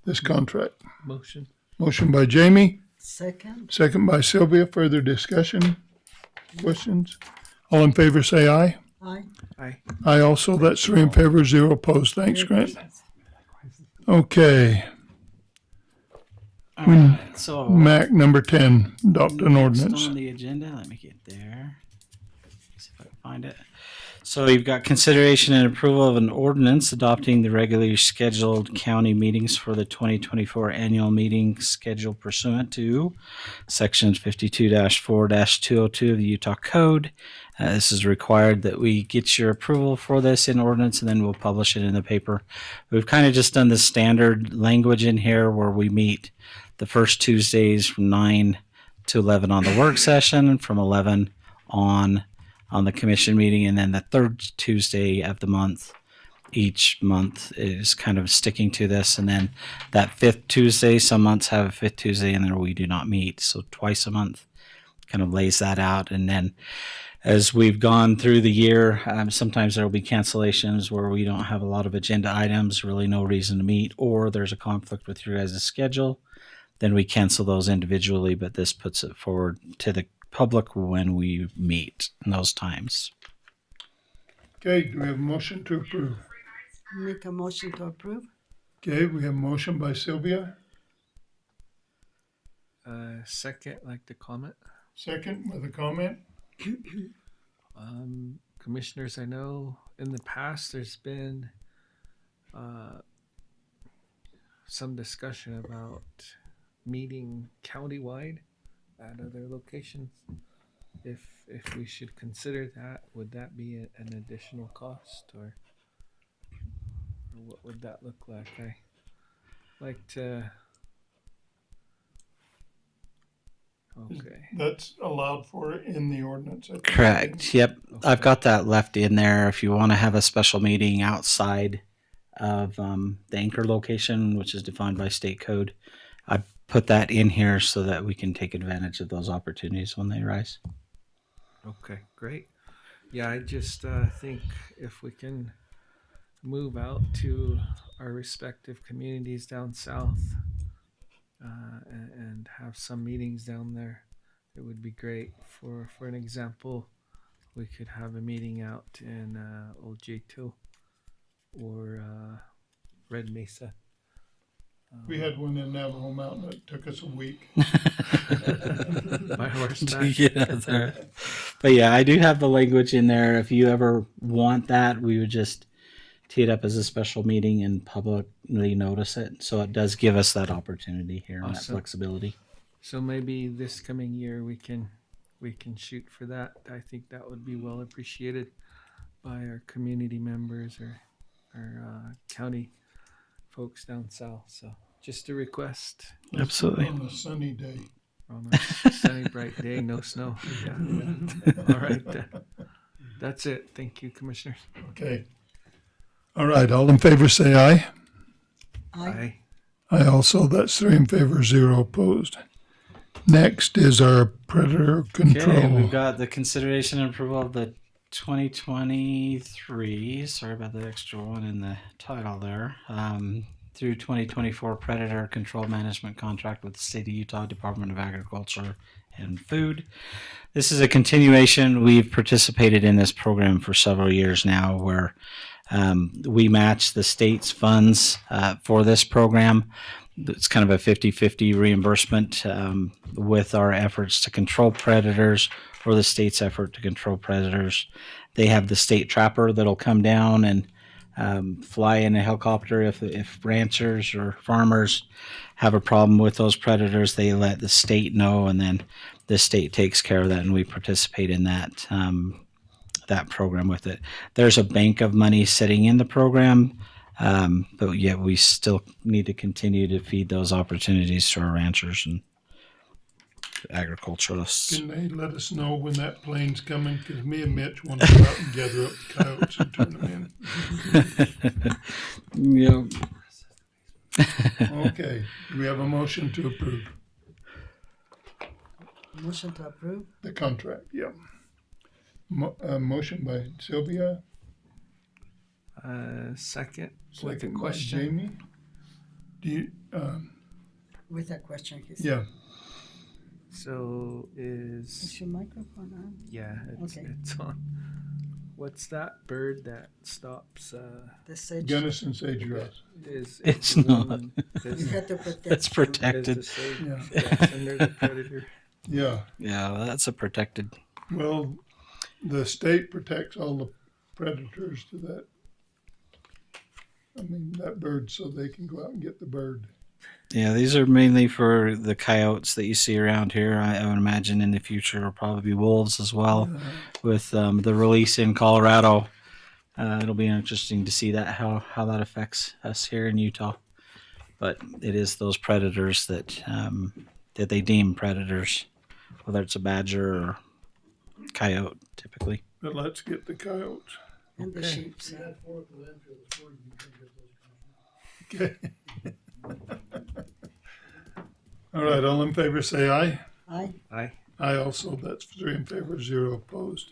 this contract? Motion. Motion by Jamie, Second. second by Sylvia. Further discussion? Questions? All in favor say aye. Aye. Aye. Aye also. That's 3 in favor, 0 opposed. Thanks, Grant. Okay. All right, so MAC number 10, adopt an next ordinance. on the agenda, let me get there. See if I can find it. So you've got consideration and approval of an ordinance adopting the regularly scheduled county meetings for the 2024 annual meeting schedule pursuant to Section 52-4-202 of the Utah Code. This is required that we get your approval for this in ordinance, and then we'll publish it in the paper. We've kind of just done the standard language in here where we meet the first Tuesdays from 9 to 11 on the work session, and from 11 on the commission meeting, and then the third Tuesday of the month each month is kind of sticking to this. And then that fifth Tuesday, some months have a fifth Tuesday and then we do not meet, so twice a month kind of lays that out. And then as we've gone through the year, sometimes there will be cancellations where we don't have a lot of agenda items, really no reason to meet, or there's a conflict with your guys' schedule. Then we cancel those individually, but this puts it forward to the public when we meet in those times. Okay, do we have a motion to approve? Make a motion to approve. Okay, we have a motion by Sylvia, Second, like to comment. second with a comment. Commissioners, I know in the past there's been some discussion about meeting countywide at other locations. If we should consider that, would that be an additional cost, or what would that look like? I like to. Okay. That's allowed for in the ordinance. I think. Correct. Yep. I've got that left in there. If you want to have a special meeting outside of the anchor location, which is defined by state code, I put that in here so that we can take advantage of those opportunities when they arise. Okay, great. Yeah, I just think if we can move out to our respective communities down south and have some meetings down there, it would be great. For an example, we could have a meeting out in Old J2 or Red Mesa. We had one in Navajo Mountain that took us a week. By horseback. There. But yeah, I do have the language in there. If you ever want that, we would just tee it up as a special meeting and publicly notice it. So it does give us that opportunity here and that Awesome. flexibility. So maybe this coming year we can shoot for that. I think that would be well appreciated by our community members or our county folks down south. So just a request Absolutely. On a sunny day. on a sunny, bright day, no snow. Yeah. All right. That's it. Thank you, commissioners. Okay. All right, all in favor say aye. Aye. Aye also. That's 3 in favor, 0 opposed. Next is our predator control. Okay, we've got the consideration and approval of the 2023, sorry about the extra one in the title there, through 2024 Predator Control Management Contract with the State of Utah Department of Agriculture and Food. This is a continuation. We've participated in this program for several years now where we match the state's funds for this program. It's kind of a 50-50 reimbursement with our efforts to control predators or the state's effort to control predators. They have the state trapper that'll come down and fly in a helicopter. If ranchers or farmers have a problem with those predators, they let the state know, and then the state takes care of that, and we participate in that that program with it. There's a bank of money sitting in the program, but yet we still need to continue to feed those opportunities to our ranchers and agriculturalists. Can they let us know when that plane's coming? Because me and Mitch want to go out and gather up the coyotes and turn them in. Yep. Okay, we have a motion to approve Motion to approve. the contract. Yeah. Motion by Sylvia, Second, with a second by question. Jamie. Do you, With that question, he said. yeah, So Is is, your microphone on? yeah, Okay. it's on. What's that bird that stops, The sage. Gunnison sage grouse. It's the not. one- You Does, have to protect. That's them. does protected. the sage, Yeah. that's under the predator? Yeah, Yeah, that's a protected. well, the state protects all the predators to that. I mean, that bird, so they can go out and get the bird. Yeah, these are mainly for the coyotes that you see around here. I would imagine in the future will probably be wolves as well. With the release in Colorado, it'll be interesting to see that how that affects us here in Utah. But it is those predators that they deem predators, whether it's a badger or coyote, typically. But let's get the coyotes. And the Okay. sheep. So. Okay. All right, all in favor say aye. Aye. Aye. Aye also, that's 3 in favor, 0 opposed.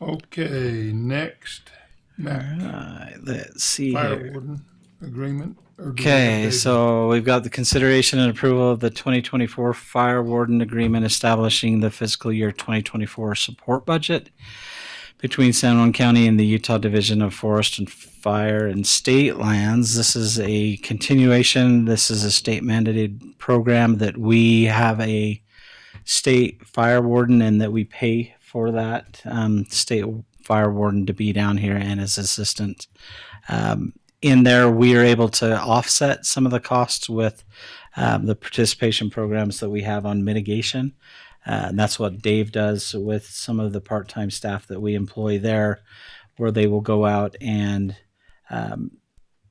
Okay, next, Mac, Let's see fire here. warden agreement. or do we have Okay, David? so we've got the consideration and approval of the 2024 Fire Warden Agreement establishing the fiscal year 2024 support budget between San Juan County and the Utah Division of Forest and Fire and State Lands. This is a continuation. This is a state mandated program that we have a state fire warden and that we pay for that state fire warden to be down here and his assistant. In there, we are able to offset some of the costs with the participation programs that we have on mitigation. And that's what Dave does with some of the part-time staff that we employ there, where they will go out and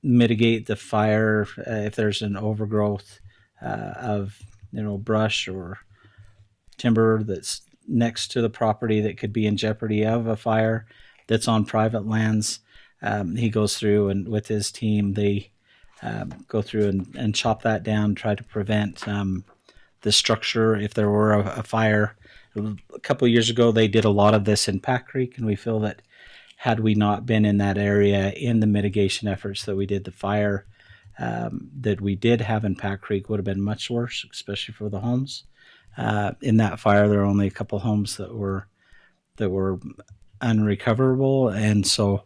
mitigate the fire if there's an overgrowth of brush or timber that's next to the property that could be in jeopardy of a fire that's on private lands. He goes through and with his team, they go through and chop that down, try to prevent the structure if there were a fire. A couple of years ago, they did a lot of this in Pack Creek, and we feel that had we not been in that area in the mitigation efforts that we did, the fire that we did have in Pack Creek would have been much worse, especially for the homes. In that fire, there were only a couple homes that were unrecoverable, and so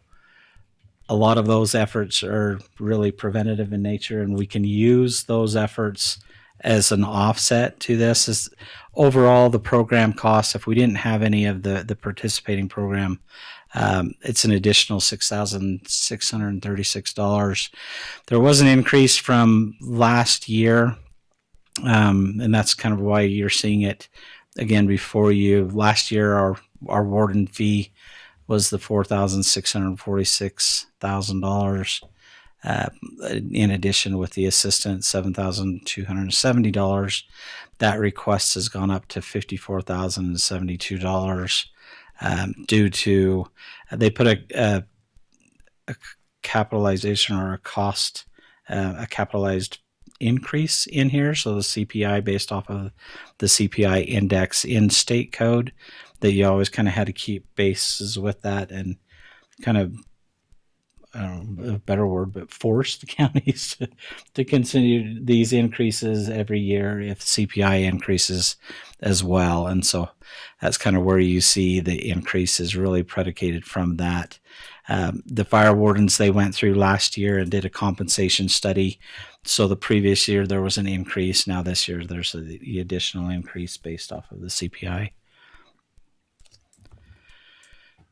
a lot of those efforts are really preventative in nature, and we can use those efforts as an offset to this. Is overall the program cost, if we didn't have any of the participating program, it's an additional $6,636. There was an increase from last year, and that's kind of why you're seeing it again before you. Last year, our warden fee was the $4,646,000. In addition, with the assistant, $7,270. That request has gone up to $54,072 due to they put a capitalization or a cost, a capitalized increase in here. So the CPI based off of the CPI index in state code, that you always kind of had to keep bases with that and kind of, I don't know a better word, but force the counties to continue these increases every year if CPI increases as well. And so that's kind of where you see the increase is really predicated from that. The fire wardens, they went through last year and did a compensation study. So the previous year there was an increase. Now this year there's the additional increase based off of the CPI.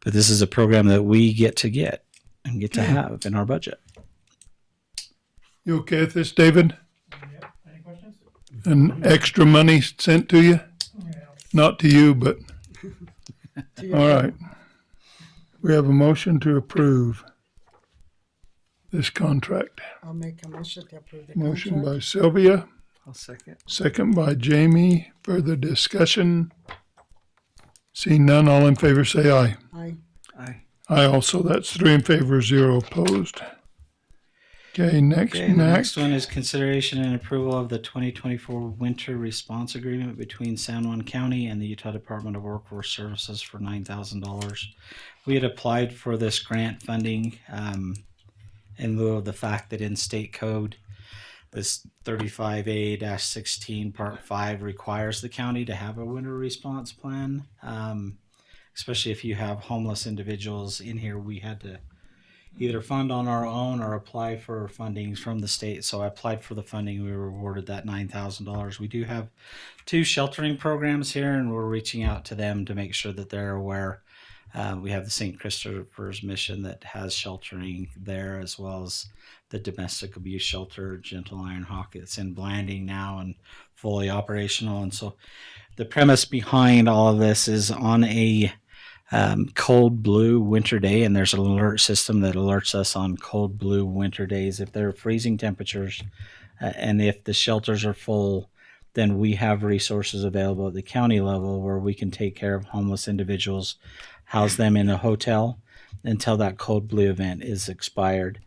But this is a program that we get to have in our budget. You okay with this, David? Yep. Any questions? And extra money sent to you? Yeah. Not to you, but, To your- all right. We have a motion to approve this contract. I'll make a motion to approve the Motion contract. by Sylvia, I'll second. second by Jamie. Further discussion? Seeing none, all in favor say aye. Aye. Aye. Aye also, that's 3 in favor, 0 opposed. Okay, next, Okay, the Mac. next one is consideration and approval of the 2024 Winter Response Agreement between San Juan County and the Utah Department of Workforce Services for $9,000. We had applied for this grant funding in lieu of the fact that in state code This 35A-16 Part 5 requires the county to have a winter response plan. Especially if you have homeless individuals in here, we had to either fund on our own or apply for funding from the state. So I applied for the funding. We were awarded that $9,000. We do have 2 sheltering programs here, and we're reaching out to them to make sure that they're aware. We have the St. Christopher's Mission that has sheltering there, as well as the domestic abuse shelter, Gentle Iron Hawk. It's in Blanding now and fully operational. And so the premise behind all of this is on a cold blue winter day, and there's an alert system that alerts us on cold blue winter days if there are freezing temperatures, and if the shelters are full, then we have resources available at the county level where we can take care of homeless individuals, house them in a hotel until that cold blue event is expired.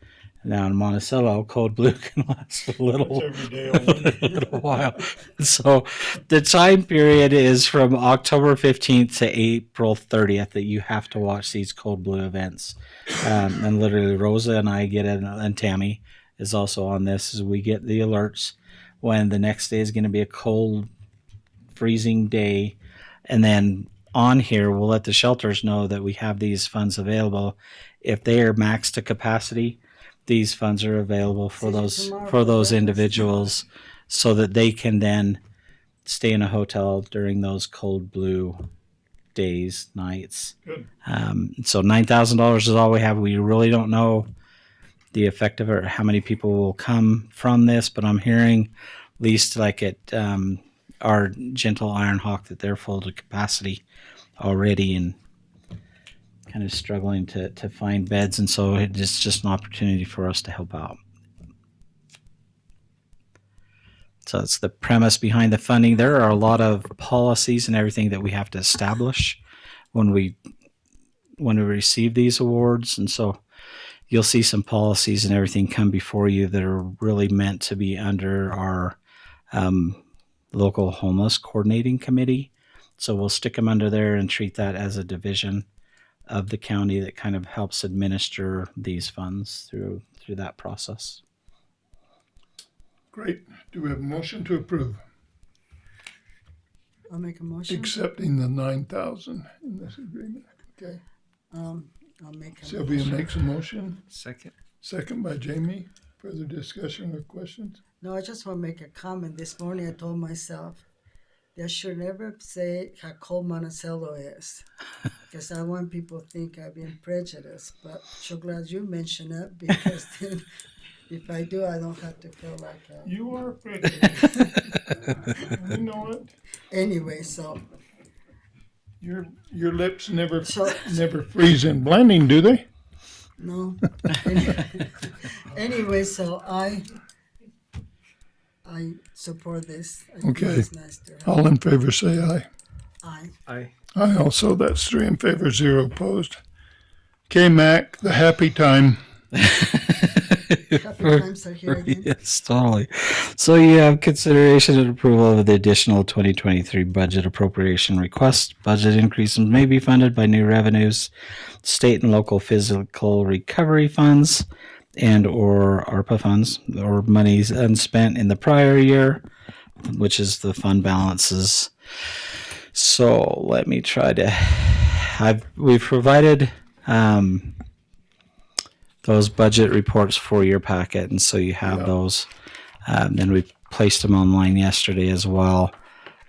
Now in Monticello, cold blue can last a little, It's every day all winter. a little while. So the time period is from October 15th to April 30th that you have to watch these cold blue events. And literally Rosa and I get it, and Tammy is also on this, as we get the alerts when the next day is going to be a cold, freezing day. And then on here, we'll let the shelters know that we have these funds available. If they are maxed to capacity, these funds are available for See you those tomorrow for for those breakfast. individuals, so that they can then stay in a hotel during those cold blue days, nights. Good. So $9,000 is all we have. We really don't know the effect of it or how many people will come from this, but I'm hearing, at least like at our Gentle Iron Hawk, that they're full to capacity already and kind of struggling to find beds, and so it's just an opportunity for us to help out. So it's the premise behind the funding. There are a lot of policies and everything that we have to establish when we receive these awards, and so you'll see some policies and everything come before you that are really meant to be under our local homeless coordinating committee. So we'll stick them under there and treat that as a division of the county that kind of helps administer these funds through that process. Great. Do we have a motion to approve I'll make a motion. accepting the 9,000 in this agreement? Okay. I'll make a Sylvia motion. makes a motion, Second. second by Jamie. Further discussion or questions? No, I just want to make a comment. This morning I told myself they should never say how cold Monticello is, because I want people to think I've been prejudiced. But so glad you mentioned it, because then if I do, I don't have to feel like a... You are prejudiced. We know it. Anyway, so Your lips never So- freeze in blending, do they? no. Anyway, so I support this. I think Okay. it's nice to have. All in favor say aye. I Aye. Aye also. That's 3 in favor, 0 opposed. Okay, Mac, the happy time. happy times are here again. Yes, totally. So you have consideration and approval of the additional 2023 budget appropriation request. Budget increases may be funded by new revenues, state and local physical recovery funds, and or ARPA funds, or monies unspent in the prior year, which is the fund balances. So let me try to. We've provided those budget reports for your packet, and so you have those. And we placed them online yesterday as well.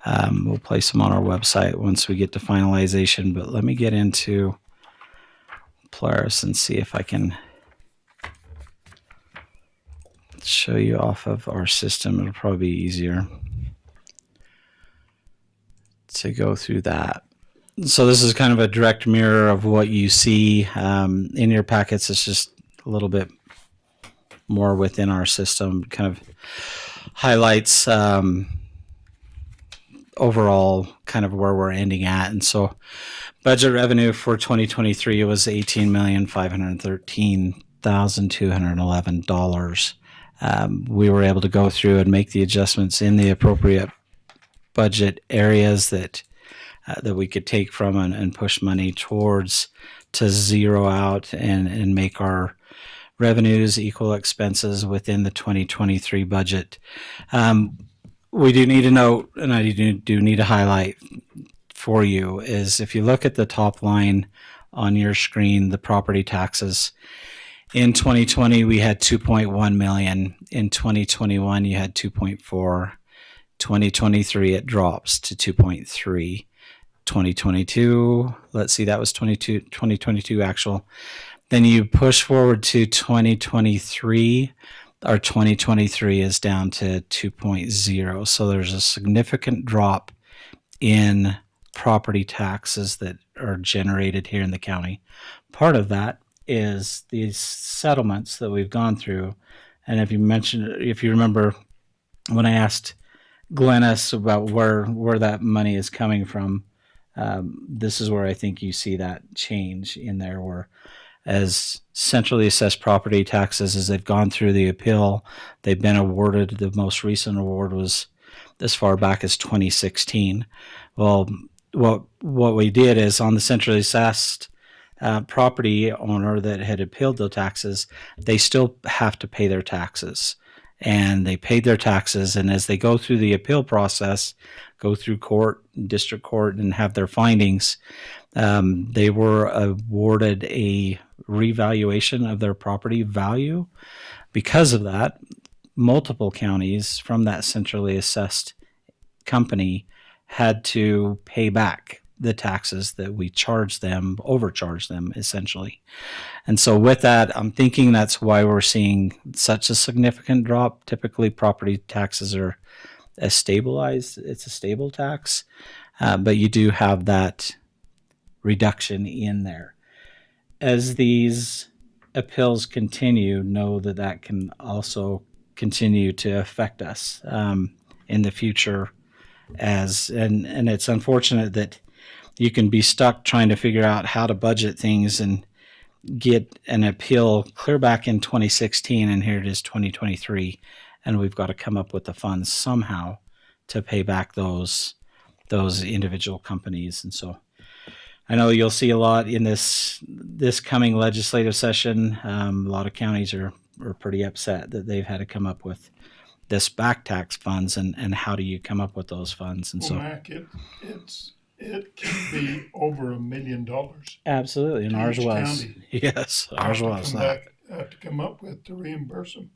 We'll place them on our website once we get to finalization. But let me get into Polaris and see if I can show you off of our system. It'll probably be easier to go through that. So this is kind of a direct mirror of what you see in your packets. It's just a little bit more within our system, kind of highlights overall kind of where we're ending at. And so budget revenue for 2023 was $18,513,211. We were able to go through and make the adjustments in the appropriate budget areas that we could take from and push money towards to zero out and make our revenues equal expenses within the 2023 budget. We do need to note, and I do need to highlight for you, is if you look at the top line on your screen, the property taxes. In 2020, we had 2.1 million. In 2021, you had 2.4. 2023, it drops to 2.3. 2022, let's see, that was 2022 actual. Then you push forward to 2023. Our 2023 is down to 2.0. So there's a significant drop in property taxes that are generated here in the county. Part of that is these settlements that we've gone through. And if you remember when I asked Glennis about where that money is coming from, this is where I think you see that change in there, where as centrally assessed property taxes, as they've gone through the appeal, they've been awarded. The most recent award was as far back as 2016. Well, what we did is on the centrally assessed property owner that had appealed the taxes, they still have to pay their taxes. And they paid their taxes, and as they go through the appeal process, go through court, district court, and have their findings, they were awarded a revaluation of their property value. Because of that, multiple counties from that centrally assessed company had to pay back the taxes that we charged them, overcharged them essentially. And so with that, I'm thinking that's why we're seeing such a significant drop. Typically property taxes are stabilized. It's a stable tax, but you do have that reduction in there. As these appeals continue, know that that can also continue to affect us in the future. And it's unfortunate that you can be stuck trying to figure out how to budget things and get an appeal clear back in 2016, and here it is 2023, and we've got to come up with the funds somehow to pay back those individual companies. And so I know you'll see a lot in this coming legislative session. A lot of counties are pretty upset that they've had to come up with this back tax funds, and how do you come up with those funds? And so Mac, it can be over $1 million. Absolutely, and to ours each was. county. Yes, ours was that. Have to come up with to reimburse them.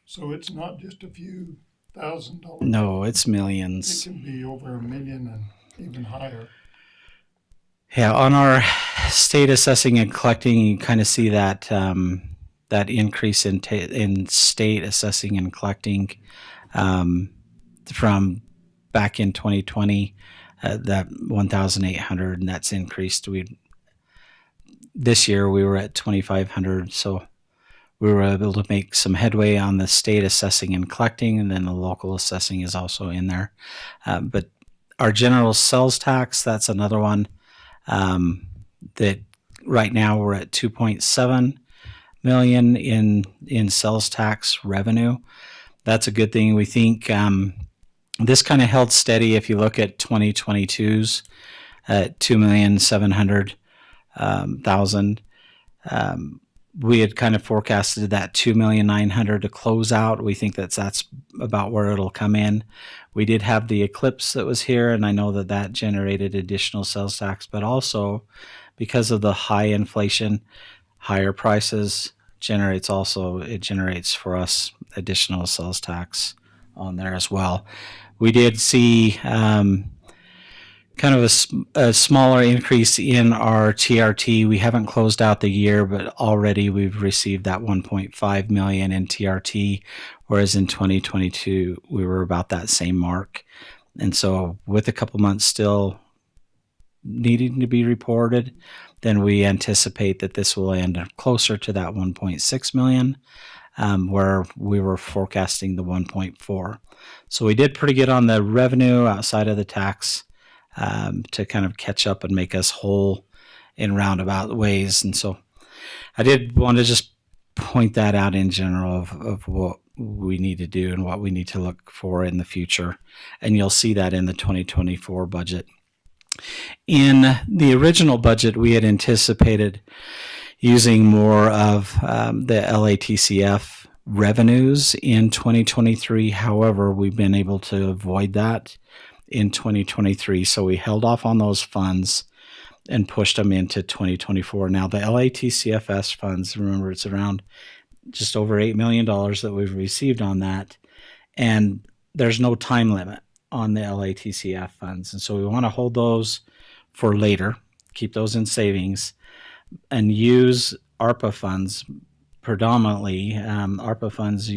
So it's not just a few $1,000s. No, it's It millions. can be over $1 million and even higher. Yeah, on our state assessing and collecting, you kind of see that that increase in state assessing and collecting from back in 2020. That 1,800, and that's increased. This year we were at 2,500, so we were able to make some headway on the state assessing and collecting, and then the local assessing is also in there. But our general sales tax, that's another one that right now we're at 2.7 million in sales tax revenue. That's a good thing. We think this kind of held steady. If you look at 2022's at 2,700,000, we had kind of forecasted that 2,900,000 to close out. We think that's about where it'll come in. We did have the eclipse that was here, and I know that generated additional sales tax, but also because of the high inflation, higher prices generates for us additional sales tax on there as well. We did see kind of a smaller increase in our TRT. We haven't closed out the year, but already we've received that 1.5 million in TRT, whereas in 2022 we were about that same mark. And so with a couple months still needing to be reported, then we anticipate that this will end closer to that 1.6 million, where we were forecasting the 1.4. So we did pretty good on the revenue outside of the tax to kind of catch up and make us whole in roundabout ways. And so I did want to just point that out in general of what we need to do and what we need to look for in the future. And you'll see that in the 2024 budget. In the original budget, we had anticipated using more of the LATCF revenues in 2023. However, we've been able to avoid that in 2023. So we held off on those funds and pushed them into 2024. Now, the LATCFS funds, remember, it's around just over $8 million that we've received on that. And there's no time limit on the LATCF funds. And so we want to hold those for later, keep those in savings, and use ARPA funds predominantly. ARPA funds,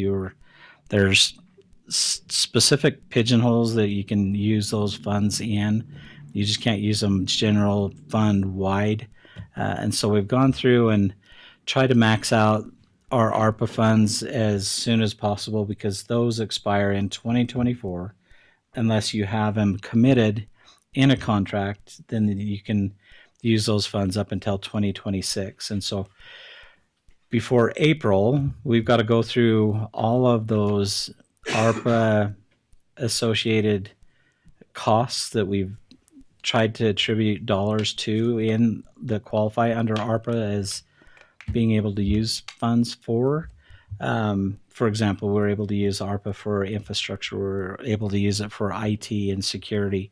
there's specific pigeonholes that you can use those funds in. You just can't use them general fund wide. And so we've gone through and tried to max out our ARPA funds as soon as possible, because those expire in 2024. Unless you have them committed in a contract, then you can use those funds up until 2026. And so before April, we've got to go through all of those ARPA associated costs that we've tried to attribute dollars to in the qualify under ARPA as being able to use funds for. For example, we're able to use ARPA for infrastructure. We're able to use it for IT and security.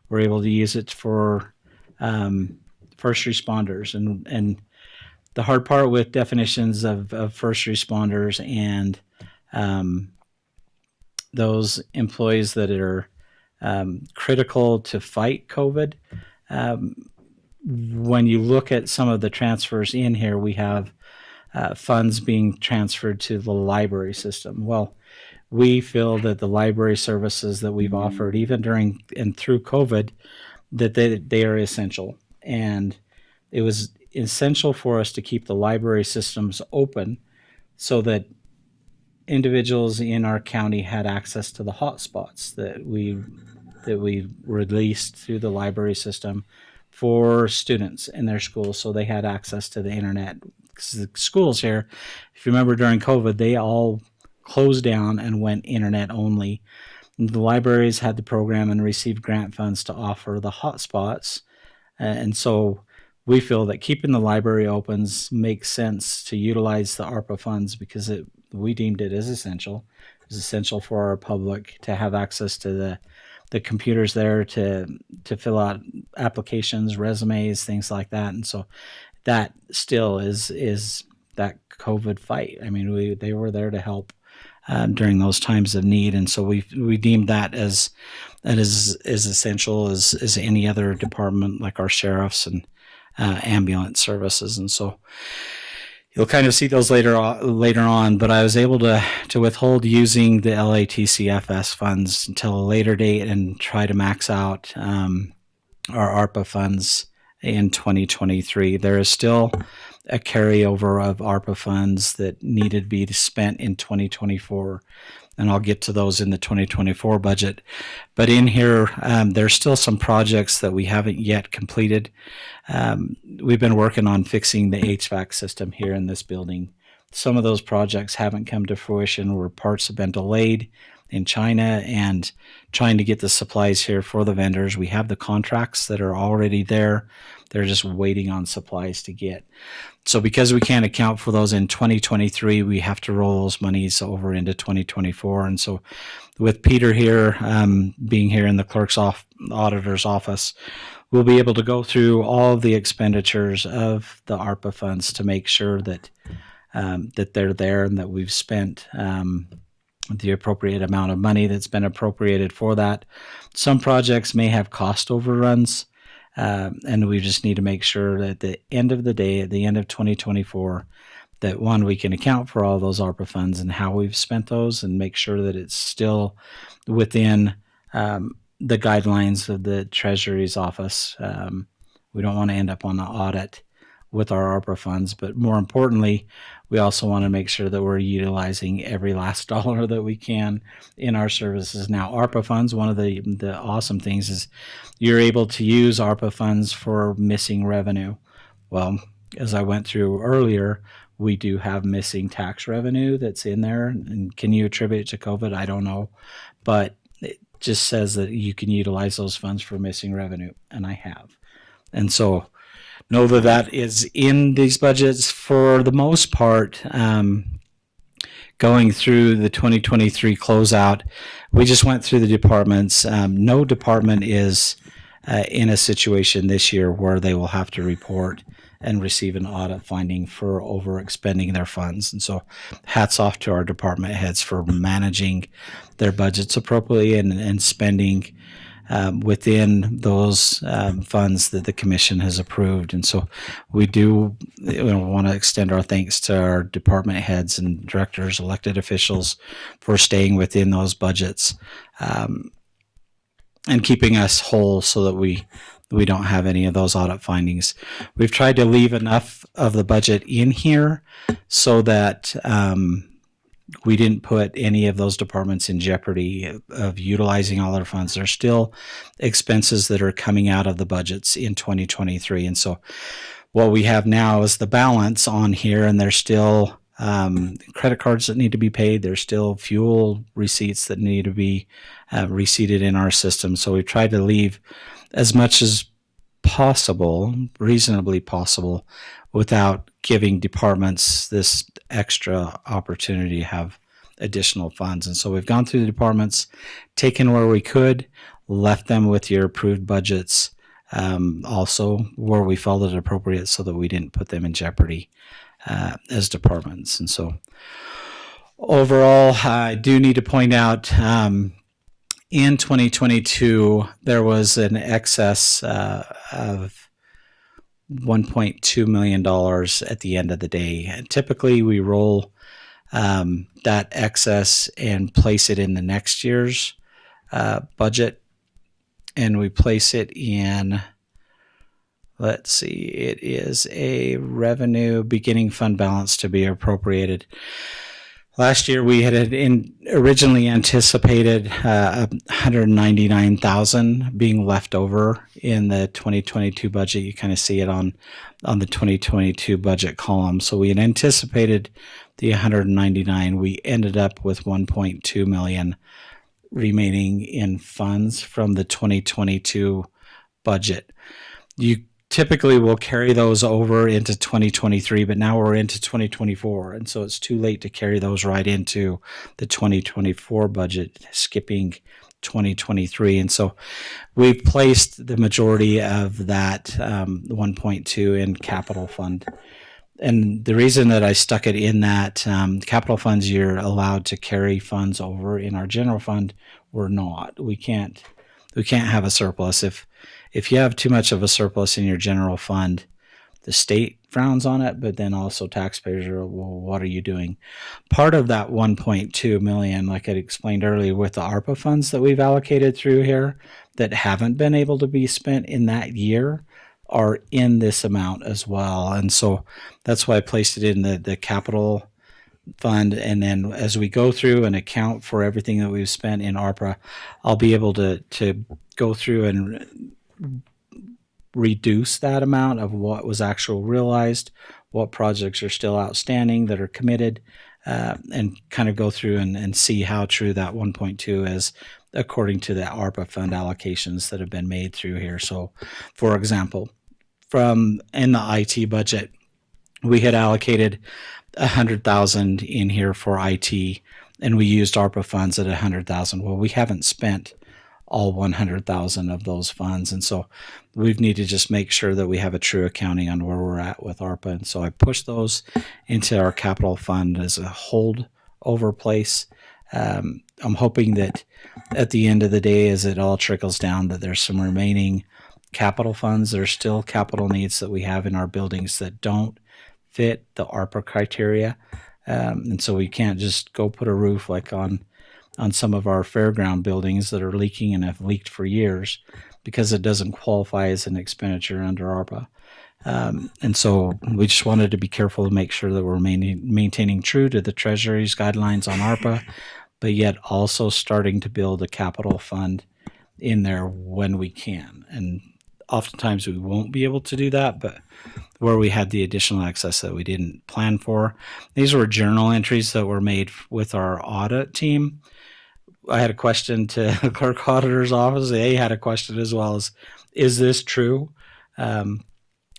We're able to use it for first responders. And the hard part with definitions of first responders and those employees that are critical to fight COVID, when you look at some of the transfers in here, we have funds being transferred to the library system. Well, we feel that the library services that we've offered, even during and through COVID, that they are essential. And it was essential for us to keep the library systems open so that individuals in our county had access to the hotspots that we released through the library system for students in their schools, so they had access to the internet. The schools here, if you remember during COVID, they all closed down and went internet only. And the libraries had the program and received grant funds to offer the hotspots. And so we feel that keeping the library opens makes sense to utilize the ARPA funds, because we deemed it as essential. It was essential for our public to have access to the computers there to fill out applications, resumes, things like that. And so that still is that COVID fight. I mean, they were there to help during those times of need, and so we deemed that as essential as any other department, like our sheriffs and ambulance services. And so you'll kind of see those later on. But I was able to withhold using the LATCFS funds until a later date and try to max out our ARPA funds in 2023. There is still a carryover of ARPA funds that needed to be spent in 2024, and I'll get to those in the 2024 budget. But in here, there's still some projects that we haven't yet completed. We've been working on fixing the HVAC system here in this building. Some of those projects haven't come to fruition, where parts have been delayed in China, and trying to get the supplies here for the vendors. We have the contracts that are already there. They're just waiting on supplies to get. So because we can't account for those in 2023, we have to roll those monies over into 2024. And so with Peter here, being here in the clerk's auditor's office, we'll be able to go through all of the expenditures of the ARPA funds to make sure that they're there and that we've spent the appropriate amount of money that's been appropriated for that. Some projects may have cost overruns, and we just need to make sure that at the end of the day, at the end of 2024, that one, we can account for all those ARPA funds and how we've spent those, and make sure that it's still within the guidelines of the Treasury's office. We don't want to end up on the audit with our ARPA funds, but more importantly, we also want to make sure that we're utilizing every last dollar that we can in our services. Now, ARPA funds, one of the awesome things is you're able to use ARPA funds for missing revenue. Well, as I went through earlier, we do have missing tax revenue that's in there. And can you attribute it to COVID? I don't know. But it just says that you can utilize those funds for missing revenue, and I have. And so know that that is in these budgets for the most part. Going through the 2023 closeout, we just went through the departments. No department is in a situation this year where they will have to report and receive an audit finding for overexpending their funds. And so hats off to our department heads for managing their budgets appropriately and spending within those funds that the commission has approved. And so we do want to extend our thanks to our department heads and directors, elected officials for staying within those budgets and keeping us whole so that we don't have any of those audit findings. We've tried to leave enough of the budget in here so that we didn't put any of those departments in jeopardy of utilizing all their funds. There's still expenses that are coming out of the budgets in 2023. And so what we have now is the balance on here, and there's still credit cards that need to be paid. There's still fuel receipts that need to be receipted in our system. So we've tried to leave as much as possible, reasonably possible, without giving departments this extra opportunity to have additional funds. And so we've gone through the departments, taken where we could, left them with your approved budgets, also where we felt it appropriate so that we didn't put them in jeopardy as departments. And so overall, I do need to point out in 2022, there was an excess of $1.2 million at the end of the day. And typically, we roll that excess and place it in the next year's budget, and we place it in, let's see, it is a revenue beginning fund balance to be appropriated. Last year, we had originally anticipated $199,000 being left over in the 2022 budget. You kind of see it on the 2022 budget column. So we had anticipated the 199. We ended up with 1.2 million remaining in funds from the 2022 budget. You typically we'll carry those over into 2023, but now we're into 2024. And so it's too late to carry those right into the 2024 budget, skipping 2023. And so we've placed the majority of that 1.2 in capital fund. And the reason that I stuck it in that capital funds, you're allowed to carry funds over. In our general fund, we're not. We can't have a surplus. If you have too much of a surplus in your general fund, the state frowns on it, but then also taxpayers are, well, what are you doing? Part of that 1.2 million, like I explained earlier, with the ARPA funds that we've allocated through here that haven't been able to be spent in that year, are in this amount as well. And so that's why I placed it in the capital fund. And then as we go through and account for everything that we've spent in ARPA, I'll be able to go through and reduce that amount of what was actual realized, what projects are still outstanding that are committed, and kind of go through and see how true that 1.2 is according to the ARPA fund allocations that have been made through here. So, for example, from in the IT budget, we had allocated 100,000 in here for IT, and we used ARPA funds at 100,000. Well, we haven't spent all 100,000 of those funds, and so we need to just make sure that we have a true accounting on where we're at with ARPA. And so I pushed those into our capital fund as a hold over place. I'm hoping that at the end of the day, as it all trickles down, that there's some remaining capital funds. There's still capital needs that we have in our buildings that don't fit the ARPA criteria. And so we can't just go put a roof like on some of our fairground buildings that are leaking and have leaked for years because it doesn't qualify as an expenditure under ARPA. And so we just wanted to be careful to make sure that we're maintaining true to the Treasury's guidelines on ARPA, but yet also starting to build a capital fund in there when we can. And oftentimes we won't be able to do that, but where we had the additional access that we didn't plan for. These were journal entries that were made with our audit team. I had a question to the clerk auditor's office. They had a question as well as, is this true?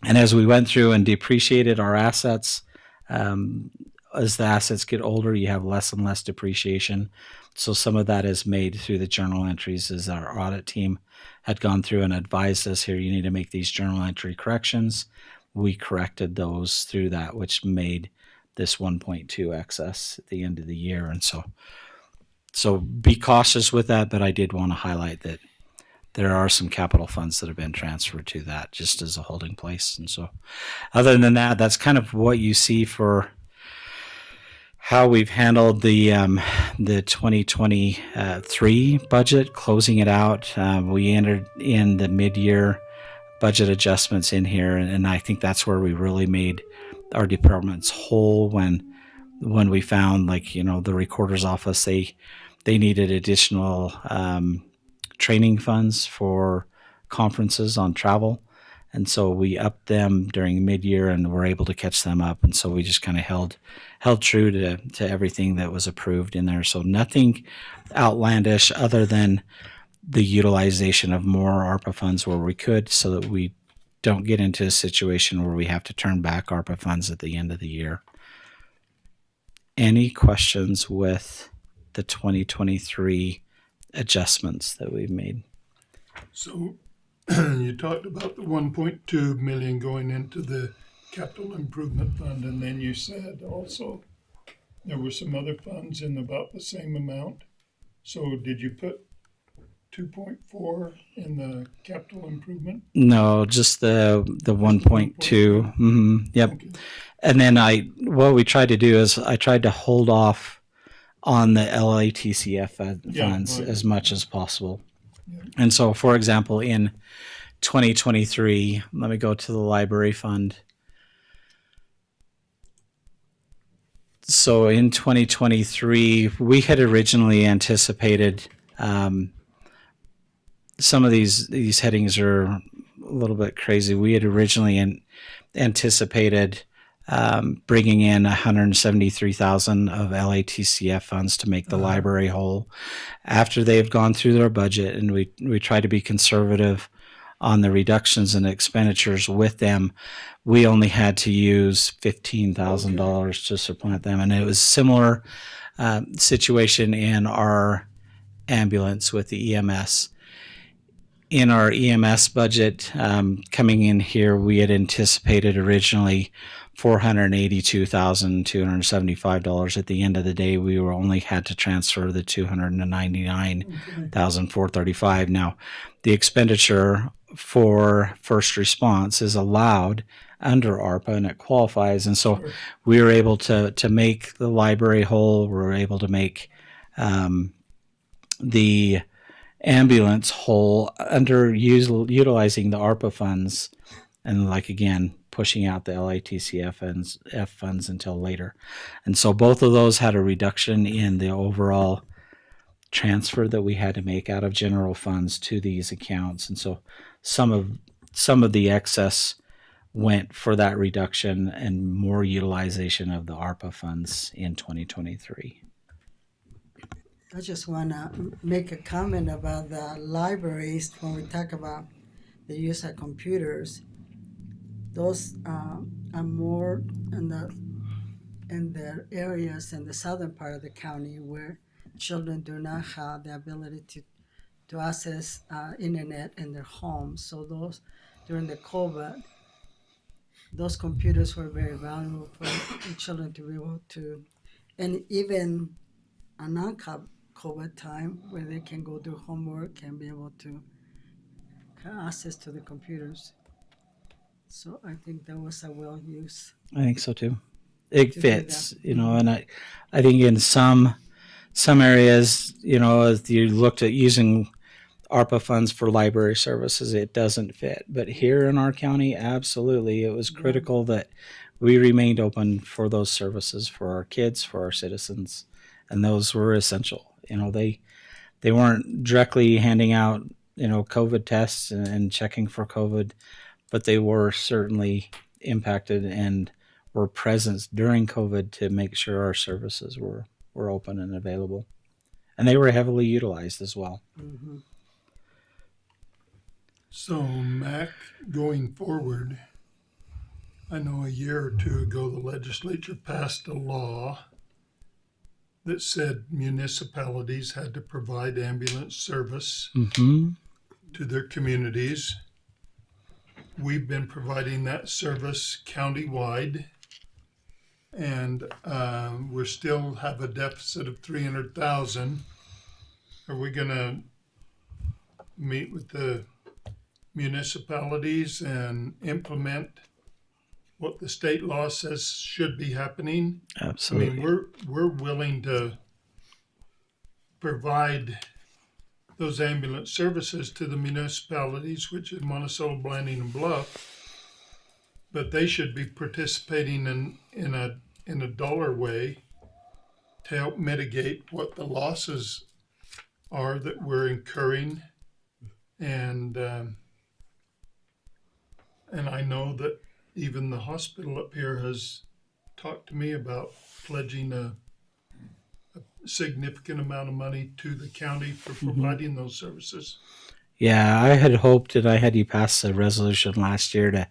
And as we went through and depreciated our assets, as the assets get older, you have less and less depreciation. So some of that is made through the journal entries as our audit team had gone through and advised us here, you need to make these journal entry corrections. We corrected those through that, which made this 1.2 excess at the end of the year. And so be cautious with that, but I did want to highlight that there are some capital funds that have been transferred to that just as a holding place. And so other than that, that's kind of what you see for how we've handled the 2023 budget, closing it out. We entered in the mid-year budget adjustments in here, and I think that's where we really made our departments whole when we found, like, the recorder's office, they needed additional training funds for conferences on travel. And so we upped them during mid-year and were able to catch them up. And so we just kind of held true to everything that was approved in there. So nothing outlandish other than the utilization of more ARPA funds where we could, so that we don't get into a situation where we have to turn back ARPA funds at the end of the year. Any questions with the 2023 adjustments that we've made? So you talked about the 1.2 million going into the capital improvement fund, and then you said also there were some other funds in about the same amount. So did you put 2.4 in the capital improvement? No, just the 1.2. Mm-hmm. Yep. Okay. And then what we tried to do is I tried to hold off on the LATCF funds right. as much as possible. Yeah. And so, for example, in 2023, let me go to the library fund. So in 2023, we had originally anticipated, some of these headings are a little bit crazy. We had originally anticipated bringing in 173,000 of LATCF funds to make the library whole. After they've gone through their budget, and we try to be conservative on the reductions in expenditures with them, we only had to use $15,000 to supplant them. And it was similar situation in our ambulance with the EMS. In our EMS budget coming in here, we had anticipated originally $482,275. At the end of the day, we were only had to transfer the $299,435. Now, the expenditure for first response is allowed under ARPA, and it qualifies. And so we were able to make the library whole. We were able to make the ambulance whole under utilizing the ARPA funds, and, like, again, pushing out the LATCF funds until later. And so both of those had a reduction in the overall transfer that we had to make out of general funds to these accounts. And so some of the excess went for that reduction and more utilization of the ARPA funds in 2023. I just want to make a comment about the libraries when we talk about the use of computers. Those are more in the areas in the southern part of the county where children do not have the ability to access internet in their homes. So those, during the COVID, those computers were very valuable for the children to be able to, and even a non-COVID time where they can go do homework and be able to have access to the computers. So I think that was a well use. I think so too. It fits, and I think in some areas, as you looked at using ARPA funds for library services, it doesn't fit. But here in our county, absolutely, it was critical that we remained open for those services for our kids, for our citizens, and those were essential. They weren't directly handing out, COVID tests and checking for COVID, but they were certainly impacted and were present during COVID to make sure our services were open and available. And they were heavily utilized as well. Mm-hmm. So, Mac, going forward, I know a year or two ago, the legislature passed a law that said municipalities had to provide ambulance service Mm-hmm. to their communities. We've been providing that service countywide, and we still have a deficit of 300,000. Are we going to meet with the municipalities and implement what the state law says should be happening? I Absolutely. mean, we're willing to provide those ambulance services to the municipalities, which is Monticello, Blanding, and Bluff, but they should be participating in a dollar way to help mitigate what the losses are that we're incurring, and I know that even the hospital up here has talked to me about pledging a significant amount of money to the county for providing those services. Yeah, I had hoped and I had you pass a resolution last year to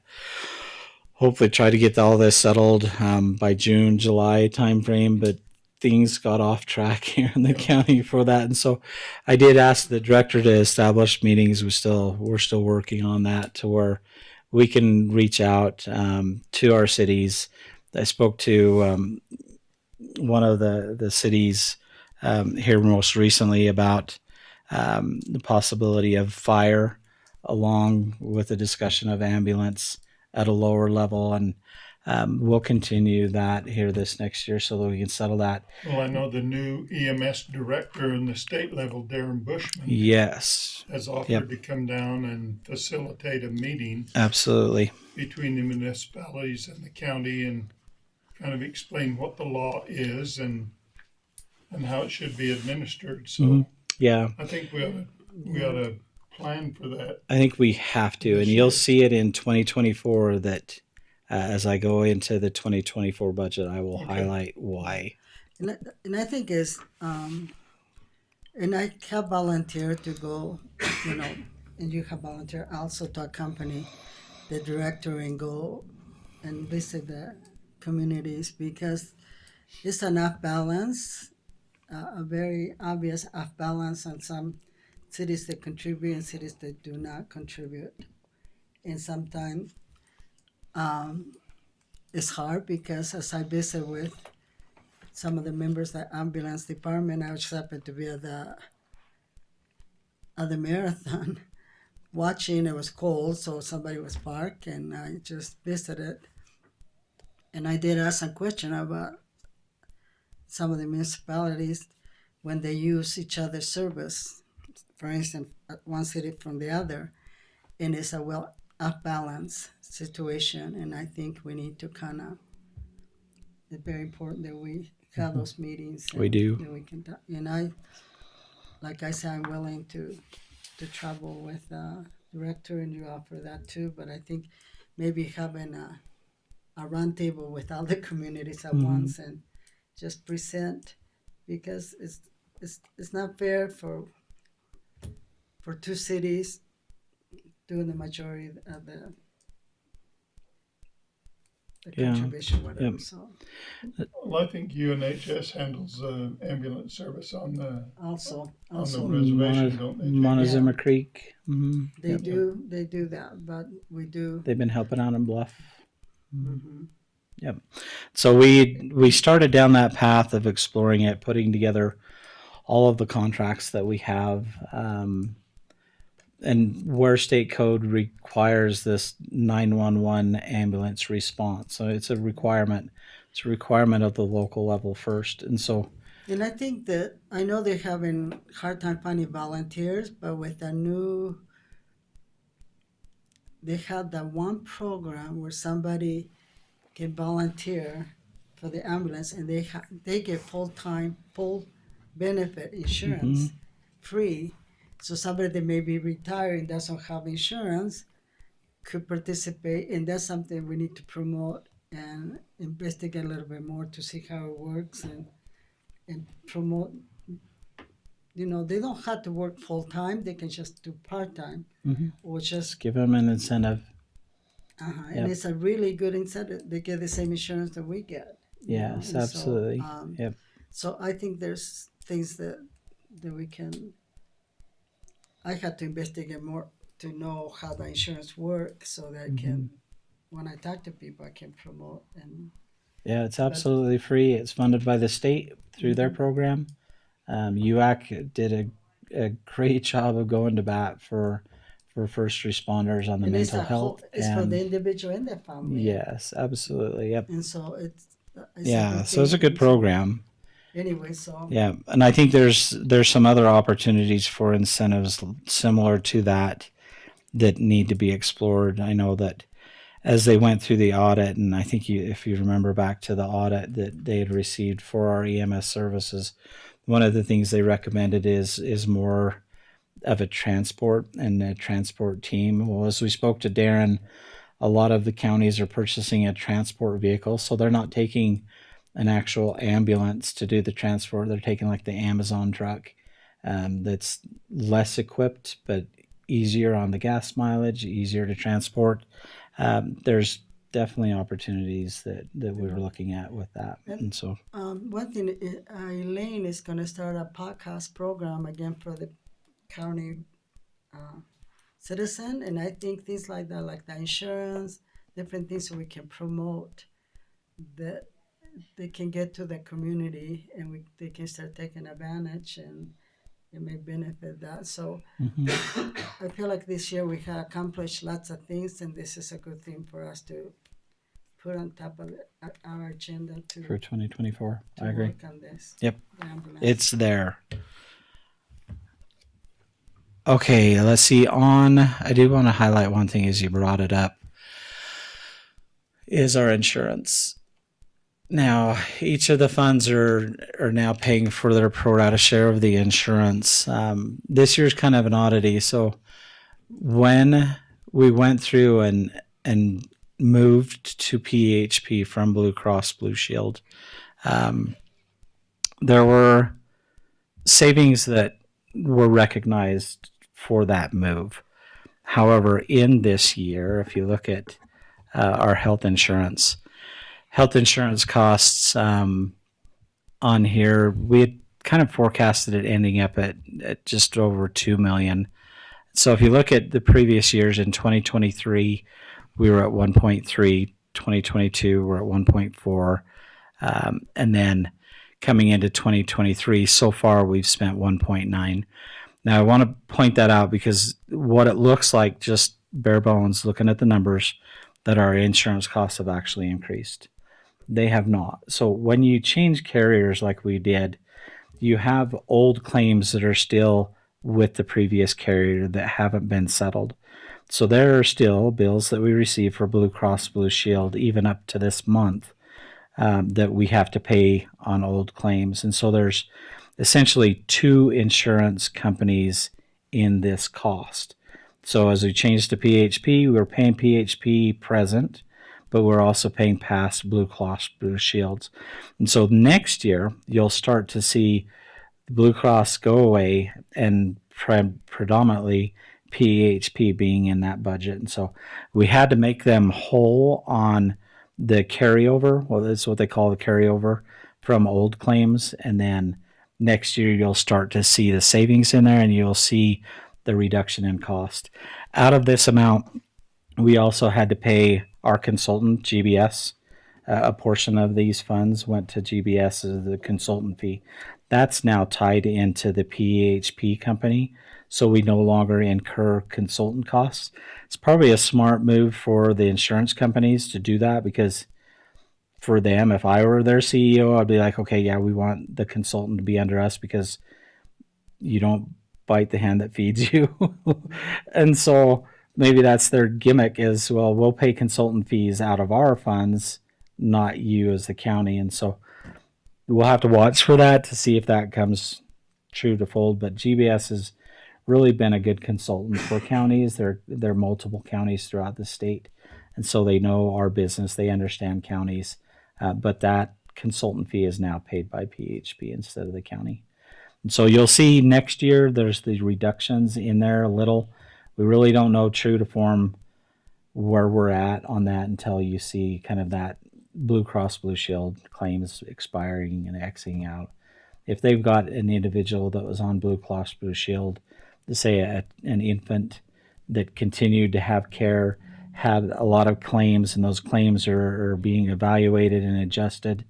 hopefully try to get all this settled by June, July timeframe, but things got off track here in the county for that. And so I did ask the director to establish meetings. We're still working on that to where we can reach out to our cities. I spoke to one of the cities here most recently about the possibility of fire, along with the discussion of ambulance at a lower level, and we'll continue that here this next year so that we can settle that. Well, I know the new EMS director in the state level, Darren Bushman, Yes, has offered to come down and facilitate a meeting absolutely. between the municipalities and the county and kind of explain what the law is and how it should be administered. So Yeah, I think we ought to plan for that. I think we have to, and you'll see it in 2024 that as I go into the 2024 budget, I will highlight why. And I think is, and I have volunteered to go, and you have volunteered also to accompany the director and go and visit the communities, because it's an off balance, a very obvious off balance on some cities that contribute and cities that do not contribute. And sometimes it's hard because as I visit with some of the members of the ambulance department, I just happened to be at the marathon watching. It was cold, so somebody was parked, and I just visited. And I did ask a question about some of the municipalities when they use each other's service, for instance, one city from the other, and it's a off balance situation. And I think we need to it's very important that we have those meetings. We do. That we can talk. And like I said, I'm willing to travel with the director, and you offer that too. But I think maybe having a round table with all the communities at once and just present, because it's not fair for two cities doing the majority of the contribution, whatever. Yep. So Well, I think UNHS handles ambulance service on the also reservation, don't they? Montezuma Creek. Mm-hmm. they do that, but we do. They've been helping out in Bluff. Mm-hmm. Yep. So we started down that path of exploring it, putting together all of the contracts that we have, and where state code requires this 911 ambulance response. So it's a requirement. It's a requirement of the local level first. And so, And I think that I know they're having hard time finding volunteers, but with the new, they had that one program where somebody can volunteer for the ambulance, and they get full benefit insurance, free. So somebody that may be retired and doesn't have insurance could participate, and that's something we need to promote and investigate a little bit more to see how it works and promote. They don't have to work full time; they can just do part time or just give them an incentive. And Yep. it's a really good incentive. They get the same insurance that we get. you know, Yes, and absolutely. So, Yep. so I think there's things that we can. I had to investigate more to know how the insurance works, so that I can, when I talk to people, I can promote and. Yeah, it's absolutely free. It's funded by the state through their program. UAC did a great job of going to bat for first responders on the And it's mental a whole. health. It's for And the individual and the family. yes, absolutely. Yep. And so it's a Yeah, good so it's a thing. good And so, program. anyway, so Yeah, and I think there's some other opportunities for incentives similar to that need to be explored. I know that as they went through the audit, and I think if you remember back to the audit that they had received for our EMS services, one of the things they recommended is more of a transport and a transport team. Well, as we spoke to Darren, a lot of the counties are purchasing a transport vehicle, so they're not taking an actual ambulance to do the transport. They're taking like the Amazon truck, that's less equipped but easier on the gas mileage, easier to transport. There's definitely opportunities that we were looking at with that, and so one thing, Elaine is going to start a podcast program again for the county citizen, and I think things like that, like the insurance, different things we can promote that they can get to the community, and they can start taking advantage, and it may benefit that. So I feel like this year we have accomplished lots of things, and this is a good thing for us to put on top of our agenda to for 2024, I agree. work on this. Yep. the ambulance. It's there. Okay, let's see. I do want to highlight one thing as you brought it up, is our insurance. Now, each of the funds are now paying for their pro rata share of the insurance. This year's kind of an oddity. So when we went through and moved to PHP from Blue Cross Blue Shield, there were savings that were recognized for that move. However, in this year, if you look at our health insurance costs on here, we had kind of forecasted it ending up at just over $2 million. So if you look at the previous years, in 2023, we were at 1.3. 2022, we're at 1.4. And then coming into 2023, so far we've spent 1.9. Now I want to point that out because what it looks like, just bare bones, looking at the numbers, that our insurance costs have actually increased. They have not. So when you change carriers like we did, you have old claims that are still with the previous carrier that haven't been settled. So there are still bills that we receive for Blue Cross Blue Shield, even up to this month, that we have to pay on old claims. And so there's essentially two insurance companies in this cost. So as we changed to PHP, we were paying PHP present, but we're also paying past Blue Cross Blue Shields. And so next year, you'll start to see Blue Cross go away and predominantly PHP being in that budget. And so we had to make them whole on the carryover. Well, that's what they call the carryover from old claims. And then next year, you'll start to see the savings in there, and you'll see the reduction in cost. Out of this amount, we also had to pay our consultant, GBS. A portion of these funds went to GBS as the consultant fee. That's now tied into the PHP company, so we no longer incur consultant costs. It's probably a smart move for the insurance companies to do that, because for them, if I were their CEO, I'd be like, okay, yeah, we want the consultant to be under us because you don't bite the hand that feeds you. And so maybe that's their gimmick is, well, we'll pay consultant fees out of our funds, not you as the county. And so we'll have to watch for that to see if that comes true to fold. But GBS has really been a good consultant for counties. There are multiple counties throughout the state, and so they know our business. They understand counties, but that consultant fee is now paid by PHP instead of the county. And so you'll see next year there's the reductions in there a little. We really don't know true to form where we're at on that until you see kind of that Blue Cross Blue Shield claims expiring and exiting out. If they've got an individual that was on Blue Cross Blue Shield, say an infant that continued to have care, had a lot of claims, and those claims are being evaluated and adjusted,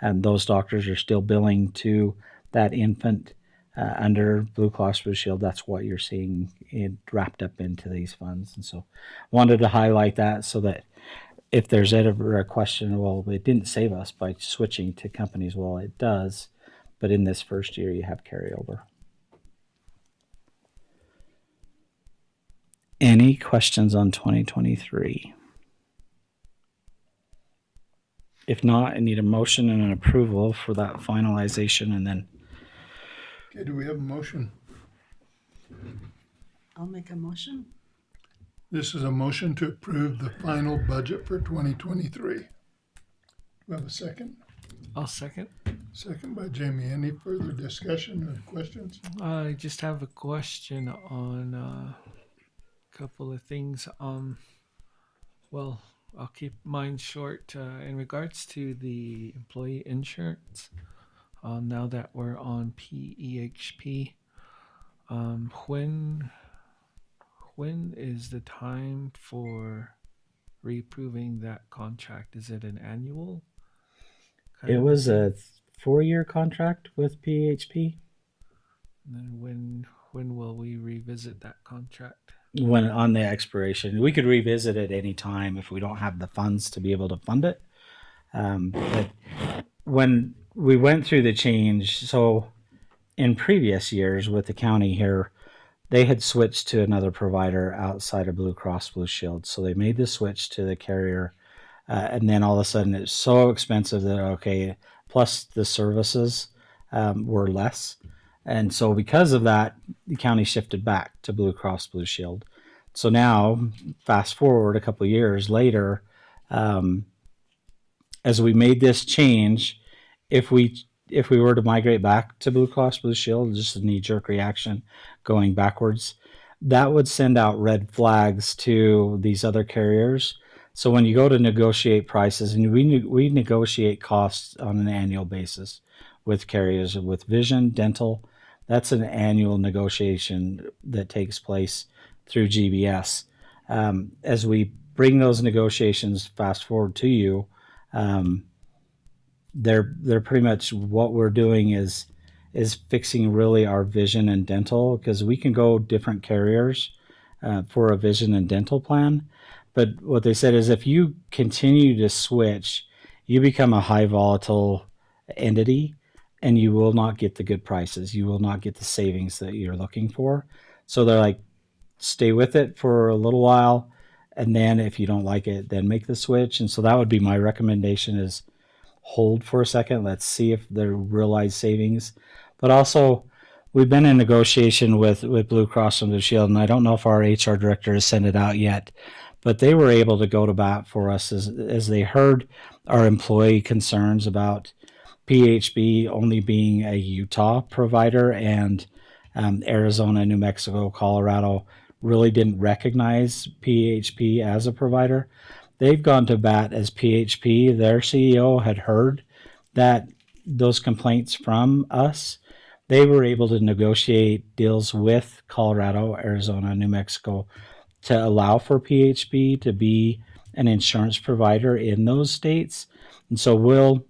and those doctors are still billing to that infant under Blue Cross Blue Shield, that's what you're seeing it wrapped up into these funds. And so wanted to highlight that so that if there's ever a question, well, it didn't save us by switching to companies. Well, it does, but in this first year, you have carryover. Any questions on 2023? If not, I need a motion and an approval for that finalization, and then Okay, do we have a motion? I'll make a motion. This is a motion to approve the final budget for 2023. We have a second. I'll second. Second by Jamie. Any further discussion or questions? I just have a question on a couple of things. Well, I'll keep mine short. In regards to the employee insurance, now that we're on PEHP, when is the time for reapproving that contract? Is it an annual? it was a 4-year contract with PHP. And then when will we revisit that contract? When on the expiration, we could revisit it any time if we don't have the funds to be able to fund it. But when we went through the change, so in previous years with the county here, they had switched to another provider outside of Blue Cross Blue Shield. So they made the switch to the carrier, and then all of a sudden it's so expensive that okay, plus the services were less. And so because of that, the county shifted back to Blue Cross Blue Shield. So now, fast forward a couple of years later, as we made this change, if we were to migrate back to Blue Cross Blue Shield, just a knee-jerk reaction going backwards, that would send out red flags to these other carriers. So when you go to negotiate prices, and we negotiate costs on an annual basis with carriers, with vision, dental, that's an annual negotiation that takes place through GBS. As we bring those negotiations fast forward to you, they're pretty much what we're doing is fixing really our vision and dental, because we can go different carriers for a vision and dental plan. But what they said is if you continue to switch, you become a high volatile entity, and you will not get the good prices. You will not get the savings that you're looking for. So they're like, stay with it for a little while, and then if you don't like it, then make the switch. And so that would be my recommendation, is hold for a second. Let's see if they realize savings. But also, we've been in negotiation with Blue Cross and Blue Shield, and I don't know if our HR director has sent it out yet, but they were able to go to bat for us as they heard our employee concerns about PHB only being a Utah provider, and Arizona, New Mexico, Colorado really didn't recognize PHP as a provider. They've gone to bat as PHP. Their CEO had heard that those complaints from us. They were able to negotiate deals with Colorado, Arizona, New Mexico to allow for PHP to be an insurance provider in those states. And so we'll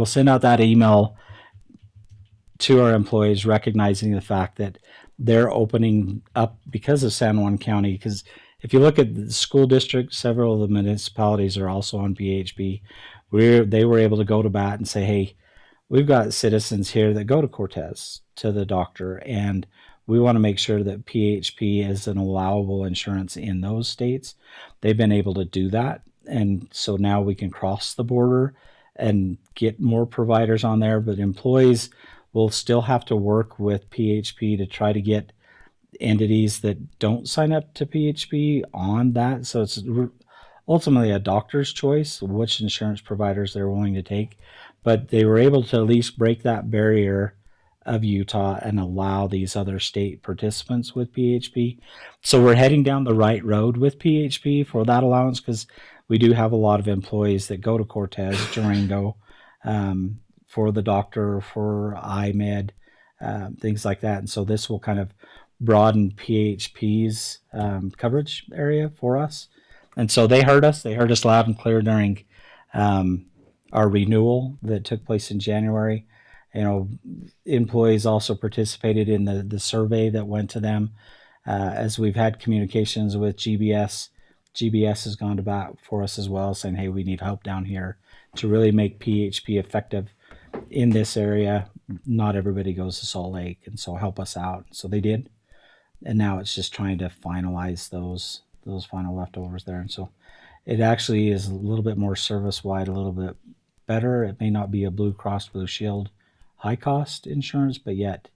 send out that email to our employees, recognizing the fact that they're opening up because of San Juan County. Because if you look at the school district, several of the municipalities are also on PHP. They were able to go to bat and say, hey, we've got citizens here that go to Cortez to the doctor, and we want to make sure that PHP is an allowable insurance in those states. They've been able to do that. And so now we can cross the border and get more providers on there, but employees will still have to work with PHP to try to get entities that don't sign up to PHP on that. So it's ultimately a doctor's choice which insurance providers they're willing to take, but they were able to at least break that barrier of Utah and allow these other state participants with PHP. So we're heading down the right road with PHP for that allowance, because we do have a lot of employees that go to Cortez, Durango, for the doctor, for IMED, things like that. And so this will kind of broaden PHP's coverage area for us. And so they heard us. They heard us loud and clear during our renewal that took place in January. You know, employees also participated in the survey that went to them. As we've had communications with GBS, GBS has gone to bat for us as well, saying, hey, we need help down here to really make PHP effective in this area. Not everybody goes to Salt Lake, and so help us out. So they did. And now it's just trying to finalize those final leftovers there. And so it actually is a little bit more service-wide, a little bit better. It may not be a Blue Cross Blue Shield high cost insurance, but yet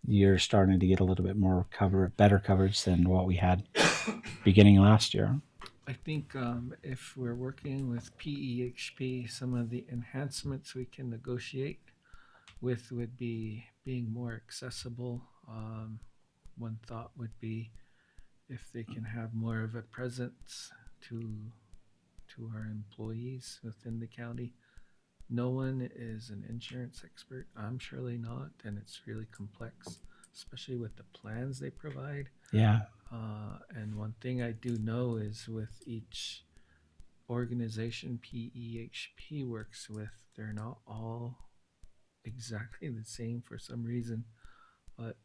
you're starting to get a little bit more better coverage than what we had beginning last year. I think if we're working with PEHP, some of the enhancements we can negotiate with would be being more accessible. One thought would be if they can have more of a presence to our employees within the county. No one is an insurance expert. I'm surely not, and it's really complex, especially with the plans they provide. Yeah. And one thing I do know is with each organization PEHP works with, they're not all exactly the same for some reason. But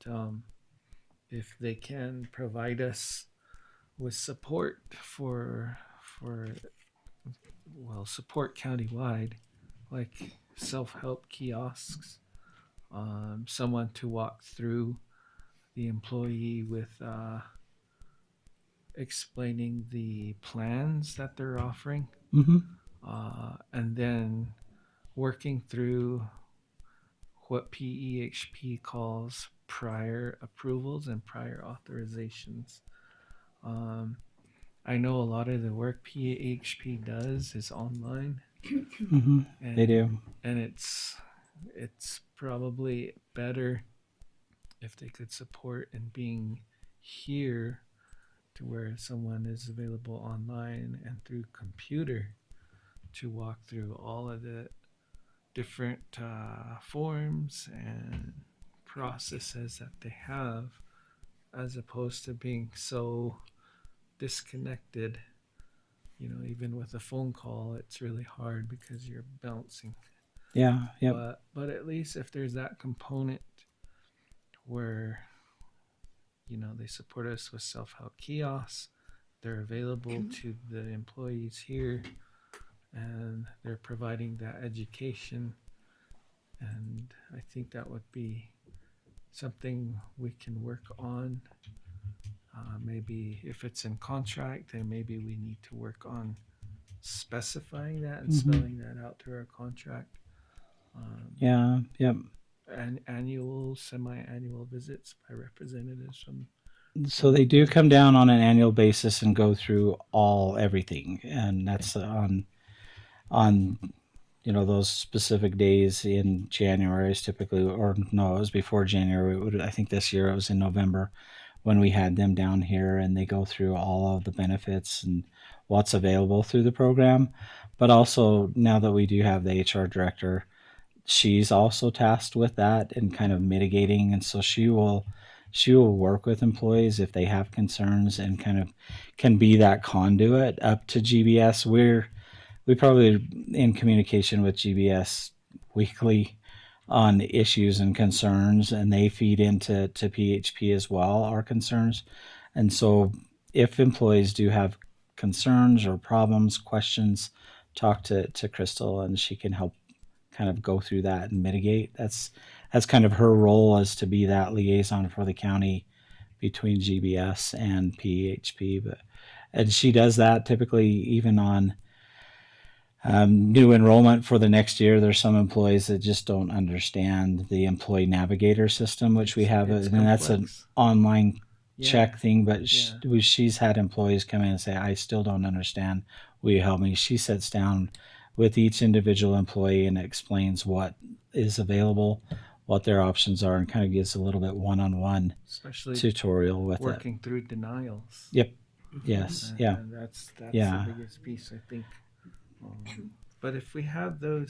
if they can provide us with support for support countywide, like self-help kiosks, someone to walk through the employee with explaining the plans that they're offering, Mm-hmm. and then working through what PEHP calls prior approvals and prior authorizations. I know a lot of the work PEHP does is online. Mm-hmm. And, They do. and it's probably better if they could support in being here to where someone is available online and through computer to walk through all of the different forms and processes that they have, as opposed to being so disconnected. You know, even with a phone call, it's really hard because you're bouncing. Yeah. Yep. But at least if there's that component where, you know, they support us with self-help kiosks, they're available to the employees here, and they're providing that education. And I think that would be something we can work on. Maybe if it's in contract, then maybe we need to work on specifying that and spelling that out through our contract. Yeah. Yep. And annual, semi-annual visits by representatives from. So they do come down on an annual basis and go through everything, and that's on you know, those specific days in January is typically, or no, it was before January. I think this year it was in November when we had them down here, and they go through all of the benefits and what's available through the program. But also now that we do have the HR director, she's also tasked with that and kind of mitigating. And so she will work with employees if they have concerns and kind of can be that conduit up to GBS. We probably in communication with GBS weekly on issues and concerns, and they feed into PHP as well, our concerns. And so if employees do have concerns or problems, questions, talk to Crystal, and she can help kind of go through that and mitigate. That's kind of her role, as to be that liaison for the county between GBS and PHP. And she does that typically even on new enrollment for the next year. There's some employees that just don't understand the employee navigator system, which we have, and that's an online check thing. But she's had employees come in and say, I still don't understand. Will you help me? She sits down with each individual employee and explains what is available, what their options are, and kind of gives a little bit one-on-one Especially tutorial with it. working through denials. Yep. Yes. And, Yeah. and that's Yeah. the biggest piece, I think. But if we have that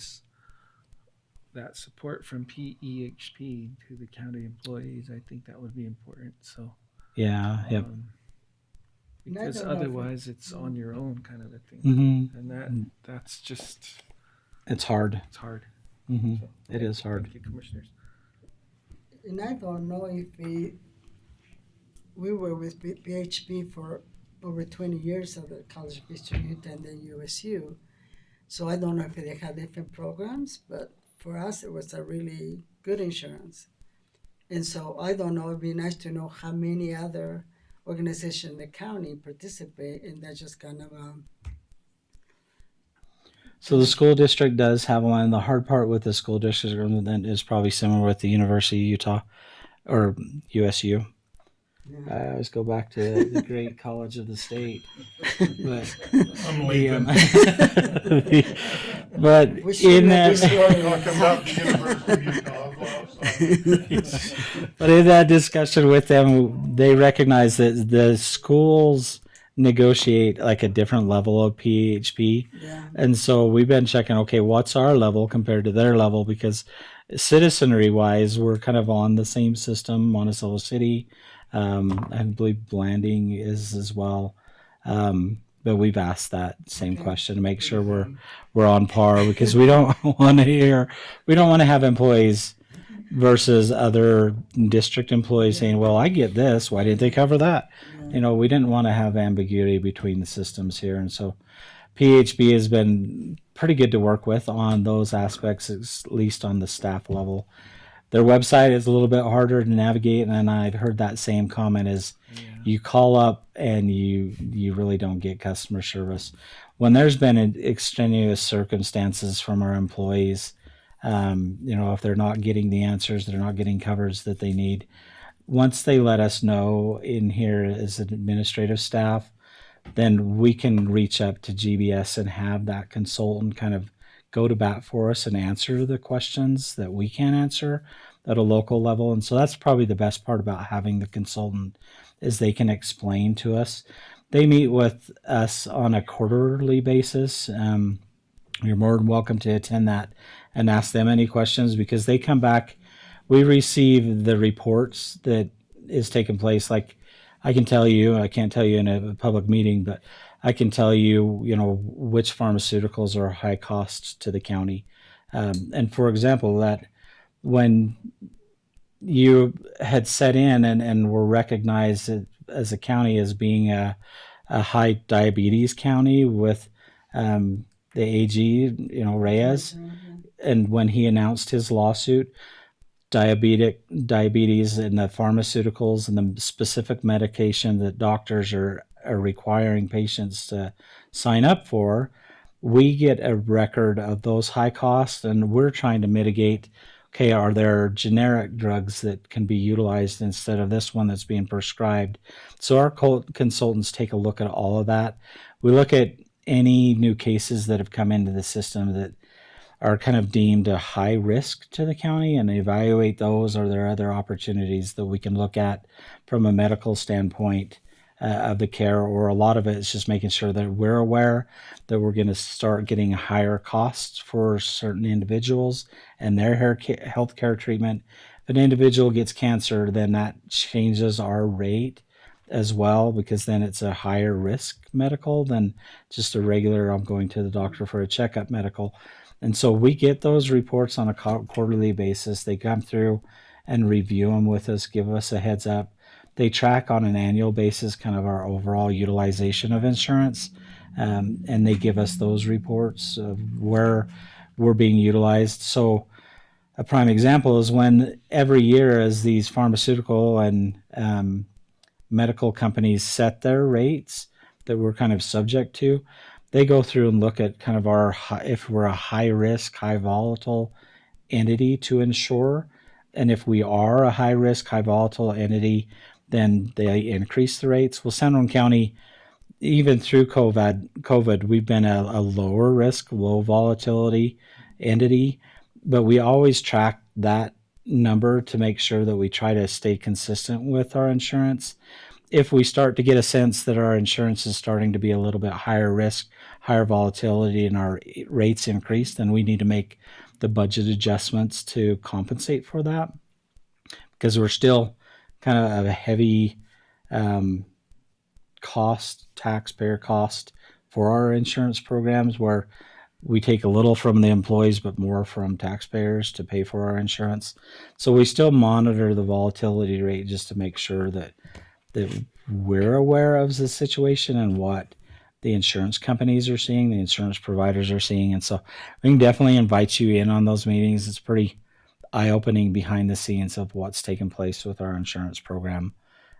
support from PEHP to the county employees, I think that would be important. So, Yeah. Yep. Because don't know if it- otherwise it's on your own kind of a thing. Mm-hmm. And that's just, It's hard. it's hard. Mm-hmm. So, It is hard. Thank you, commissioners. And I don't know if we were with PHP for over 20 years at the College of Eastern Utah and then USU. So I don't know if they had different programs, but for us it was a really good insurance. And so I don't know, it'd be nice to know how many other organizations in the county participate, and that's just kind of So the school district does have one. The hard part with the school district is probably similar with the University of Utah or USU. I always go back to the great college of the state. But I'm leaving. but we should in have that this story. Talking about the University of Utah. I'll go outside. but in that discussion with them, they recognize that the schools negotiate like a different level of PHP. Yeah. And so we've been checking, okay, what's our level compared to their level? Because citizenry wise, we're kind of on the same system, Monticello City. I believe Blanding is as well. But we've asked that same question to make sure we're on par, because we don't want to have employees versus other district employees saying, well, I get this, why didn't they cover that? We didn't want to have ambiguity between the systems here. And so PHB has been pretty good to work with on those aspects, at least on the staff level. Their website is a little bit harder to navigate, and I've heard that same comment is you call up and you really don't get customer service. When there's been extraneous circumstances from our employees, if they're not getting the answers, they're not getting coverage that they need, once they let us know in here as an administrative staff, then we can reach up to GBS and have that consultant kind of go to bat for us and answer the questions that we can't answer at a local level. And so that's probably the best part about having the consultant, is they can explain to us. They meet with us on a quarterly basis. You're more than welcome to attend that and ask them any questions, because they come back. We receive the reports that is taking place. Like I can't tell you in a public meeting, but I can tell you, which pharmaceuticals are high cost to the county. And for example, that when you had set in and were recognized as a county as being a high diabetes county with the AG, Reyes, and when he announced his lawsuit, diabetes and the pharmaceuticals and the specific medication that doctors are requiring patients to sign up for, we get a record of those high costs, and we're trying to mitigate. Okay, are there generic drugs that can be utilized instead of this one that's being prescribed? So our consultants take a look at all of that. We look at any new cases that have come into the system that are kind of deemed a high risk to the county and evaluate those. Are there other opportunities that we can look at from a medical standpoint of the care? Or a lot of it is just making sure that we're aware that we're going to start getting higher costs for certain individuals and their health care treatment. If an individual gets cancer, then that changes our rate as well, because then it's a higher risk medical than just a regular, I'm going to the doctor for a checkup medical. And so we get those reports on a quarterly basis. They come through and review them with us, give us a heads up. They track on an annual basis kind of our overall utilization of insurance, and they give us those reports of where we're being utilized. So a prime example is when every year as these pharmaceutical and medical companies set their rates that we're kind of subject to, they go through and look at kind of if we're a high risk, high volatile entity to insure. And if we are a high risk, high volatile entity, then they increase the rates. Well, San Juan County, even through COVID, we've been a lower risk, low volatility entity, but we always track that number to make sure that we try to stay consistent with our insurance. If we start to get a sense that our insurance is starting to be a little bit higher risk, higher volatility, and our rates increase, then we need to make the budget adjustments to compensate for that, because we're still kind of a heavy taxpayer cost for our insurance programs, where we take a little from the employees but more from taxpayers to pay for our insurance. So we still monitor the volatility rate just to make sure that we're aware of the situation and what the insurance companies are seeing, the insurance providers are seeing. And so we can definitely invite you in on those meetings. It's pretty eye-opening behind the scenes of what's taking place with our insurance program,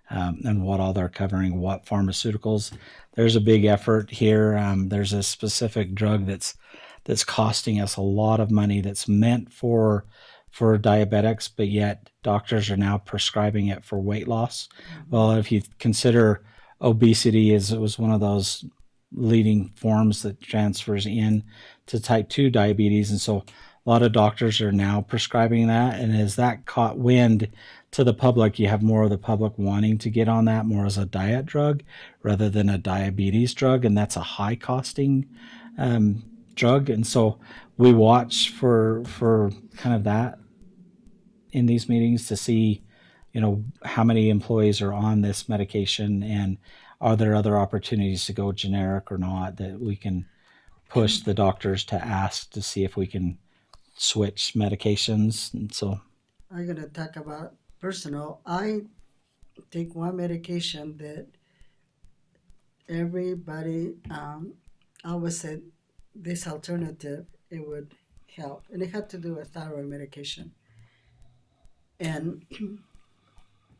and what all they're covering, what pharmaceuticals. There's a big effort here. There's a specific drug that's costing us a lot of money that's meant for diabetics, but yet doctors are now prescribing it for weight loss. Well, if you consider obesity it was one of those leading forms that transfers in to type 2 diabetes. And so a lot of doctors are now prescribing that. And as that caught wind to the public, you have more of the public wanting to get on that more as a diet drug rather than a diabetes drug. And that's a high costing drug. And so we watch for kind of that in these meetings to see, how many employees are on this medication, and are there other opportunities to go generic or not, that we can push the doctors to ask to see if we can switch medications. And so I'm going to talk about personal. I take one medication that everybody always said this alternative, it would help. And it had to do with thyroid medication. And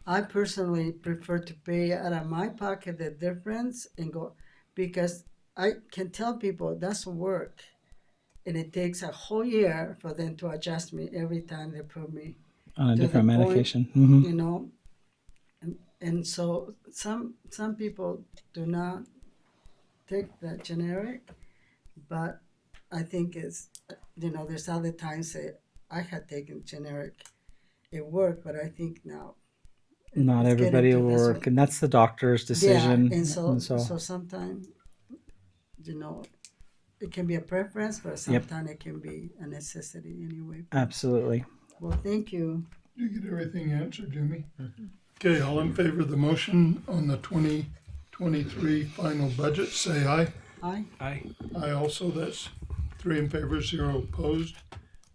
I personally prefer to pay out of my pocket the difference and go, because I can tell people that's work. And it takes a whole year for them to adjust me every time they put me on a to different the point, medication. you know. And so some people do not take the generic, but I think it's, there's other times that I had taken generic. It worked, but I think now Not it's everybody getting will to this work, one. and that's the doctor's decision. Yeah, and so sometimes, it can be a preference, but sometimes it can be a necessity anyway. Absolutely. Well, thank you. You get everything answered, Jimmy? Okay, all in favor of the motion on the 2023 final budget, say aye. Aye. Aye also, that's 3 in favor, 0 opposed.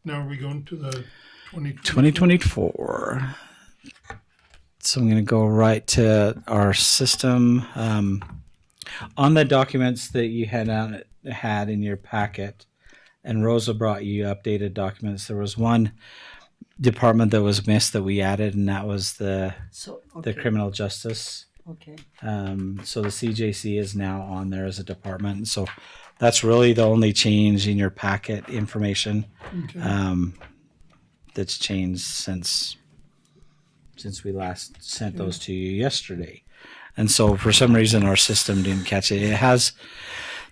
Now are we going to the 2024. So I'm going to go right to our system. On the documents that you had in your packet, and Rosa brought you updated documents, there was one department that was missed that we added, and that was the criminal justice. Okay. So the CJC is now on there as a department. And so that's really the only change in your packet information. Okay. That's changed since we last sent those to you yesterday. And so for some reason our system didn't catch it. It has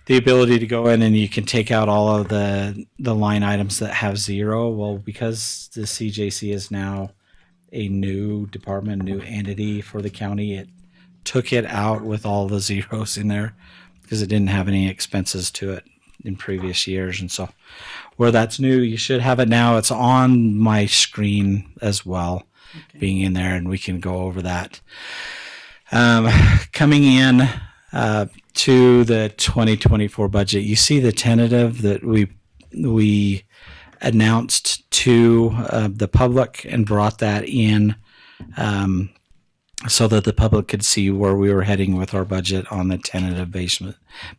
the ability to go in and you can take out all of the line items that have 0. Well, because the CJC is now a new department, new entity for the county, it took it out with all the zeros in there because it didn't have any expenses to it in previous years. And so where that's new, you should have it now. It's on my screen as well, being in there, and we can go over that. Coming in to the 2024 budget, you see the tentative that we announced to the public and brought that in so that the public could see where we were heading with our budget on the tentative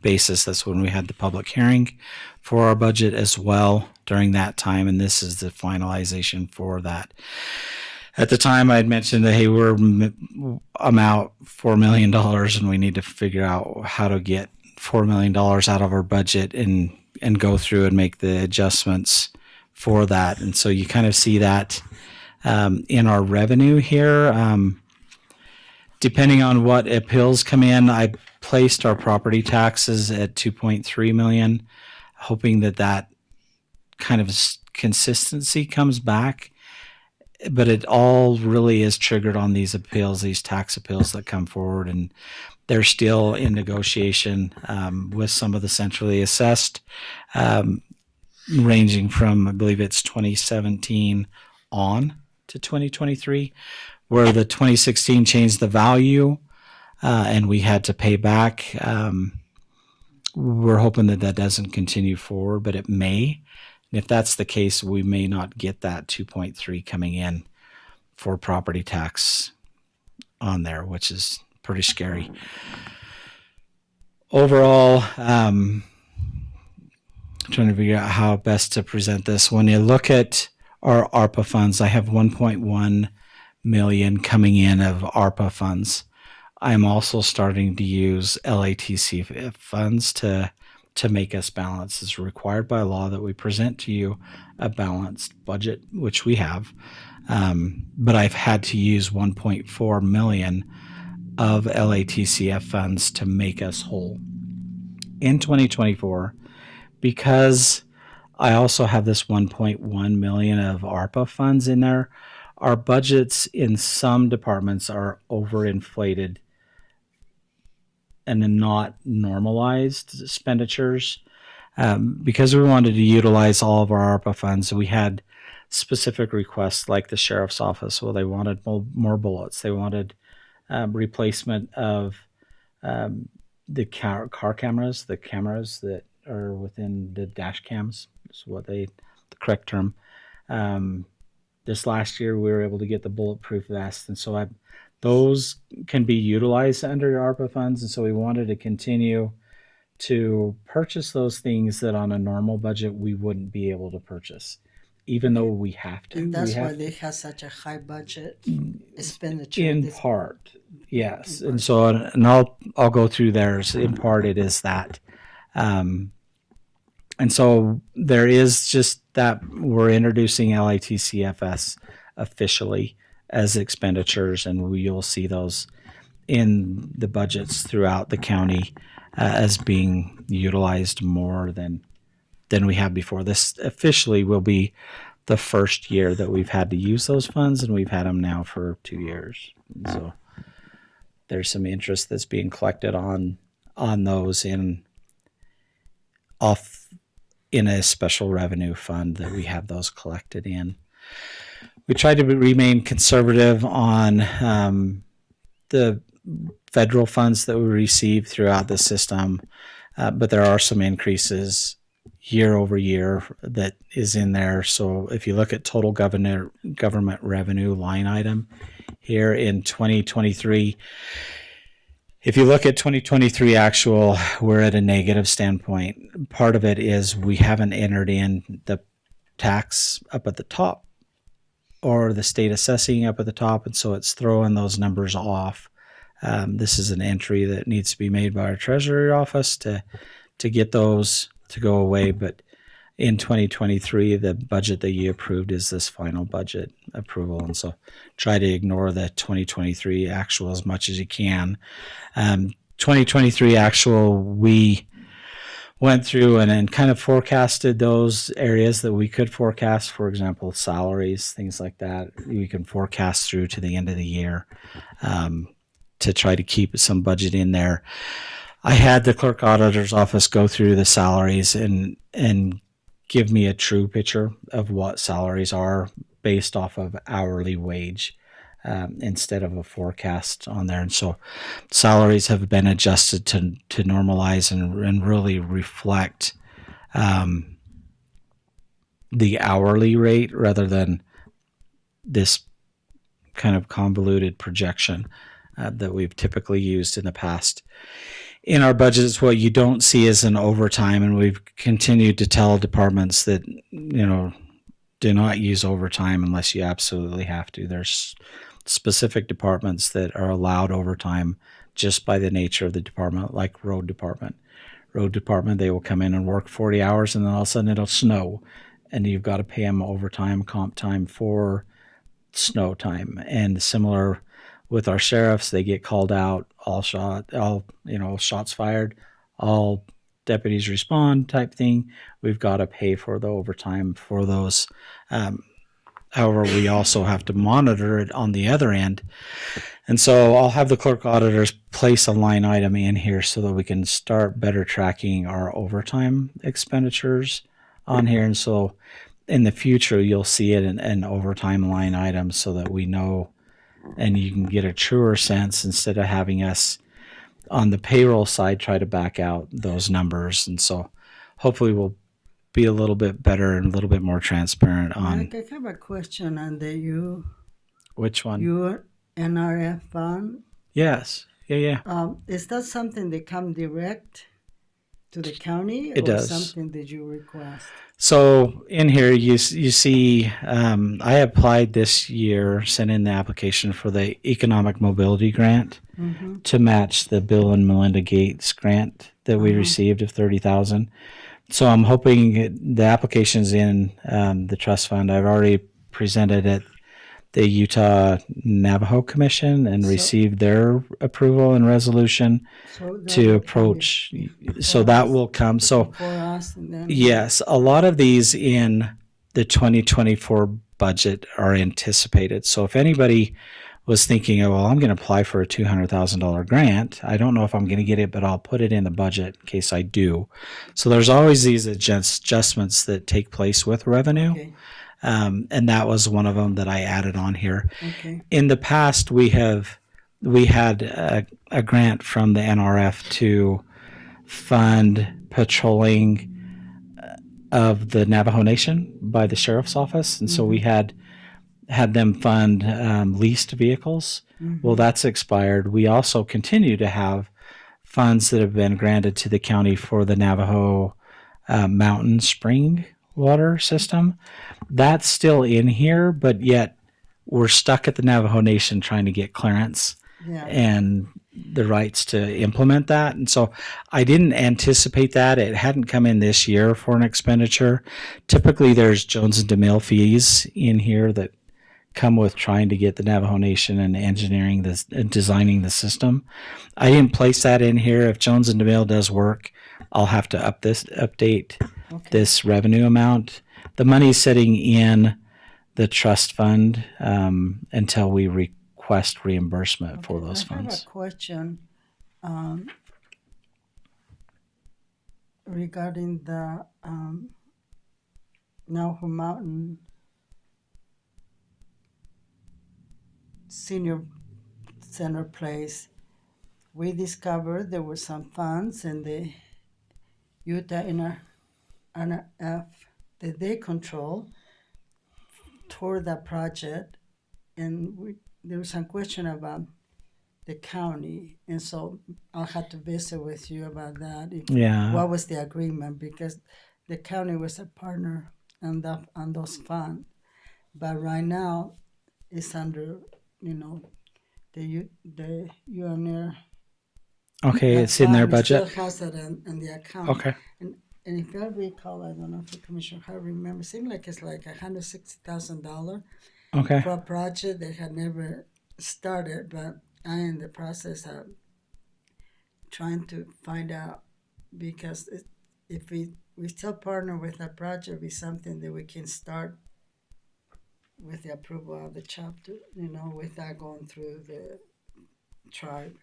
basis. That's when we had the public hearing for our budget as well during that time, and this is the finalization for that. At the time, I had mentioned that, hey, I'm out $4 million, and we need to figure out how to get $4 million out of our budget and go through and make the adjustments for that. And so you kind of see that in our revenue here. Depending on what appeals come in, I placed our property taxes at $2.3 million, hoping that kind of consistency comes back. but it all really is triggered on these appeals, these tax appeals that come forward, and they're still in negotiation with some of the centrally assessed, ranging from, I believe it's 2017 on to 2023, where the 2016 changed the value and we had to pay back. We're hoping that that doesn't continue forward, but it may. And if that's the case, we may not get that 2.3 coming in for property tax on there, which is pretty scary. Overall, trying to figure out how best to present this. When you look at our ARPA funds, I have 1.1 million coming in of ARPA funds. I'm also starting to use LATC funds to make us balance. It's required by law that we present to you a balanced budget, which we have. But I've had to use 1.4 million of LATCF funds to make us whole in 2024, because I also have this 1.1 million of ARPA funds in there. Our budgets in some departments are overinflated and not normalized expenditures. Because we wanted to utilize all of our ARPA funds, we had specific requests like the sheriff's office. Well, they wanted more bullets. They wanted replacement of the car cameras, the cameras that are within the dash cams, is what the correct term. This last year, we were able to get the bulletproof vest, and so those can be utilized under ARPA funds, and so we wanted to continue to purchase those things that on a normal budget we wouldn't be able to purchase, even though we have to. And that's why they have such a high budget expenditure. In part, yes. And so, and I'll go through theirs. In part, it is that. And so there is just that we're introducing LATCFS officially as expenditures, and you'll see those in the budgets throughout the county as being utilized more than we have before. This officially will be the first year that we've had to use those funds, and we've had them now for 2 years. And so there's some interest that's being collected on those in a special revenue fund that we have those collected in. We try to remain conservative on the federal funds that we receive throughout the system, but there are some increases year over year that is in there. So if you look at total government revenue line item here in 2023, if you look at 2023 actual, we're at a negative standpoint. Part of it is we haven't entered in the tax up at the top or the state assessing up at the top, and so it's throwing those numbers off. This is an entry that needs to be made by our treasury office to get those to go away. But in 2023, the budget that you approved is this final budget approval, and so try to ignore the 2023 actual as much as you can. 2023 actual, we went through and kind of forecasted those areas that we could forecast. For example, salaries, things like that. We can forecast through to the end of the year to try to keep some budget in there. I had the clerk auditor's office go through the salaries and give me a true picture of what salaries are based off of hourly wage instead of a forecast on there. And so salaries have been adjusted to normalize and really reflect the hourly rate rather than this kind of convoluted projection that we've typically used in the past. In our budgets, what you don't see is an overtime, and we've continued to tell departments that, do not use overtime unless you absolutely have to. There's specific departments that are allowed overtime just by the nature of the department, like road department. Road department, they will come in and work 40 hours, and then all of a sudden it'll snow, and you've got to pay them overtime, comp time for snow time. And similar with our sheriffs, they get called out, shots fired, all deputies respond type thing. We've got to pay for the overtime for those However, we also have to monitor it on the other end. And so I'll have the clerk auditors place a line item in here so that we can start better tracking our overtime expenditures on here. And so in the future, you'll see it in an overtime line item so that we know and you can get a truer sense instead of having us on the payroll side try to back out those numbers. And so hopefully we'll be a little bit better and a little bit more transparent on Mike, I have a question on the which one. your NRF fund. Yes. Yeah. Is that something that come direct to the county? It or does. Something that you request? So in here, you see, I applied this year, sent in the application for the Economic Mobility Grant to match the Bill and Melinda Gates grant that we received of $30,000. So I'm hoping the application's in the trust fund. I've already presented at the Utah Navajo Commission and received their approval and resolution So that to will come approach. So that will come. So for us, and then yes, a lot of these in the 2024 budget are anticipated. So if anybody was thinking, oh, well, I'm going to apply for a $200,000 grant, I don't know if I'm going to get it, but I'll put it in the budget in case I do. So there's always these adjustments that take place with revenue. Okay. And that was one of them that I added on here. Okay. In the past, we had a grant from the NRF to fund patrolling of the Navajo Nation by the sheriff's office, and so we had them fund leased vehicles. Well, that's expired. We also continue to have funds that have been granted to the county for the Navajo mountain spring water system. That's still in here, but yet we're stuck at the Navajo Nation trying to get clearance Yeah. and the rights to implement that. And so I didn't anticipate that. It hadn't come in this year for an expenditure. Typically there's Jones and DeMille fees in here that come with trying to get the Navajo Nation and engineering this and designing the system. I didn't place that in here. If Jones and DeMille does work, I'll have to update this revenue amount. The money's sitting in the trust fund until we request reimbursement for those I have funds. a question regarding the Navajo Mountain Senior Center place. We discovered there were some funds in the Utah NRF that they control toward that project, and there was some question about the county, and so I'll have to visit with you about that. Yeah. What was the agreement? Because the county was a partner on those funds, but right now it's under the UNR. Okay, it's in their budget. Still has it in the account. Okay. And if I recall, I don't know if the Commissioner Hart remember, it seemed like it's like $160,000 Okay. for a project that had never started, but I'm in the process of trying to find out, because if we still partner with that project, it'll be something that we can start with the approval of the chapter, without going through the tribe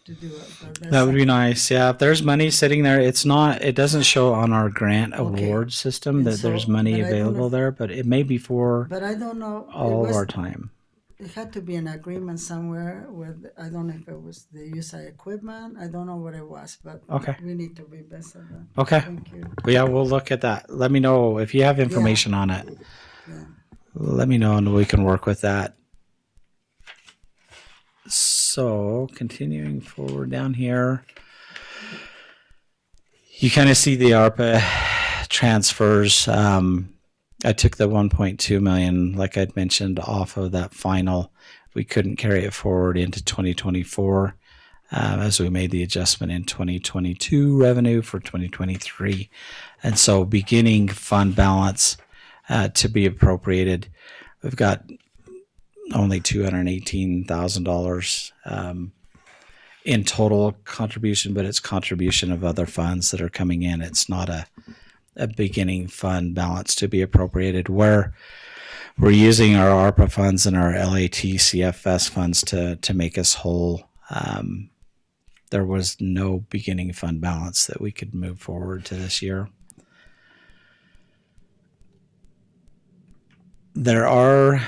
to do it. But that's That would be nice. Yeah, if there's money sitting there, it doesn't show on our grant award system And that so- there's money but I don't know available if- there, but it may be for But I don't know. all of our time. It had to be an agreement somewhere with, I don't know if it was the use of equipment. I don't know what it was, but Okay. we need to revisit that. Okay. Thank you. Yeah, we'll look at that. Let me know if you have information on it. Yeah. Let me know and we can work with that. So continuing forward down here, you kind of see the ARPA transfers. I took the 1.2 million, like I'd mentioned, off of that final. We couldn't carry it forward into 2024 as we made the adjustment in 2022 revenue for 2023. And so beginning fund balance to be appropriated, we've got only $218,000 in total contribution, but it's contribution of other funds that are coming in. It's not a beginning fund balance to be appropriated. Where we're using our ARPA funds and our LAT-CFS funds to make us whole. There was no beginning fund balance that we could move forward to this year. There are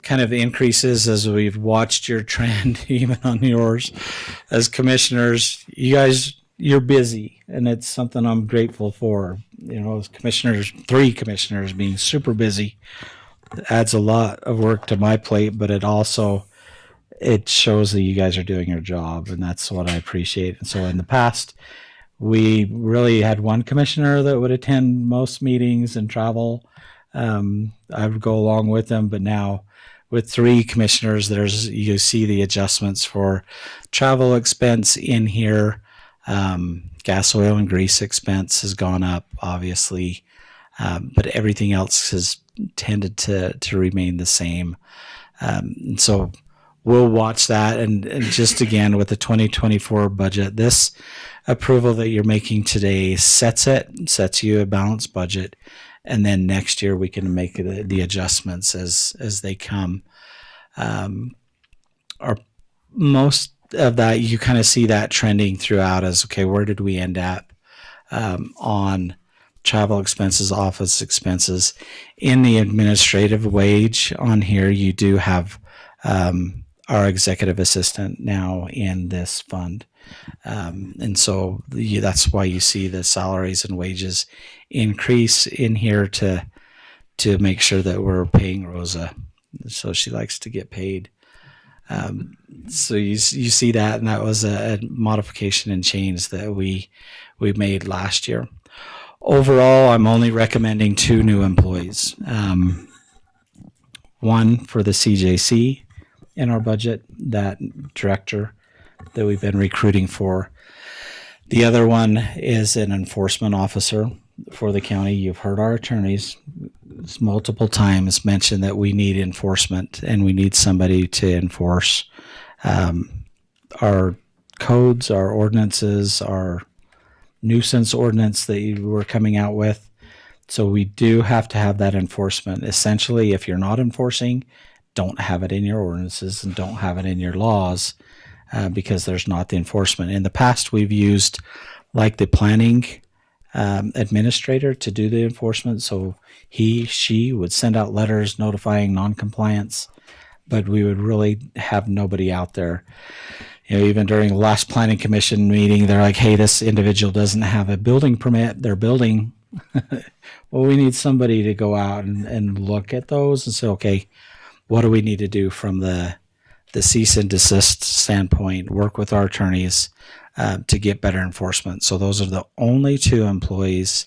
kind of increases as we've watched your trend, even on yours as commissioners. You guys, you're busy, and it's something I'm grateful for. You know, as commissioners, 3 commissioners being super busy, adds a lot of work to my plate, but it shows that you guys are doing your job, and that's what I appreciate. And so in the past, we really had one commissioner that would attend most meetings and travel. I would go along with them, but now with 3 commissioners, you see the adjustments for travel expense in here. Gas, oil, and grease expense has gone up, obviously, but everything else has tended to remain the same. So we'll watch that. And just again, with the 2024 budget, this approval that you're making today sets you a balanced budget. And then next year we can make the adjustments as they come. Most of that, you kind of see that trending throughout as, okay, where did we end up on travel expenses, office expenses? In the administrative wage on here, you do have our executive assistant now in this fund. And so that's why you see the salaries and wages increase in here to make sure that we're paying Rosa. So she likes to get paid. So you see that, and that was a modification and change that we made last year. Overall, I'm only recommending 2 new employees. One for the CJC in our budget, that director that we've been recruiting for. The other one is an enforcement officer for the county. You've heard our attorneys multiple times mention that we need enforcement and we need somebody to enforce our codes, our ordinances, our nuisance ordinance that we're coming out with. So we do have to have that enforcement. Essentially, if you're not enforcing, don't have it in your ordinances and don't have it in your laws because there's not the enforcement. In the past, we've used like the planning administrator to do the enforcement. So she would send out letters notifying noncompliance, but we would really have nobody out there. You know, even during the last planning commission meeting, they're like, hey, this individual doesn't have a building permit. They're building. Well, we need somebody to go out and look at those and say, okay, what do we need to do from the cease and desist standpoint, work with our attorneys to get better enforcement. So those are the only 2 employees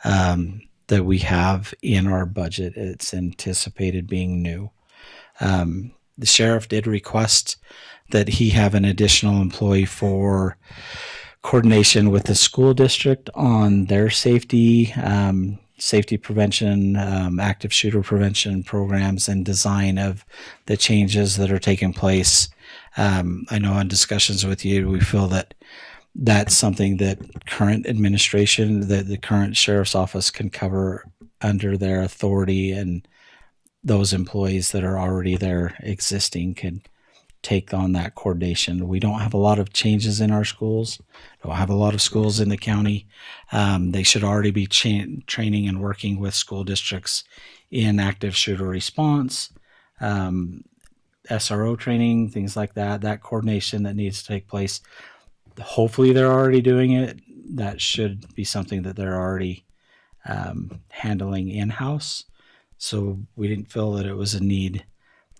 that we have in our budget. It's anticipated being new. The sheriff did request that he have an additional employee for coordination with the school district on their safety prevention, active shooter prevention programs, and design of the changes that are taking place. I know in discussions with you, we feel that that's something that current administration, that the current sheriff's office can cover under their authority, and those employees that are already there existing can take on that coordination. We don't have a lot of changes in our schools. Don't have a lot of schools in the county. They should already be training and working with school districts in active shooter response, SRO training, things like that. That coordination that needs to take place. Hopefully they're already doing it. That should be something that they're already handling in-house. So we didn't feel that it was a need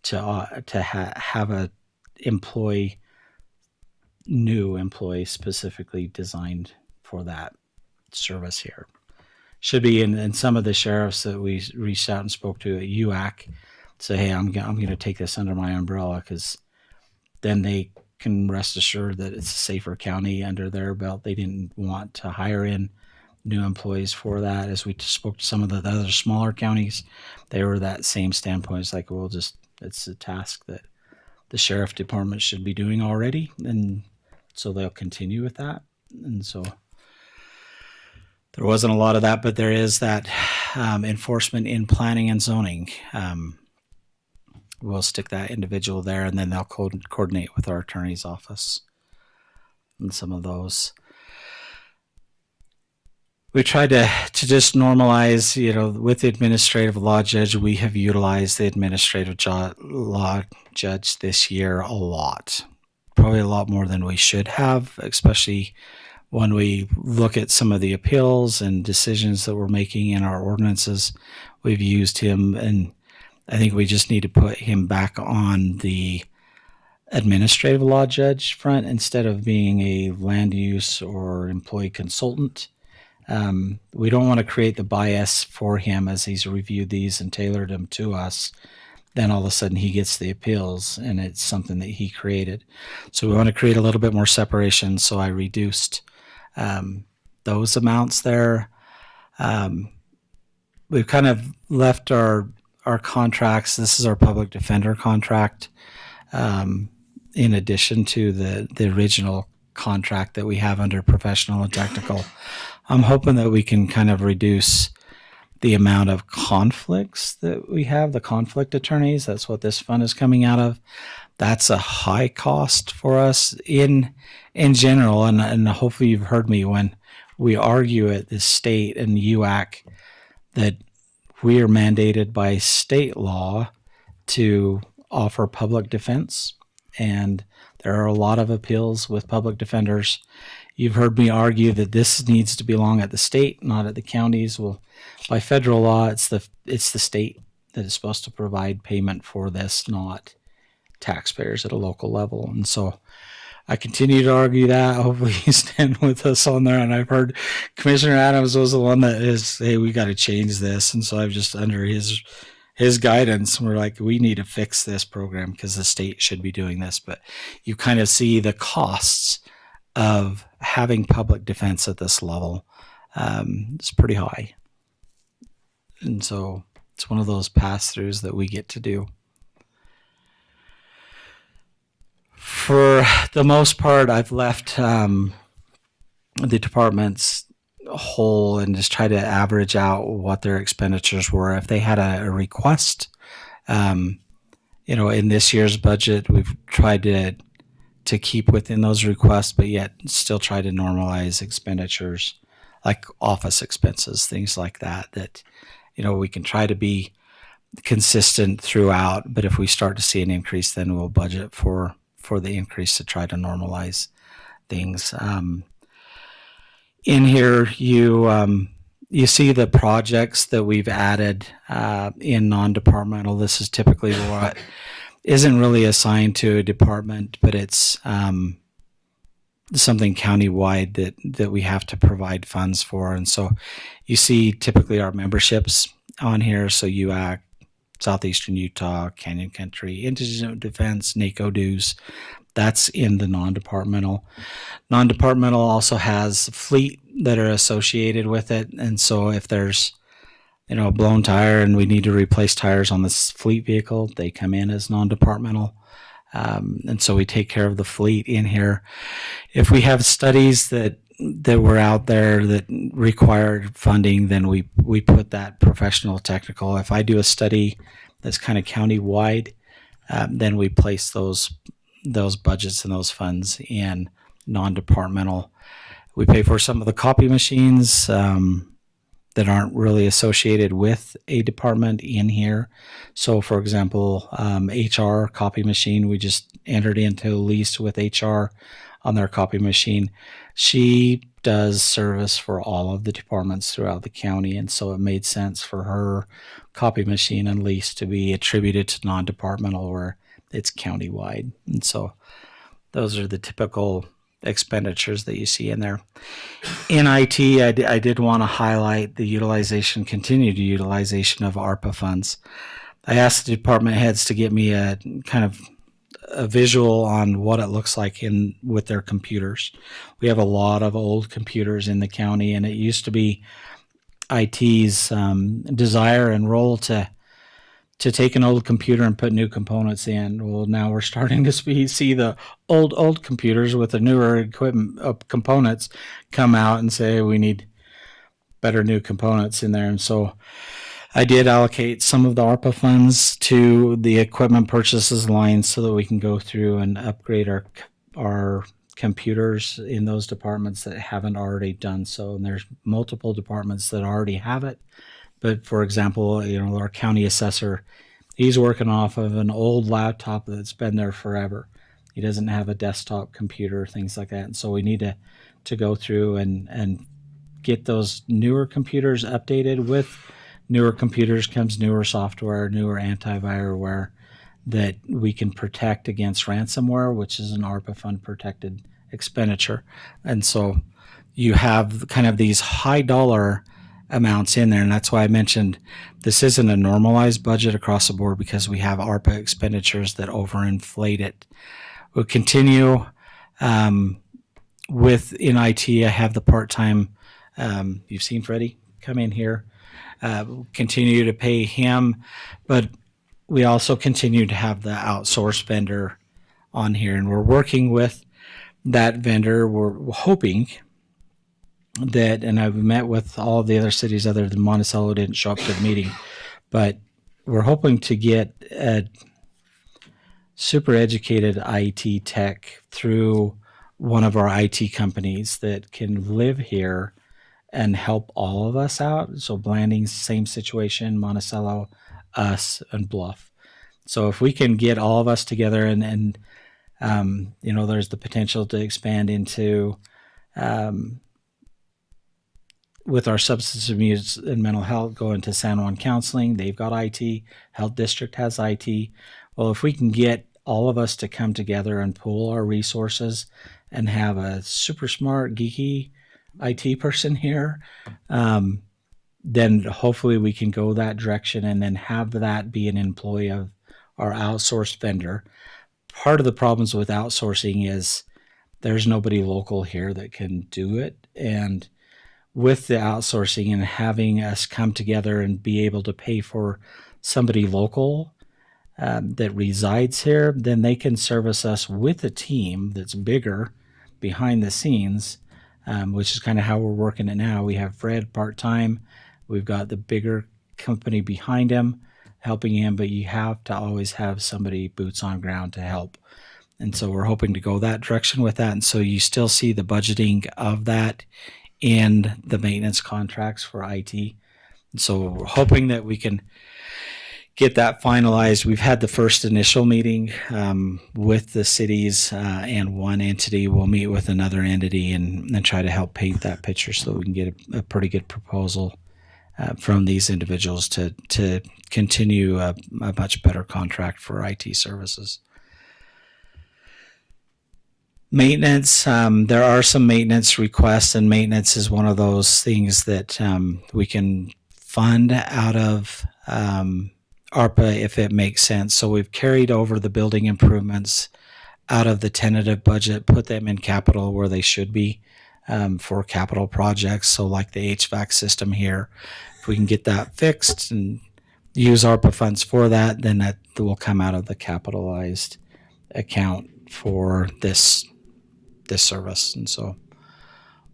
to have a new employee specifically designed for that service here. Should be in some of the sheriffs that we reached out and spoke to at UAC, say, hey, I'm going to take this under my umbrella, because then they can rest assured that it's a safer county under their belt. They didn't want to hire in new employees for that. As we spoke to some of the other smaller counties, they were that same standpoint. It's like, well, it's a task that the sheriff department should be doing already, and so they'll continue with that. And so there wasn't a lot of that, but there is that enforcement in planning and zoning. We'll stick that individual there, and then they'll coordinate with our attorney's office and some of those. We tried to just normalize, with the administrative law judge, we have utilized the administrative law judge this year a lot, probably a lot more than we should have, especially when we look at some of the appeals and decisions that we're making in our ordinances. We've used him, and I think we just need to put him back on the administrative law judge front instead of being a land use or employee consultant. We don't want to create the bias for him as he's reviewed these and tailored them to us. Then all of a sudden he gets the appeals and it's something that he created. So we want to create a little bit more separation. So I reduced those amounts there. We've kind of left our contracts. This is our public defender contract. In addition to the original contract that we have under professional and technical. I'm hoping that we can kind of reduce the amount of conflicts that we have, the conflict attorneys. That's what this fund is coming out of. That's a high cost for us in general. And hopefully you've heard me when we argue at the state and UAC that we are mandated by state law to offer public defense. And there are a lot of appeals with public defenders. You've heard me argue that this needs to belong at the state, not at the counties. Well, by federal law, it's the state that is supposed to provide payment for this, not taxpayers at a local level. And so I continue to argue that. Hopefully you stand with us on there. And I've heard Commissioner Adams was the one that is, hey, we got to change this. And so I've just under his guidance, we're like, we need to fix this program because the state should be doing this. But you kind of see the costs of having public defense at this level. It's pretty high. And so it's one of those pass-throughs that we get to do. For the most part, I've left the departments whole and just try to average out what their expenditures were. If they had a request, in this year's budget, we've tried to keep within those requests, but yet still try to normalize expenditures like office expenses, things like that, we can try to be consistent throughout. But if we start to see an increase, then we'll budget for the increase to try to normalize things. In here, you see the projects that we've added in non-departmental. This is typically what isn't really assigned to a department, but it's something countywide that we have to provide funds for. And so you see typically our memberships on here. So UAC, Southeastern Utah, Canyon Country, Indigent Defense, NACO dues. That's in the non-departmental. Non-departmental also has fleet that are associated with it. And so if there's a blown tire and we need to replace tires on this fleet vehicle, they come in as non-departmental. And so we take care of the fleet in here. If we have studies that were out there that required funding, then we put that professional technical. If I do a study that's kind of county-wide, then we place those budgets and those funds in non-departmental. We pay for some of the copy machines that aren't really associated with a department in here. So for example, HR copy machine, we just entered into a lease with HR on their copy machine. She does service for all of the departments throughout the county. And so it made sense for her copy machine and lease to be attributed to non-departmental where it's countywide. And so those are the typical expenditures that you see in there. In IT, I did want to highlight the continued utilization of ARPA funds. I asked the department heads to get me a kind of a visual on what it looks like with their computers. We have a lot of old computers in the county, and it used to be IT's desire and role to take an old computer and put new components in. Well, now we're starting to see the old computers with the newer equipment components come out and say we need better new components in there. And so I did allocate some of the ARPA funds to the equipment purchases line so that we can go through and upgrade our computers in those departments that haven't already done so. And there's multiple departments that already have it. But for example, our county assessor, he's working off of an old laptop that's been there forever. He doesn't have a desktop computer, things like that. And so we need to go through and get those newer computers updated. With newer computers comes newer software, newer antivireware that we can protect against ransomware, which is an ARPA fund protected expenditure. And so you have kind of these high dollar amounts in there. And that's why I mentioned this isn't a normalized budget across the board, because we have ARPA expenditures that overinflate it. We'll continue with in IT. I have the part-time, you've seen Freddie come in here. We'll continue to pay him, but we also continue to have the outsourced vendor on here, and we're working with that vendor. We're hoping that, and I've met with all of the other cities other than Monticello, didn't show up to the meeting, but we're hoping to get a super educated IT tech through one of our IT companies that can live here and help all of us out. So Blanding's same situation, Monticello, us, and Bluff. So if we can get all of us together and there's the potential to expand into with our substance abuse and mental health, go into San Juan Counseling. They've got IT. Health District has IT. Well, if we can get all of us to come together and pool our resources and have a super smart, geeky IT person here, then hopefully we can go that direction and then have that be an employee of our outsourced vendor. Part of the problems with outsourcing is there's nobody local here that can do it. And with the outsourcing and having us come together and be able to pay for somebody local that resides here, then they can service us with a team that's bigger behind the scenes, which is kind of how we're working it now. We have Fred part-time. We've got the bigger company behind him helping him, but you have to always have somebody boots on ground to help. And so we're hoping to go that direction with that. And so you still see the budgeting of that in the maintenance contracts for IT. And so we're hoping that we can get that finalized. We've had the first initial meeting with the cities and one entity. We'll meet with another entity and try to help paint that picture so that we can get a pretty good proposal from these individuals to continue a much better contract for IT services. Maintenance, there are some maintenance requests, and maintenance is one of those things that we can fund out of ARPA if it makes sense. So we've carried over the building improvements out of the tentative budget, put them in capital where they should be for capital projects. So like the HVAC system here, if we can get that fixed and use ARPA funds for that, then that will come out of the capitalized account for this service. And so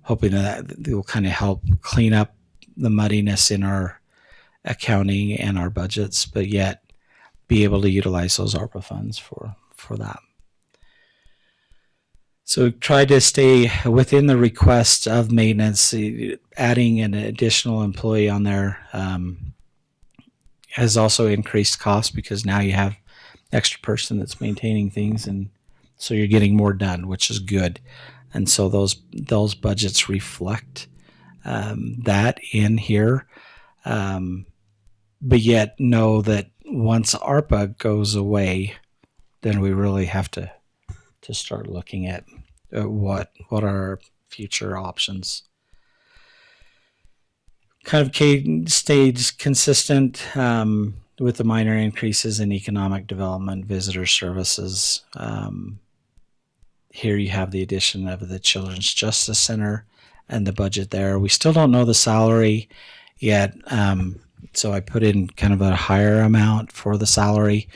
hoping that it will kind of help clean up the muddiness in our accounting and our budgets, but yet be able to utilize those ARPA funds for that. So try to stay within the request of maintenance. Adding an additional employee on there has also increased costs, because now you have extra person that's maintaining things, and so you're getting more done, which is good. And so those budgets reflect that in here. But yet know that once ARPA goes away, then we really have to start looking at what are our future options. Kind of stayed consistent with the minor increases in economic development, visitor services. Here you have the addition of the Children's Justice Center and the budget there. We still don't know the salary yet, so I put in kind of a higher amount for the salary,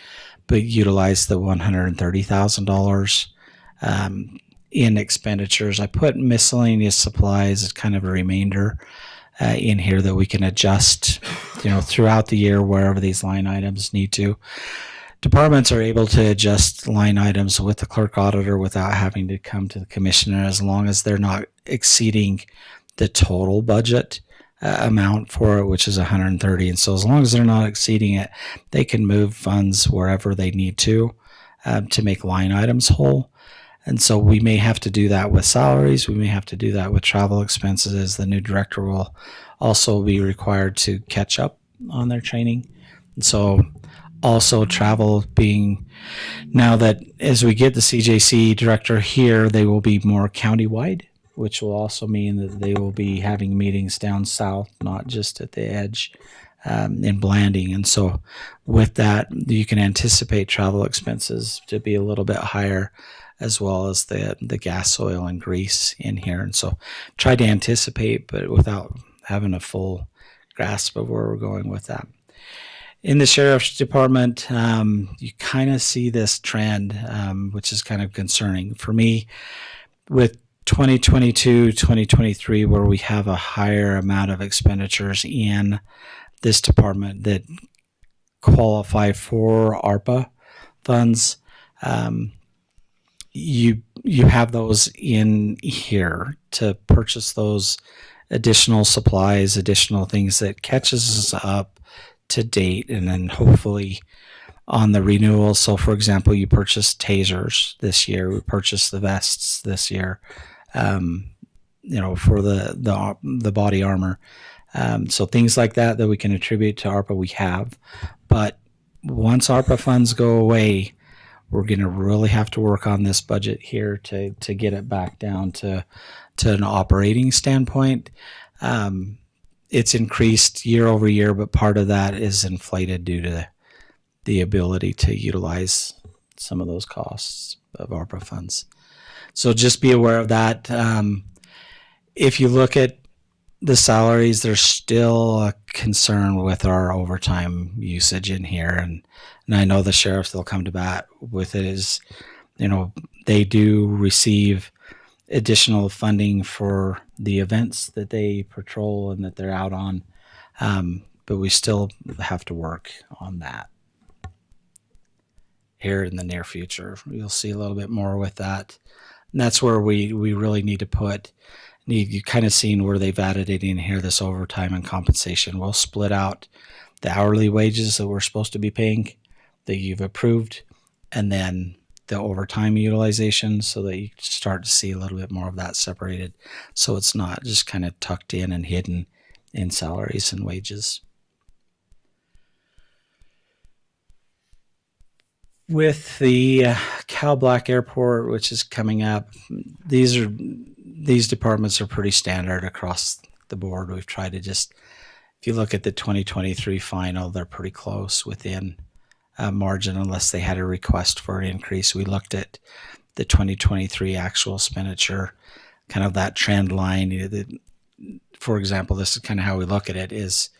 but utilize the $130,000 in expenditures. I put miscellaneous supplies as kind of a remainder, in here that we can adjust, throughout the year wherever these line items need to. Departments are able to adjust line items with the clerk auditor without having to come to the commissioner, as long as they're not exceeding the total budget amount for it, which is 130. And so as long as they're not exceeding it, they can move funds wherever they need to make line items whole. And so we may have to do that with salaries. We may have to do that with travel expenses, as the new director will also be required to catch up on their training. And so also travel being, now that as we get the CJC director here, they will be more countywide, which will also mean that they will be having meetings down south, not just at the edge in Blanding. And so with that, you can anticipate travel expenses to be a little bit higher, as well as the gas, oil, and grease in here. And so try to anticipate, but without having a full grasp of where we're going with that. In the sheriff's department, you kind of see this trend, which is kind of concerning for me with 2022, 2023, where we have a higher amount of expenditures in this department that qualify for ARPA funds. You have those in here to purchase those additional supplies, additional things that catches us up to date, and then hopefully on the renewal. So for example, you purchased tasers this year, we purchased the vests this year, for the body armor. So things like that we can attribute to ARPA, we have. But once ARPA funds go away, we're going to really have to work on this budget here to get it back down to an operating standpoint. It's increased year over year, but part of that is inflated due to the ability to utilize some of those costs of ARPA funds. So just be aware of that. If you look at the salaries, there's still a concern with our overtime usage in here. And I know the sheriffs, they'll come to bat with it, is, they do receive additional funding for the events that they patrol and that they're out on. But we still have to work on that here in the near future. You'll see a little bit more with that. And that's where we really need to you kind of seen where they've added it in here, this overtime and compensation. We'll split out the hourly wages that we're supposed to be paying that you've approved, and then the overtime utilization, so that you start to see a little bit more of that separated, so it's not just kind of tucked in and hidden in salaries and wages. With the Cal Black Airport, which is coming up, these departments are pretty standard across the board. We've tried to if you look at the 2023 final, they're pretty close within margin, unless they had a request for an increase. We looked at the 2023 actual expenditure, kind of that trend line. For example, this is kind of how we look at it, is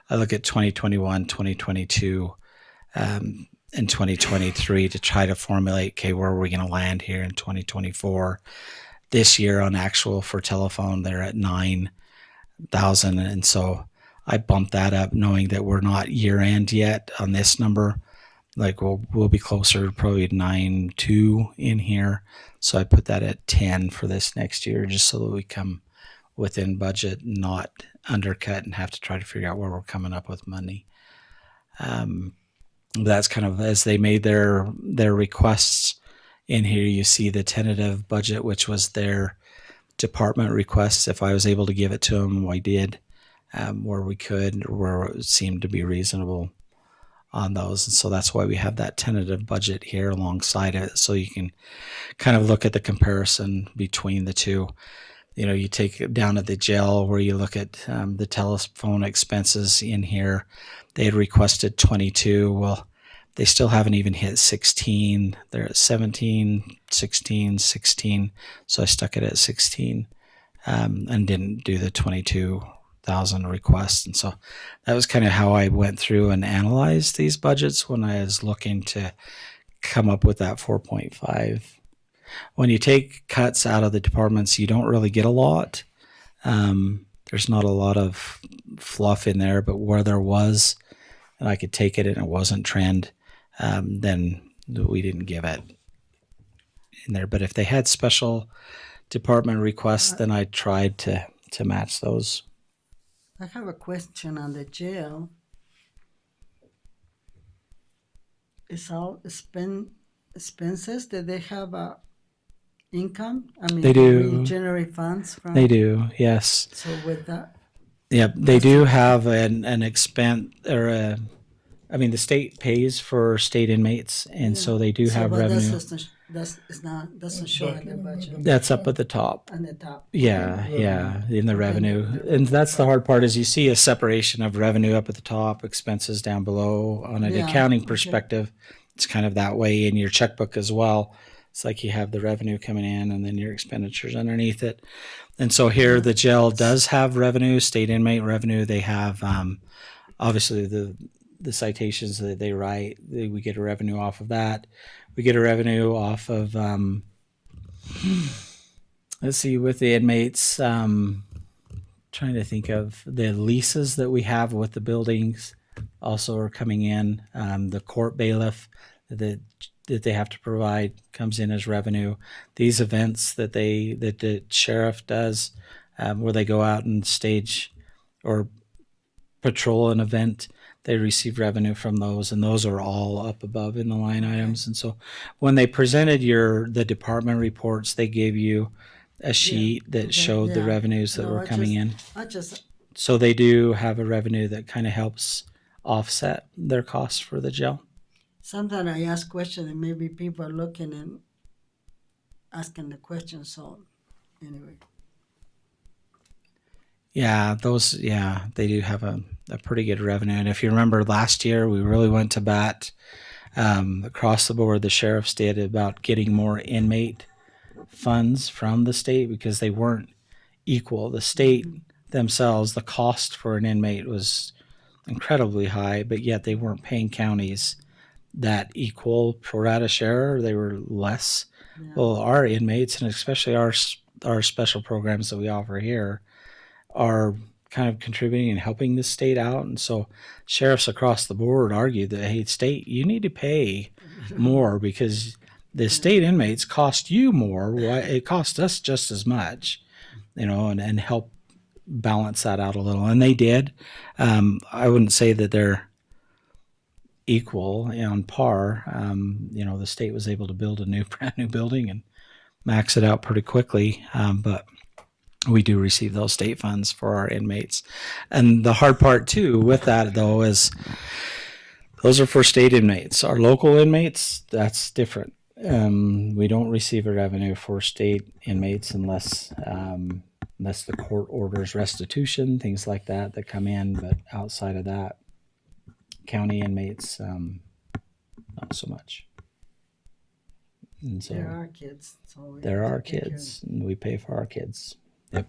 I look at 2021, 2022, and 2023 to try to formulate, okay, where are we going to land here in 2024? This year on actual for telephone, they're at 9,000. And so I bumped that up, knowing that we're not year end yet on this number. Like we'll be closer to probably 9.2 in here. So I put that at 10 for this next year, just so that we come within budget, not undercut and have to try to figure out where we're coming up with money. That's kind of as they made their requests in here. You see the tentative budget, which was their department requests. If I was able to give it to them, I did, where we could, where it seemed to be reasonable on those. And so that's why we have that tentative budget here alongside it, so you can kind of look at the comparison between the two. You take it down at the jail, where you look at the telephone expenses in here. They had requested 22. Well, they still haven't even hit 16. They're at 17, 16, 16. So I stuck it at 16 and didn't do the 22,000 requests. And so that was kind of how I went through and analyzed these budgets when I was looking to come up with that 4.5. When you take cuts out of the departments, you don't really get a lot. there's not a lot of fluff in there, but where there was, and I could take it and it wasn't trend, then we didn't give it in there. But if they had special department requests, then I tried to match those. I have a question on the jail. It's all expenses. Do they have a income? I mean, They do. we generate funds from. They do, yes. So with that, Yep, they do have an expense or the state pays for state inmates, and so they do have but revenue. doesn't show in the budget That's up at the top. on the top. Yeah, in the revenue. And that's the hard part is you see a separation of revenue up at the top, expenses down below. On an Yeah, accounting okay. perspective, it's kind of that way in your checkbook as well. It's like you have the revenue coming in and then your expenditures underneath it. And so here the jail does have revenue, state inmate revenue. They have obviously the citations that they write, we get a revenue off of that. We get a revenue off of let's see, with the inmates, trying to think of the leases that we have with the buildings also are coming in. The court bailiff that they have to provide comes in as revenue. These events that the sheriff does, where they go out and stage or patrol an event, they receive revenue from those, and those are all up above in the line items. And so when they presented the department reports, they gave you a sheet that showed the revenues that were coming in. So they do have a revenue that kind of helps offset their costs for the jail. Sometimes I ask questions and maybe people are looking and asking the questions. So anyway. Yeah, they do have a pretty good revenue. And if you remember last year, we really went to bat across the board. The sheriffs did about getting more inmate funds from the state because they weren't equal. The state themselves, the cost for an inmate was incredibly high, but yet they weren't paying counties that equal pro rata share. They were less. Yeah. Well, our inmates, and especially our special programs that we offer here, are kind of contributing and helping the state out. And so sheriffs across the board argued that, hey, state, you need to pay more because the state inmates cost you more. Why it costs us just as much, and help balance that out a little. And they did. I wouldn't say that they're equal on par. The state was able to build a brand new building and max it out pretty quickly. But we do receive those state funds for our inmates. And the hard part too with that though is those are for state inmates. Our local inmates, that's different. We don't receive a revenue for state inmates unless the court orders restitution, things like that come in. But outside of that, county inmates, not so much. And so there are kids. So there are kids, and we pay for our kids. Yep.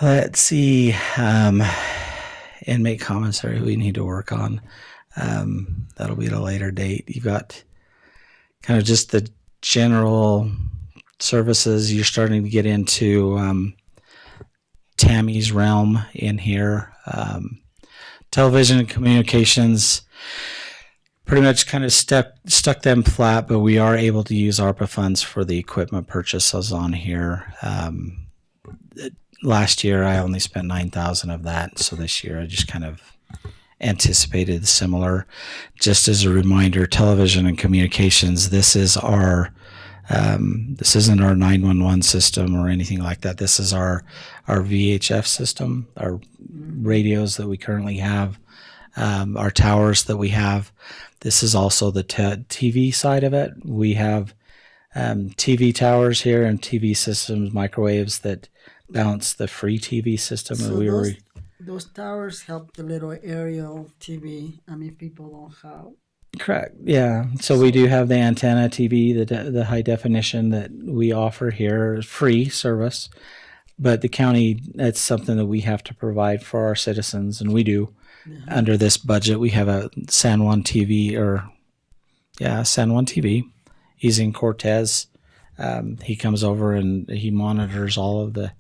Let's see. Inmate commissary we need to work on. That'll be at a later date. You've got kind of just the general services. You're starting to get into Tammy's realm in here. Television and communications pretty much kind of stuck them flat, but we are able to use ARPA funds for the equipment purchases on here. Last year I only spent $9,000 of that, so this year I just kind of anticipated similar. Just as a reminder, television and communications, this is our this isn't our 911 system or anything like that. This is our VHF system, our radios that we currently have, our towers that we have. This is also the TV side of it. We have TV towers here and TV systems, microwaves that bounce the free TV system. So those towers help the little aerial TV. I mean, people don't have. Correct. Yeah. So we do have the antenna TV, the high definition that we offer here, free service. But the county, that's something that we have to provide for our citizens, and we do. Under this budget, we have a San Juan TV, San Juan TV. He's in Cortez. He comes over and he monitors all of the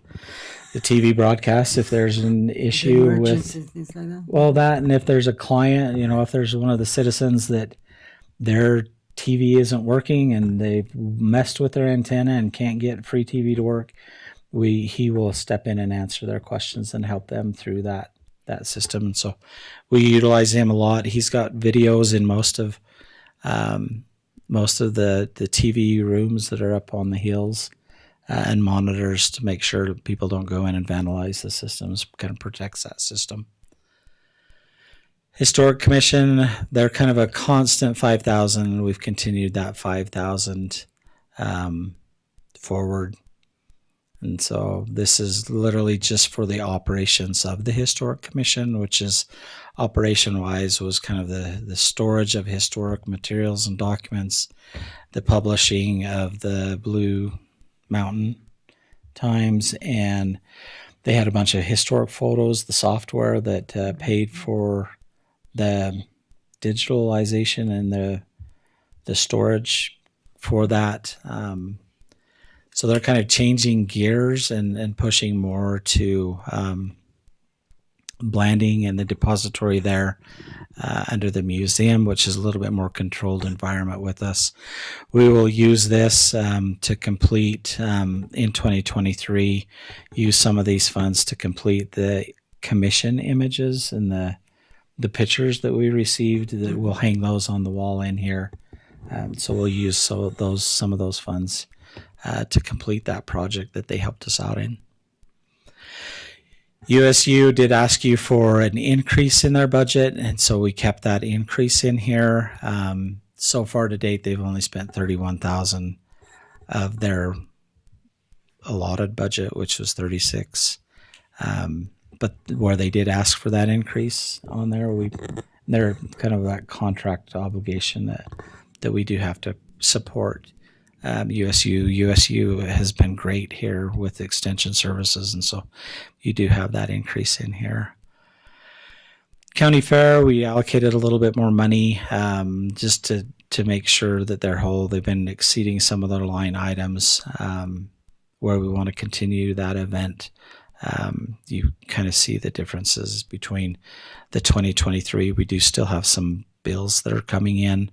TV broadcasts if there's an issue with Emergency, things like that. well that, and if there's a client, if there's one of the citizens that their TV isn't working and they've messed with their antenna and can't get free TV to work, he will step in and answer their questions and help them through that system. And so we utilize him a lot. He's got videos in most of the TV rooms that are up on the hills, and monitors to make sure that people don't go in and vandalize the systems, kind of protects that system. Historic Commission, they're kind of a constant 5,000. We've continued that 5,000 forward. And so this is literally just for the operations of the Historic Commission, which is operation-wise was kind of the storage of historic materials and documents, the publishing of the Blue Mountain Times, and they had a bunch of historic photos, the software that paid for the digitalization and the storage for that. So they're kind of changing gears and pushing more to blanding in the depository there under the museum, which is a little bit more controlled environment with us. We will use this to complete in 2023, use some of these funds to complete the commission images and the pictures that we received. That we'll hang those on the wall in here. So we'll use some of those funds to complete that project that they helped us out in. USU did ask you for an increase in their budget, and so we kept that increase in here. So far to date, they've only spent $31,000 of their allotted budget, which was $36,000. But where they did ask for that increase on there, they're kind of that contract obligation that we do have to support. USU has been great here with extension services, and so you do have that increase in here. County Fair, we allocated a little bit more money just to make sure that they're whole. They've been exceeding some of their line items where we want to continue that event. You kind of see the differences between the 2023. We do still have some bills that are coming in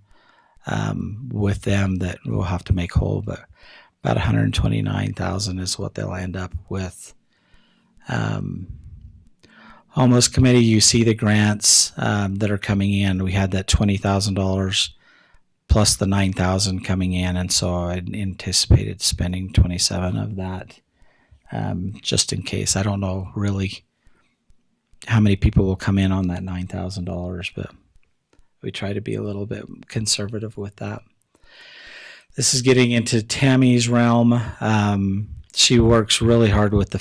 with them that we'll have to make whole, but about $129,000 is what they'll end up with. Homeless Committee, you see the grants that are coming in. We had that $20,000 plus the $9,000 coming in, and so I anticipated spending 27 of that just in case. I don't know really how many people will come in on that $9,000, but we try to be a little bit conservative with that. This is getting into Tammy's realm. She works really hard with the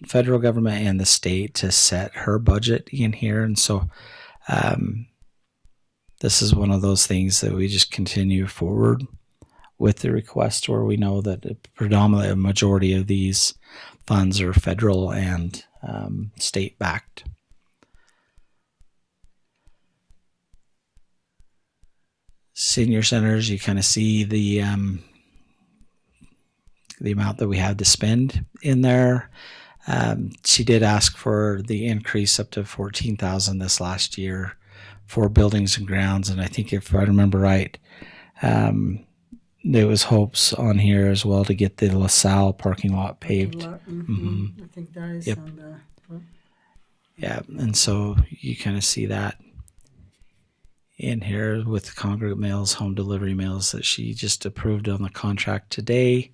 federal government and the state to set her budget in here. And so this is one of those things that we just continue forward with the request, where we know that a predominant majority of these funds are federal and state backed. Senior centers, you kind of see the amount that we have to spend in there. She did ask for the increase up to $14,000 this last year for buildings and grounds, and I think if I remember right, there was hopes on here as well to get the LaSalle parking lot paved. Mm-hmm. I think that is on the front. Yeah, and so you kind of see that in here with Congregate Mills, home delivery mills that she just approved on the contract today.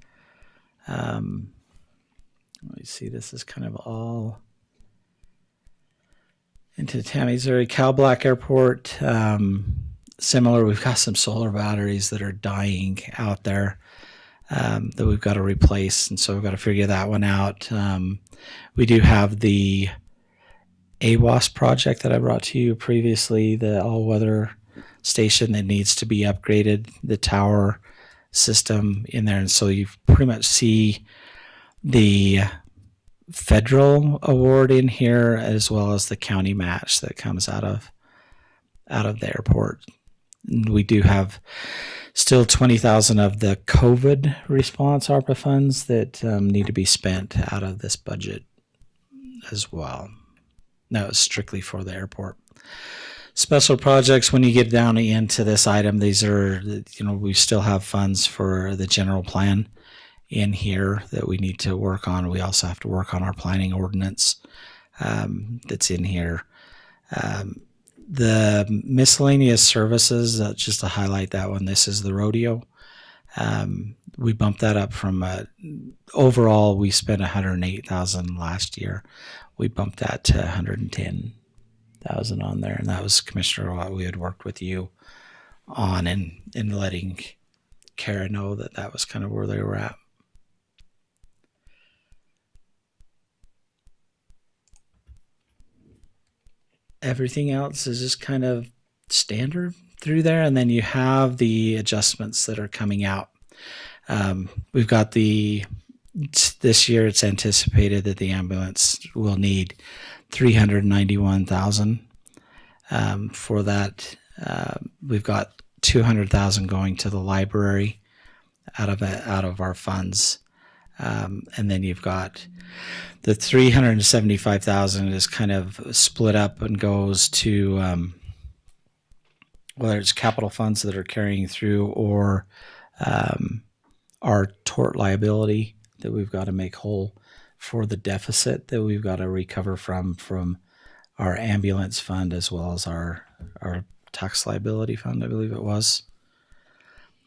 Let me see, this is kind of all into Tammy's area. Cal Black Airport, similar, we've got some solar batteries that are dying out there that we've got to replace, and so we've got to figure that one out. We do have the AWAS project that I brought to you previously, the all-weather station that needs to be upgraded, the tower system in there. And so you pretty much see the federal award in here as well as the county match that comes out of the airport. We do have still 20,000 of the COVID response ARPA funds that need to be spent out of this budget as well. That was strictly for the airport. Special projects, when you get down into this item, these are, we still have funds for the general plan in here that we need to work on. We also have to work on our planning ordinance that's in here. The miscellaneous services, just to highlight that one, this is the rodeo. We bumped that up from overall we spent 108,000 last year. We bumped that to 110,000 on there, and that was Commissioner what we had worked with you on and letting Kara know that was kind of where they were at. Everything else is just kind of standard through there, and then you have the adjustments that are coming out. We've got this year it's anticipated that the ambulance will need 391,000 for that. We've got 200,000 going to the library out of our funds, and then you've got the 375,000 is kind of split up and goes to whether it's capital funds that are carrying through or our tort liability that we've got to make whole for the deficit that we've got to recover from our ambulance fund as well as our tax liability fund, I believe it was.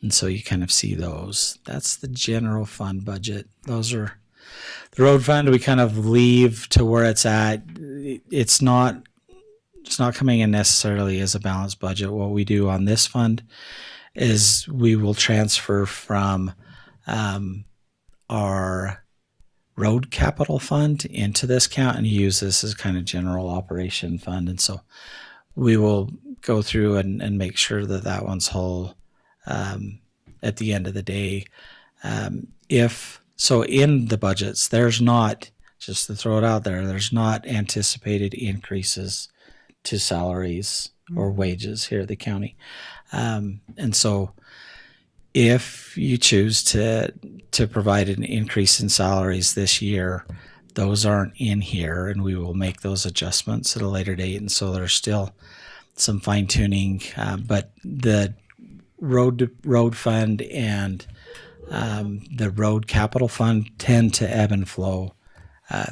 And so you kind of see those. That's the general fund budget. Those are the road fund. We kind of leave to where it's at. It's not coming in necessarily as a balanced budget. What we do on this fund is we will transfer from our road capital fund into this account and use this as kind of general operation fund. And so we will go through and make sure that one's whole at the end of the day. So in the budgets, there's not, just to throw it out there, there's not anticipated increases to salaries or wages here at the county. And so if you choose to provide an increase in salaries this year, those aren't in here, and we will make those adjustments at a later date. And so there's still some fine tuning, but the road fund and the road capital fund tend to ebb and flow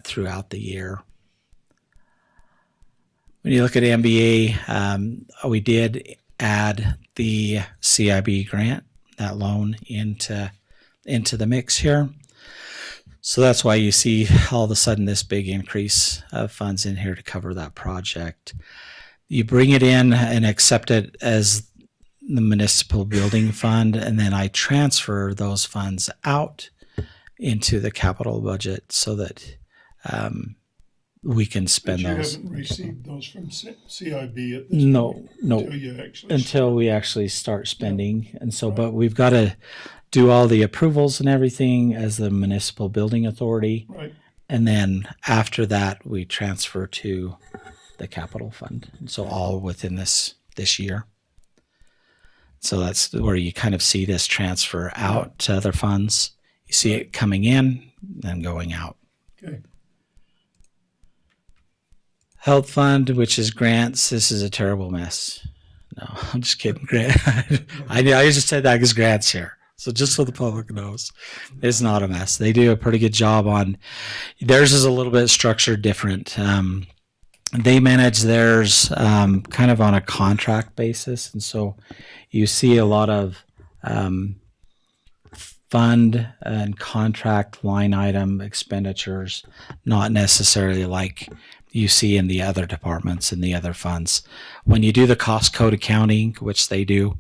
throughout the year. When you look at MBA, we did add the CIB grant, that loan, into the mix here. So that's why you see all of a sudden this big increase of funds in here to cover that project. You bring it in and accept it as the municipal building fund, and then I transfer those funds out into the capital budget so that we can spend But you those. haven't received those from CIB at this No, point no, until you actually until we actually start spending. And so, but we've got to do all the approvals and everything as the municipal building authority. Right. And then after that, we transfer to the capital fund. And so all within this year. So that's where you kind of see this transfer out to other funds. You see it coming in, then going out. Okay. Health fund, which is grants. This is a terrible mess. No, I'm just kidding. Grant. I just said that because grants here. So just so the public knows, it's not a mess. They do a pretty good job on theirs. Is a little bit structured different. They manage theirs kind of on a contract basis, and so you see a lot of fund and contract line item expenditures, not necessarily like you see in the other departments and the other funds. When you do the cost code accounting, which they do,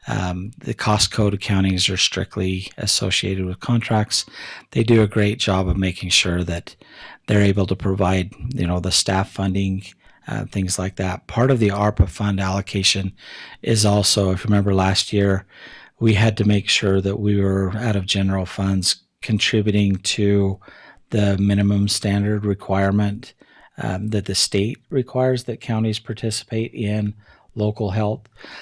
the cost code accountings are strictly associated with contracts. They do a great job of making sure that they're able to provide, the staff funding, things like that. Part of the ARPA fund allocation is also, if you remember last year, we had to make sure that we were out of general funds contributing to the minimum standard requirement that the state requires that counties participate in local health.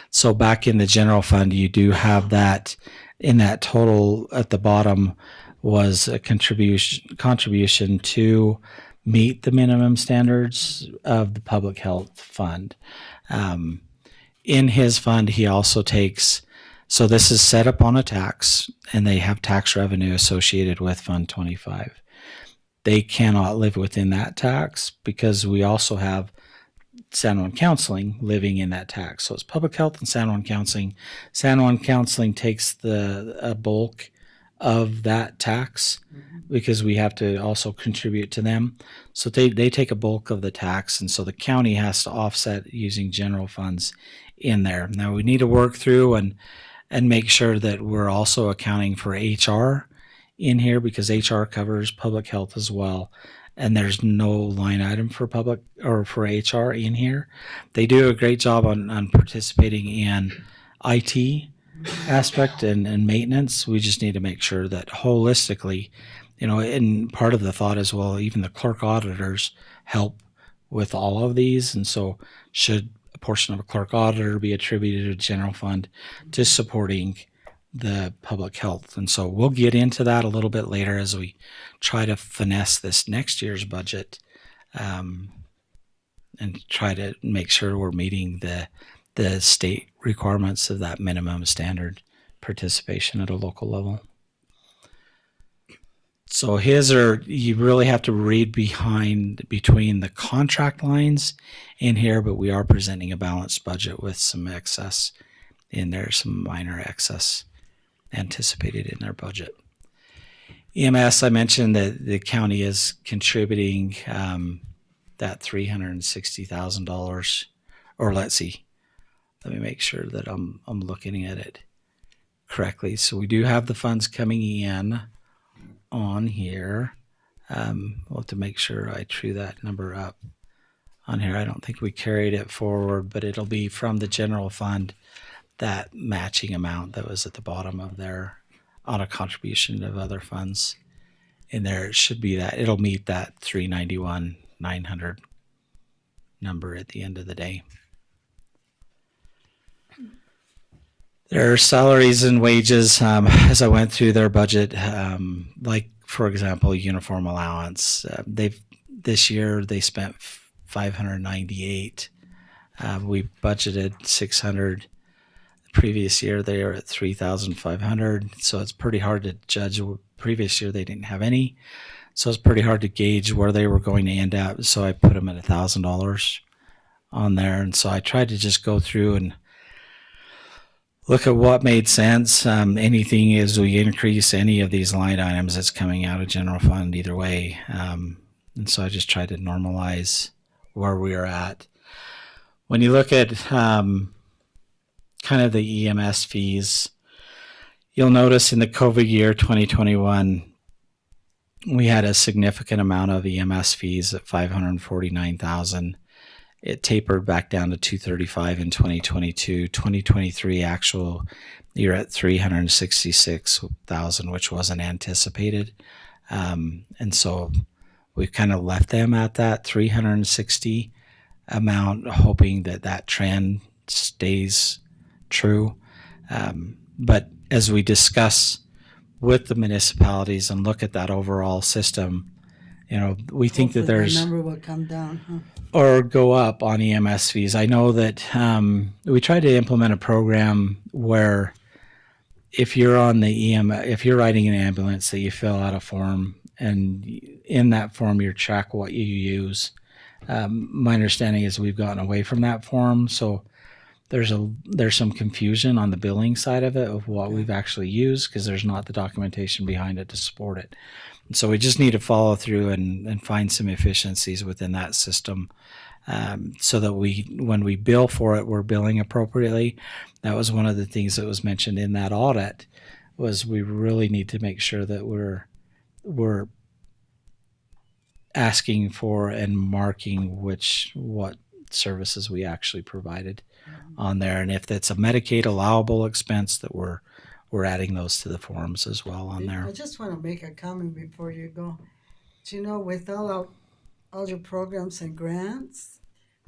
So back in the general fund, you do have that in that total at the bottom was a contribution to meet the minimum standards of the public health fund. In his fund, he also takes, so this is set up on a tax, and they have tax revenue associated with Fund 25. They cannot live within that tax because we also have San Juan Counseling living in that tax. So it's public health and San Juan Counseling. San Juan Counseling takes a bulk of that tax because we have to also contribute to them. So they take a bulk of the tax, and so the county has to offset using general funds in there. Now we need to work through and make sure that we're also accounting for HR in here because HR covers public health as well. And there's no line item for public or for HR in here. They do a great job on participating in IT aspect and maintenance. We just need to make sure that holistically, and part of the thought as well, even the clerk auditors help with all of these. And so should a portion of a clerk auditor be attributed to general fund to supporting the public health. And so we'll get into that a little bit later as we try to finesse this next year's budget and try to make sure we're meeting the state requirements of that minimum standard participation at a local level. So you really have to read between the contract lines in here, but we are presenting a balanced budget with some excess in there, some minor excess anticipated in their budget. EMS, I mentioned that the county is contributing that $360,000, or let's see, let me make sure that I'm looking at it correctly. So we do have the funds coming in on here. We'll have to make sure I true that number up on here. I don't think we carried it forward, but it'll be from the general fund, that matching amount that was at the bottom of there on a contribution of other funds in there. It should be that it'll meet that 391,900 number at the end of the day. Their salaries and wages, as I went through their budget, like for example, uniform allowance, this year they spent 598. We budgeted 600. Previous year they are at 3,500, so it's pretty hard to judge. Previous year they didn't have any, so it's pretty hard to gauge where they were going to end up. So I put them at $1,000 on there, and so I tried to just go through and look at what made sense. Anything as we increase any of these line items, it's coming out of general fund either way, and so I just tried to normalize where we are at. When you look at kind of the EMS fees, you'll notice in the COVID year 2021, we had a significant amount of EMS fees at $549,000. It tapered back down to $235 in 2022. 2023 actual, you're at $366,000, which wasn't anticipated, and so we've kind of left them at that 360 amount, hoping that trend stays true. But as we discuss with the municipalities and look at that overall system, we think that there's the number will come down, huh? Or go up on EMS fees. I know that we tried to implement a program where if you're on the if you're riding an ambulance, that you fill out a form, and in that form you track what you use. My understanding is we've gotten away from that form, so there's some confusion on the billing side of it of what we've actually used because there's not the documentation behind it to support it. And so we just need to follow through and find some efficiencies within that system, so that when we bill for it, we're billing appropriately. That was one of the things that was mentioned in that audit, was we really need to make sure that we're asking for and marking what services we actually provided on there, and if that's a Medicaid allowable expense, that we're adding those to the forms as well on there. I just want to make a comment before you go. With all your programs and grants,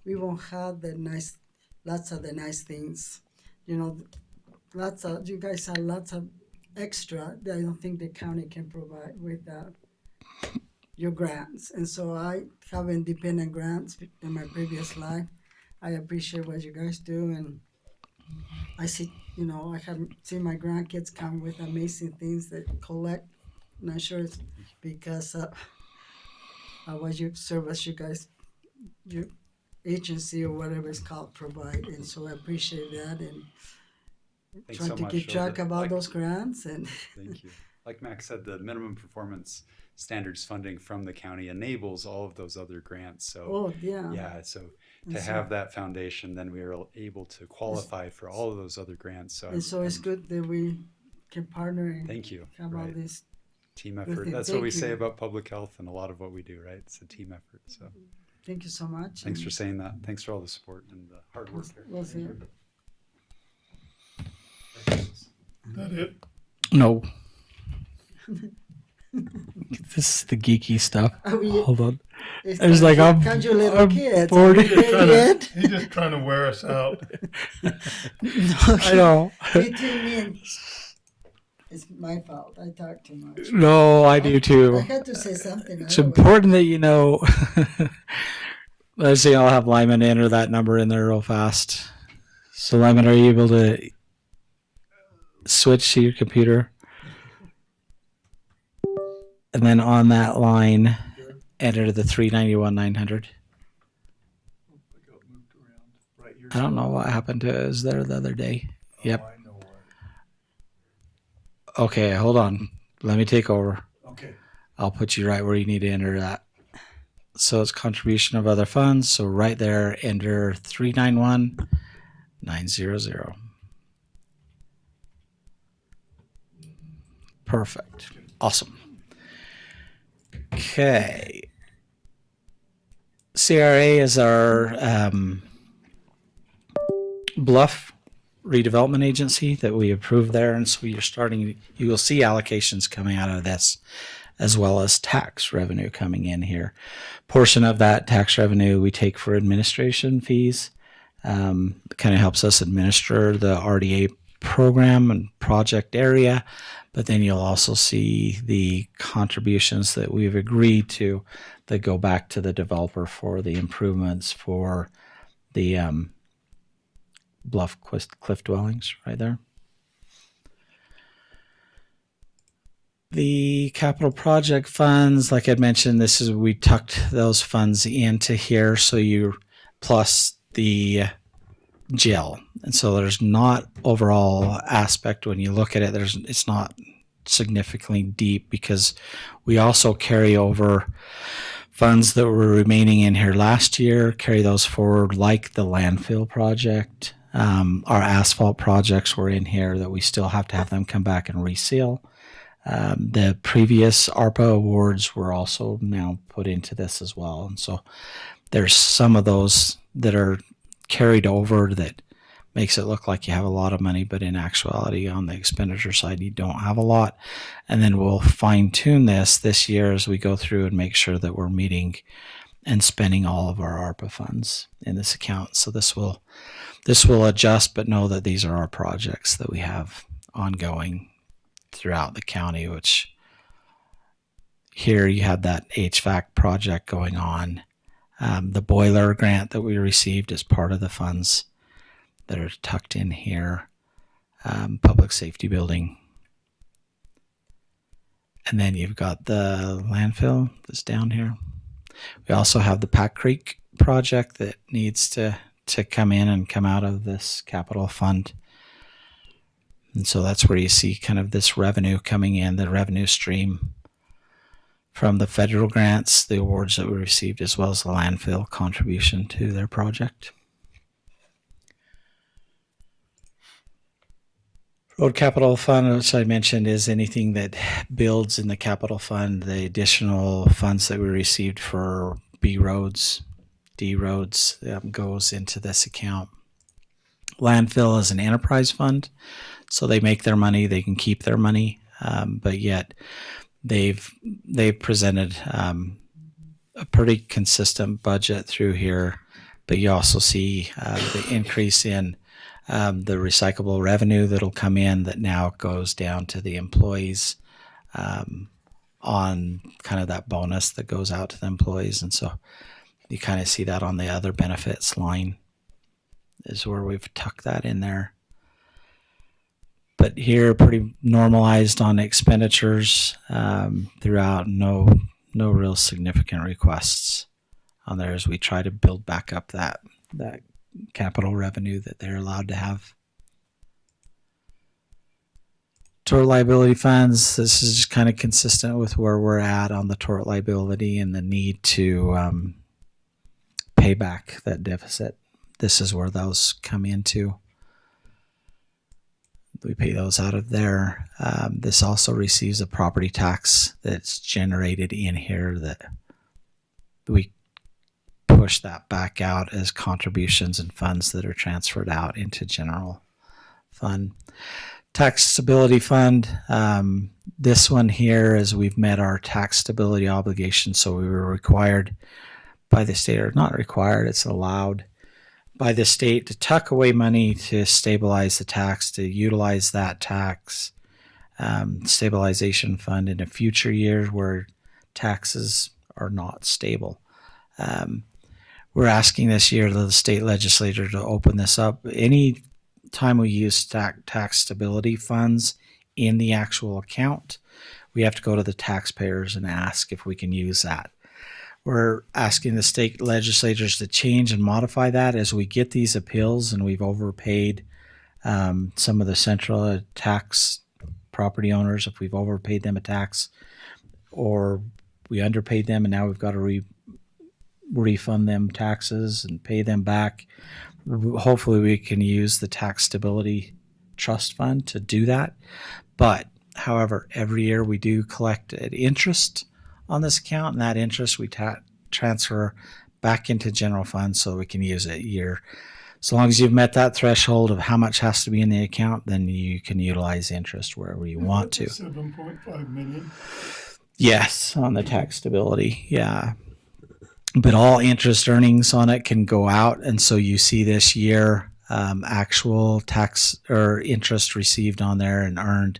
we won't have the nice lots of the nice things. You know, you guys have lots of extra that I don't think the county can provide with your grants. And so I have independent grants in my previous life. I appreciate what you guys do, and I see, I have seen my grandkids come with amazing things that collect. Not sure it's because of what you service you guys, your agency or whatever it's called, provide. And so I appreciate that, and Thanks trying so to much. keep track of all Like- those grants. And Thank you. Like Max said, the minimum performance standards funding from the county enables all of those other grants. So oh yeah, yeah, so And to so- have that foundation, then we are able to qualify for all of those other grants. So and so it's I'm- good that we can partner and Thank you. have all Right. this. Team Good effort. thing. That's Thank what we say you. about public health and a lot of what we do, right? It's a team effort. So Thank you so much. thanks for and saying that. Thanks for all the support and the hard work there. we'll see. Is that it? No. This is the geeky stuff. Are we, Hold on. it's I was like, I'm- can't you little I'm kids? bored. Are we there yet? He's just trying to wear us out. I know. Between me and it's my fault. I talk too much. No, I do I too. had to say something. It's otherwise- important that you know. Let's see, I'll have Lyman enter that number in there real fast. So, Lyman, are you able to switch to your computer? And then on that line, enter the 391,900. I don't know what happened to us there the other day. Yep. Okay, hold on. Let me take over. Okay. I'll put you right where you need to enter that. So it's contribution of other funds. So right there, enter 391,900. Perfect. Awesome. Okay. CRA is our Bluff redevelopment agency that we approved there. And so you will see allocations coming out of this, as well as tax revenue coming in here. Portion of that tax revenue we take for administration fees. It kind of helps us administer the RDA program and project area. But then you'll also see the contributions that we've agreed to that go back to the developer for the improvements for the Bluff cliff dwellings right there. The capital project funds, like I mentioned, we tucked those funds into here. So you plus the jail. And so there's not overall aspect when you look at it, it's not significantly deep because we also carry over funds that were remaining in here last year, carry those forward like the landfill project. Our asphalt projects were in here that we still have to have them come back and reseal. The previous ARPA awards were also now put into this as well. And so there's some of those that are carried over that makes it look like you have a lot of money, but in actuality on the expenditure side, you don't have a lot. And then we'll fine tune this year as we go through and make sure that we're meeting and spending all of our ARPA funds in this account. So this will adjust, but know that these are our projects that we have ongoing throughout the county, which here you have that HVAC project going on. The boiler grant that we received as part of the funds that are tucked in here. Public safety building. And then you've got the landfill that's down here. We also have the Pack Creek project that needs to come in and come out of this capital fund. And so that's where you see kind of this revenue coming in, the revenue stream from the federal grants, the awards that we received, as well as the landfill contribution to their project. Road Capital Fund, which I mentioned, is anything that builds in the capital fund, the additional funds that we received for B roads, D roads, goes into this account. Landfill is an enterprise fund, so they make their money, they can keep their money, but yet they've presented a pretty consistent budget through here but you also see the increase in the recyclable revenue that'll come in that now goes down to the employees on kind of that bonus that goes out to the employees. And so you kind of see that on the other benefits line is where we've tucked that in there. But here, pretty normalized on expenditures throughout. No real significant requests on there as we try to build back up that capital revenue that they're allowed to have. Tort liability funds. This is just kind of consistent with where we're at on the tort liability and the need to pay back that deficit. This is where those come into. We pay those out of there. This also receives a property tax that's generated in here that we push that back out as contributions and funds that are transferred out into general fund. Tax stability fund. This one here is we've met our tax stability obligation, so we were required by the state, or not required, it's allowed by the state to tuck away money to stabilize the tax, to utilize that tax stabilization fund in a future year where taxes are not stable. We're asking this year the state legislature to open this up. Any time we use tax stability funds in the actual account, we have to go to the taxpayers and ask if we can use that. We're asking the state legislatures to change and modify that as we get these appeals, and we've overpaid some of the central tax property owners if we've overpaid them a tax, or we underpaid them and now we've got to refund them taxes and pay them back. Hopefully we can use the tax stability trust fund to do that. But however, every year we do collect an interest on this account, and that interest we transfer back into general fund so we can use it year. So long as you've met that threshold of how much has to be in the account, then you can utilize interest wherever you want to. 7.5 million. Yes, on the tax stability, yeah. But all interest earnings on it can go out, and so you see this year actual tax or interest received on there and earned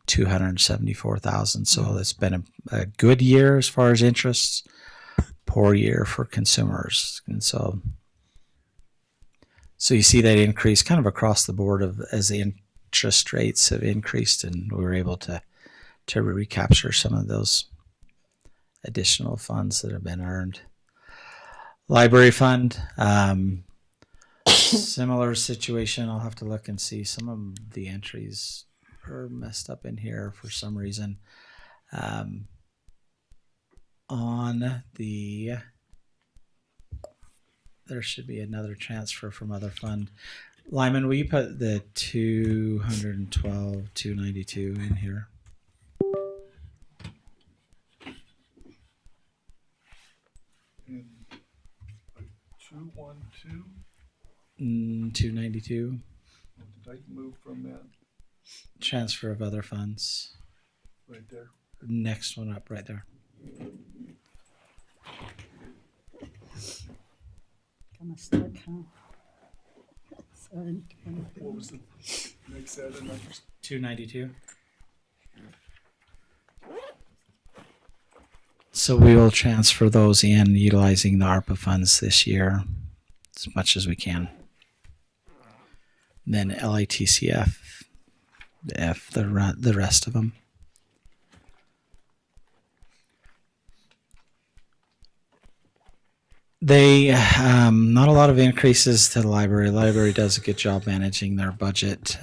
$274,000. So it's been a good year as far as interest, poor year for consumers, and so you see that increase kind of across the board as the interest rates have increased, and we were able to recapture some of those additional funds that have been earned. Library fund, similar situation. I'll have to look and see. Some of the entries are messed up in here for some reason. There should be another transfer from other fund. Lyman, will you put the 292 in here? 292. Did I move from that Transfer of other funds. right there? Next one up, right there. Gonna start count. 7, 20. What was the next set of numbers? 292. So we will transfer those in utilizing the ARPA funds this year as much as we can. Then LATCF, the rest of them. They not a lot of increases to the library. The library does a good job managing their budget.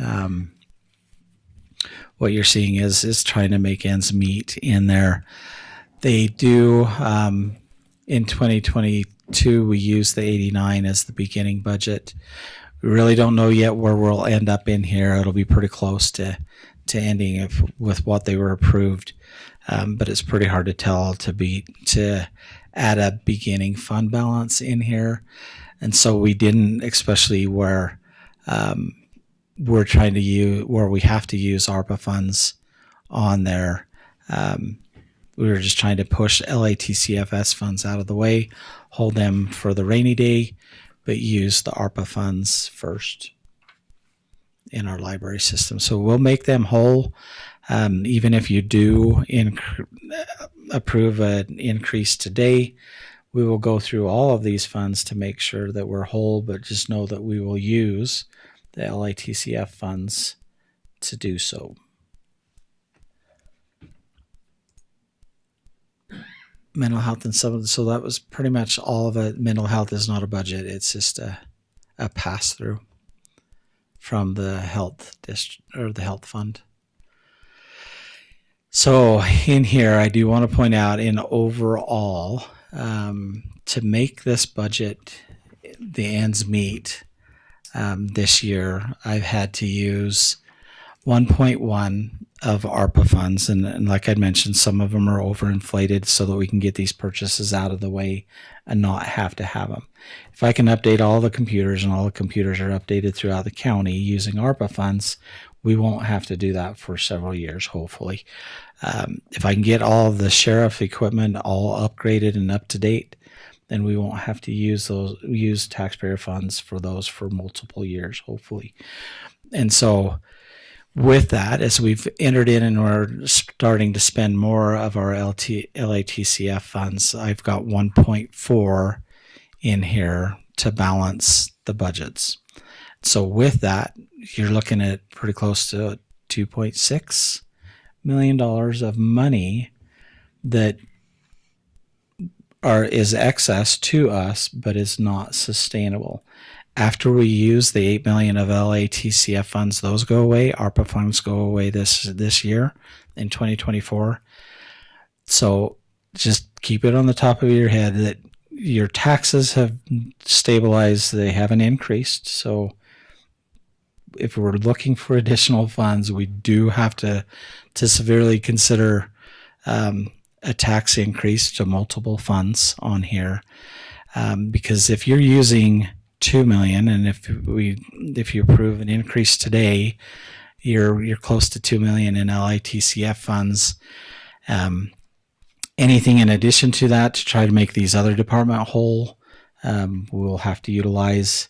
What you're seeing is trying to make ends meet in there. They do in 2022. We use the 89 as the beginning budget. We really don't know yet where we'll end up in here. It'll be pretty close to ending with what they were approved, but it's pretty hard to tell to add a beginning fund balance in here, and so we didn't, especially where we're trying to use where we have to use ARPA funds on there. We were just trying to push LATCFS funds out of the way, hold them for the rainy day, but use the ARPA funds first in our library system. So we'll make them whole. Even if you do approve an increase today, we will go through all of these funds to make sure that we're whole, but just know that we will use the LITCF funds to do so. Mental health and so that was pretty much all of it. Mental health is not a budget. It's just a pass through from the health district or the health fund. So in here, I do want to point out in overall, to make this budget, the ends meet this year, I've had to use 1.1 of ARPA funds. And like I mentioned, some of them are overinflated so that we can get these purchases out of the way and not have to have them. If I can update all the computers and all the computers are updated throughout the county using ARPA funds, we won't have to do that for several years, hopefully. If I can get all of the sheriff equipment all upgraded and up to date, then we won't have to use taxpayer funds for those for multiple years, hopefully. And so with that, as we've entered in and we're starting to spend more of our LATCF funds, I've got 1.4 in here to balance the budgets. So with that, you're looking at pretty close to $2.6 million of money that is excess to us, but is not sustainable. After we use the $8 million of LATCF funds, those go away. ARPA funds go away this year in 2024. So just keep it on the top of your head that your taxes have stabilized. They haven't increased. So if we're looking for additional funds, we do have to severely consider a tax increase to multiple funds on here. Because if you're using $2 million, and if you approve an increase today, you're close to $2 million in LITCF funds. Anything in addition to that to try to make these other department whole, we'll have to utilize.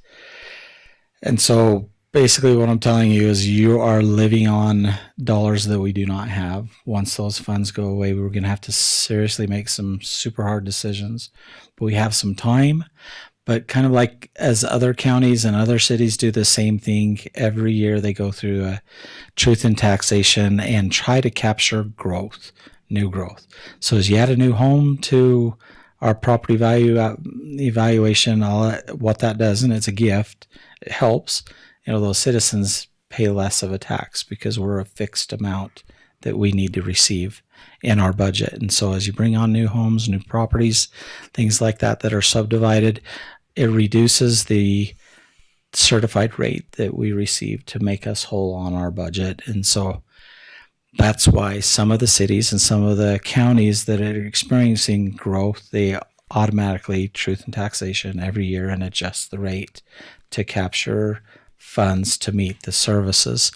And so basically what I'm telling you is you are living on dollars that we do not have. Once those funds go away, we're going to have to seriously make some super hard decisions. But we have some time. But kind of like as other counties and other cities do the same thing, every year they go through a truth in taxation and try to capture growth, new growth. So as you add a new home to our property value evaluation, what that does, and it's a gift, it helps. Those citizens pay less of a tax because we're a fixed amount that we need to receive in our budget. And so as you bring on new homes, new properties, things like that are subdivided, it reduces the certified rate that we receive to make us whole on our budget. And so that's why some of the cities and some of the counties that are experiencing growth, they automatically truth in taxation every year and adjust the rate to capture funds to meet the services.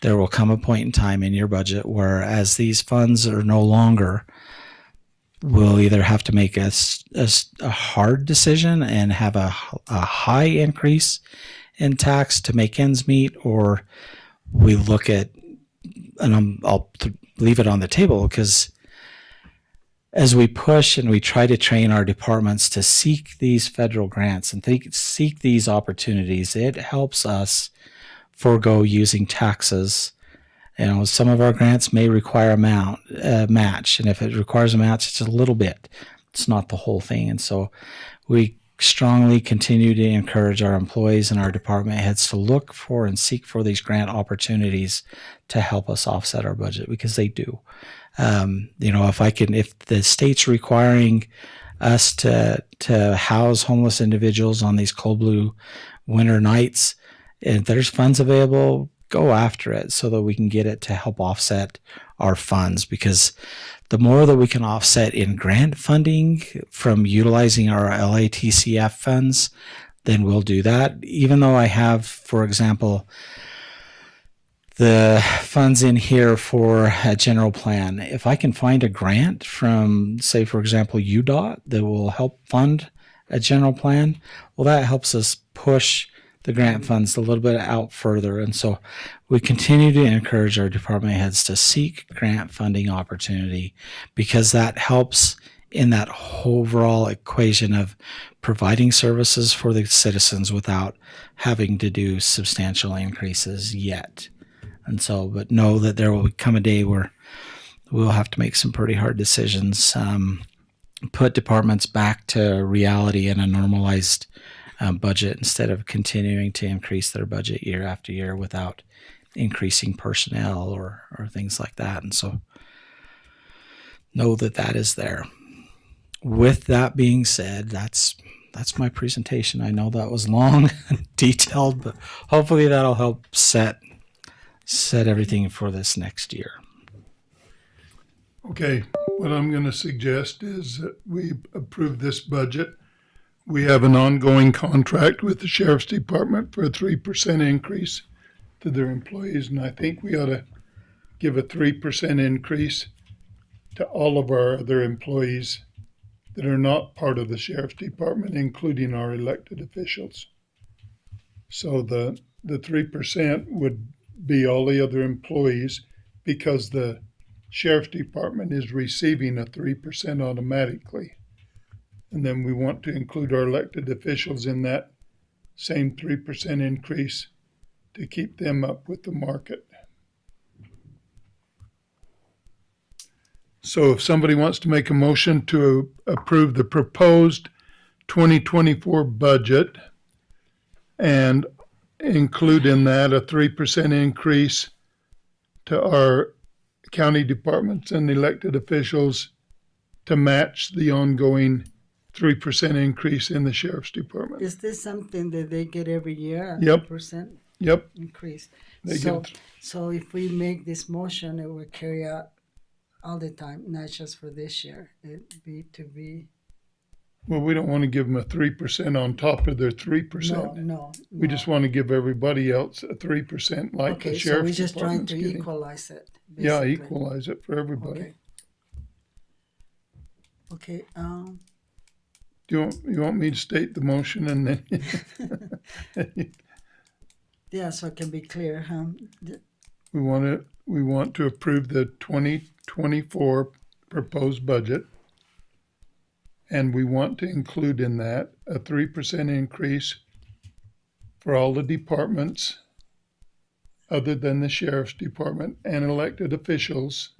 There will come a point in time in your budget where as these funds are no longer, we'll either have to make a hard decision and have a high increase in tax to make ends meet, or we look at, and I'll leave it on the table because as we push and we try to train our departments to seek these federal grants and seek these opportunities, it helps us forego using taxes. Some of our grants may require a match, and if it requires a match, it's a little bit. It's not the whole thing. And so we strongly continue to encourage our employees and our department heads to look for and seek for these grant opportunities to help us offset our budget, because they do. If the state's requiring us to house homeless individuals on these cold blue winter nights, if there's funds available, go after it so that we can get it to help offset our funds, because the more that we can offset in grant funding from utilizing our LATCF funds, then we'll do that. Even though I have, for example, the funds in here for a general plan, if I can find a grant from, say, for example, UDOT that will help fund a general plan, well, that helps us push the grant funds a little bit out further. And so we continue to encourage our department heads to seek grant funding opportunity, because that helps in that overall equation of providing services for the citizens without having to do substantial increases yet. And so, but know that there will come a day where we'll have to make some pretty hard decisions, put departments back to reality and a normalized budget instead of continuing to increase their budget year after year without increasing personnel or things like that. And so know that that is there. With that being said, that's my presentation. I know that was long and detailed, but hopefully that'll help set everything for this next year. Okay, what I'm going to suggest is that we approve this budget. We have an ongoing contract with the Sheriff's Department for a 3% increase to their employees, and I think we ought to give a 3% increase to all of our other employees that are not part of the Sheriff's Department, including our elected officials. So the 3% would be all the other employees, because the Sheriff's Department is receiving a 3% automatically. And then we want to include our elected officials in that same 3% increase to keep them up with the market. So if somebody wants to make a motion to approve the proposed 2024 budget and include in that a 3% increase to our county departments and elected officials to match the ongoing 3% increase in the Sheriff's Department. Is this something that they get every year? Yep. 3% Yep. increase. They So, get, so if we make this motion, it will carry out all the time, not just for this year. It be well, we don't want to give them a 3% on top of their 3%. no. We just want to give everybody else a 3% like okay. the So Sheriff's we're just trying Department's to getting. equalize it. Yeah, basically. equalize it for everybody. Okay. Okay. Do you want me to state the motion and then Yeah, so it can be clear. we want to approve the 2024 proposed budget, and we want to include in that a 3% increase for all the departments other than the Sheriff's Department and elected officials,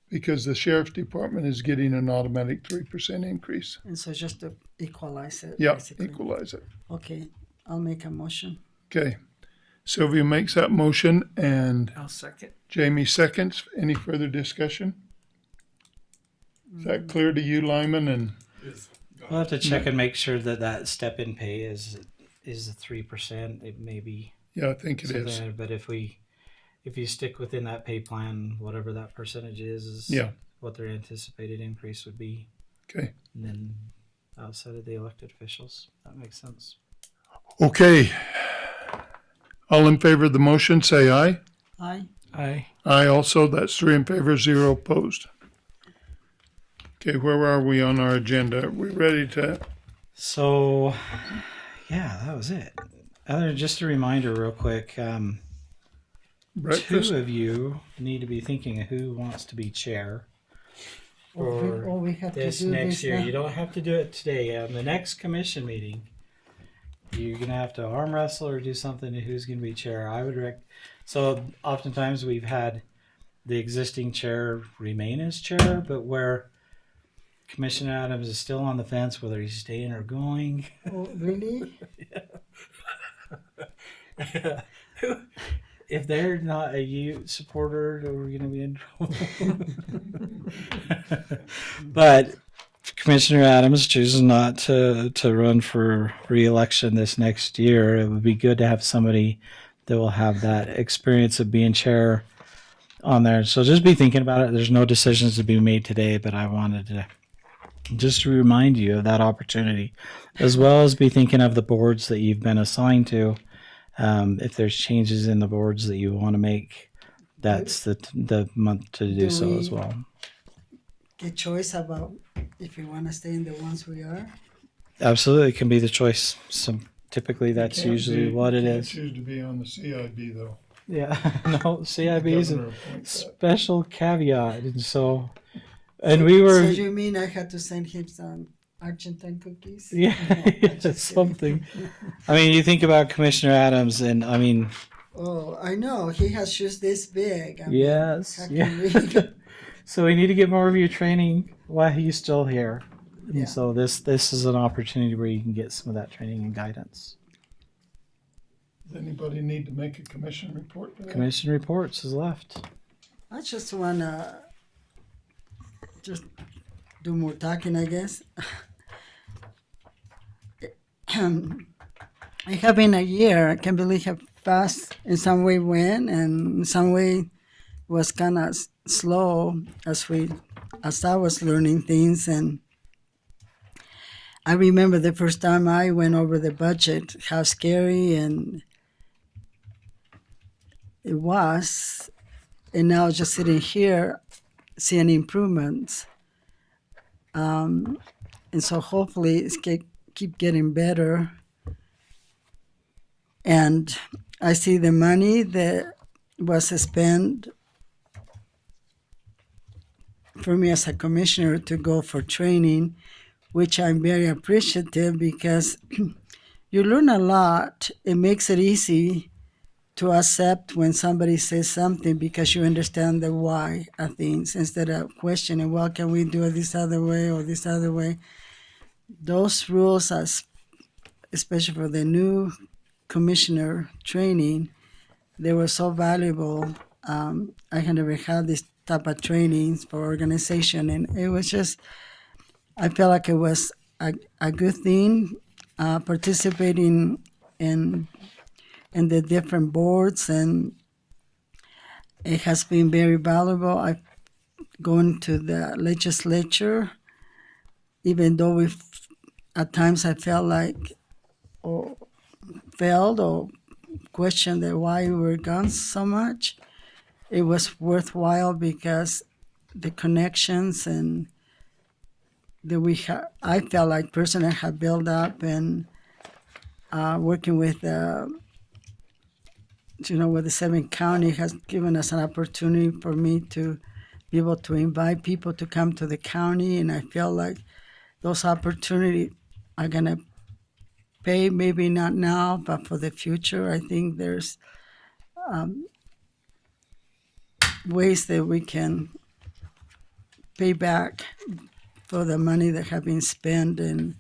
because the Sheriff's Department is getting an automatic 3% increase. And so just to equalize it. Yeah, basically. equalize it. Okay, I'll make a motion. Okay. Sylvia makes that motion and I'll second. Jamie seconds. Any further discussion? Is that clear to you, Lyman? And We'll have to check and make sure that that step in pay is the 3%. It may be yeah, I think it is. something, but if you stick within that pay plan, whatever that percentage is Yeah. what their anticipated increase would be. Okay. And then outside of the elected officials, that makes sense. Okay. All in favor of the motion, say aye. Aye. Aye. Aye also. That's 3 in favor, 0 opposed. Okay, where are we on our agenda? Are we ready to? So, yeah, that was it. Just a reminder, real quick. Breakfast? 2 of you need to be thinking of who wants to be chair for we have this to do next this year. now. You don't have to do it today. On the next commission meeting, you're gonna have to arm wrestle or do something to who's gonna be chair. I would So oftentimes we've had the existing chair remain as chair, but where Commissioner Adams is still on the fence whether he's staying or going. Oh, really? If they're not a U supporter, we're going to be in trouble. But Commissioner Adams chooses not to run for re-election this next year. It would be good to have somebody that will have that experience of being chair on there. So just be thinking about it. There's no decisions to be made today, but I wanted to just to remind you of that opportunity, as well as be thinking of the boards that you've been assigned to. If there's changes in the boards that you want to make, that's the month to do so as well. Get choice about if you want to stay in the ones we are. Absolutely, it can be the choice. So typically, that's Can't usually be- what it can't is. choose to be on the CIB though. Yeah, no, CIB The is a governor appoints that. special caveat, and so, and we were, So you mean I had to send him some Argentine cookies? yeah, No, I'm yeah, just kidding. something. I mean, you think about Commissioner Adams, and I mean, Oh, I know. He has shoes this big. I mean, yes, how yeah. can we- So we need to get more of your training while he's still here, and Yeah. so this is an opportunity where you can get some of that training and guidance. Does anybody need to make a commission report for that? Commission reports is left. I just want to just do more talking, I guess. It have been a year. I can't believe how fast in some way went, and in some way was kind of slow as I was learning things. And I remember the first time I went over the budget, how scary and it was. And now just sitting here, seeing improvements. And so hopefully it's keep getting better. And I see the money that was spent for me as a commissioner to go for training, which I'm very appreciative because you learn a lot. It makes it easy to accept when somebody says something because you understand the why of things instead of questioning, well, can we do it this other way or this other way? Those rules, especially for the new commissioner training, they were so valuable. I had never had this type of trainings for organization, and it was just, I felt like it was a good thing, participating in the different boards, and it has been very valuable. I've gone to the legislature, even though at times I felt like, or failed or questioned that why we were gone so much. It was worthwhile because the connections and that I felt like personally had built up, and working with with the 7th county has given us an opportunity for me to be able to invite people to come to the county, and I feel like those opportunities are gonna pay, maybe not now, but for the future. I think there's ways that we can pay back for the money that have been spent, and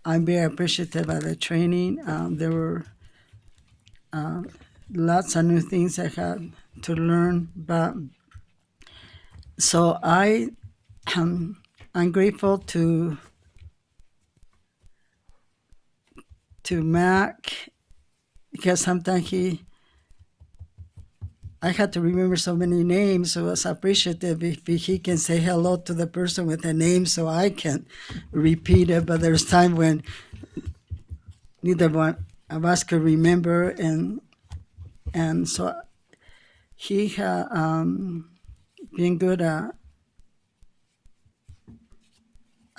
I'm very appreciative of the training. There were lots of new things I had to learn, but so I'm grateful to Mac because sometimes I had to remember so many names, so I was appreciative if he can say hello to the person with a name so I can repeat it. But there's time when neither one of us could remember, and so he had been good at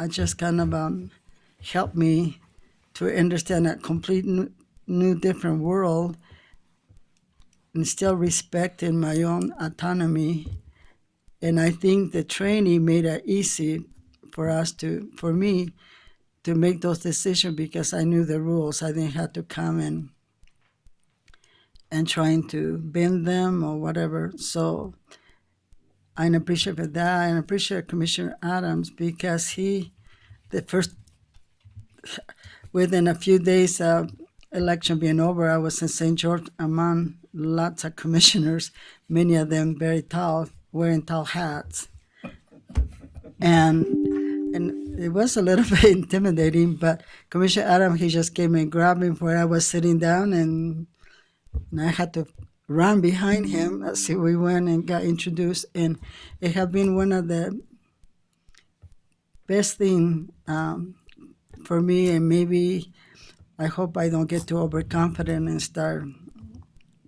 just kind of helped me to understand a complete new different world, and still respecting my own autonomy. And I think the training made it easy for me to make those decisions because I knew the rules. I didn't have to come and trying to bend them or whatever. So I appreciate that, and I appreciate Commissioner Adams because within a few days of election being over, I was in St. George among lots of commissioners, many of them very tall, wearing tall hats. And it was a little bit intimidating, but Commissioner Adams, he just came and grabbed me where I was sitting down, and I had to run behind him as we went and got introduced. And it had been one of the best things for me, and maybe I hope I don't get too overconfident and start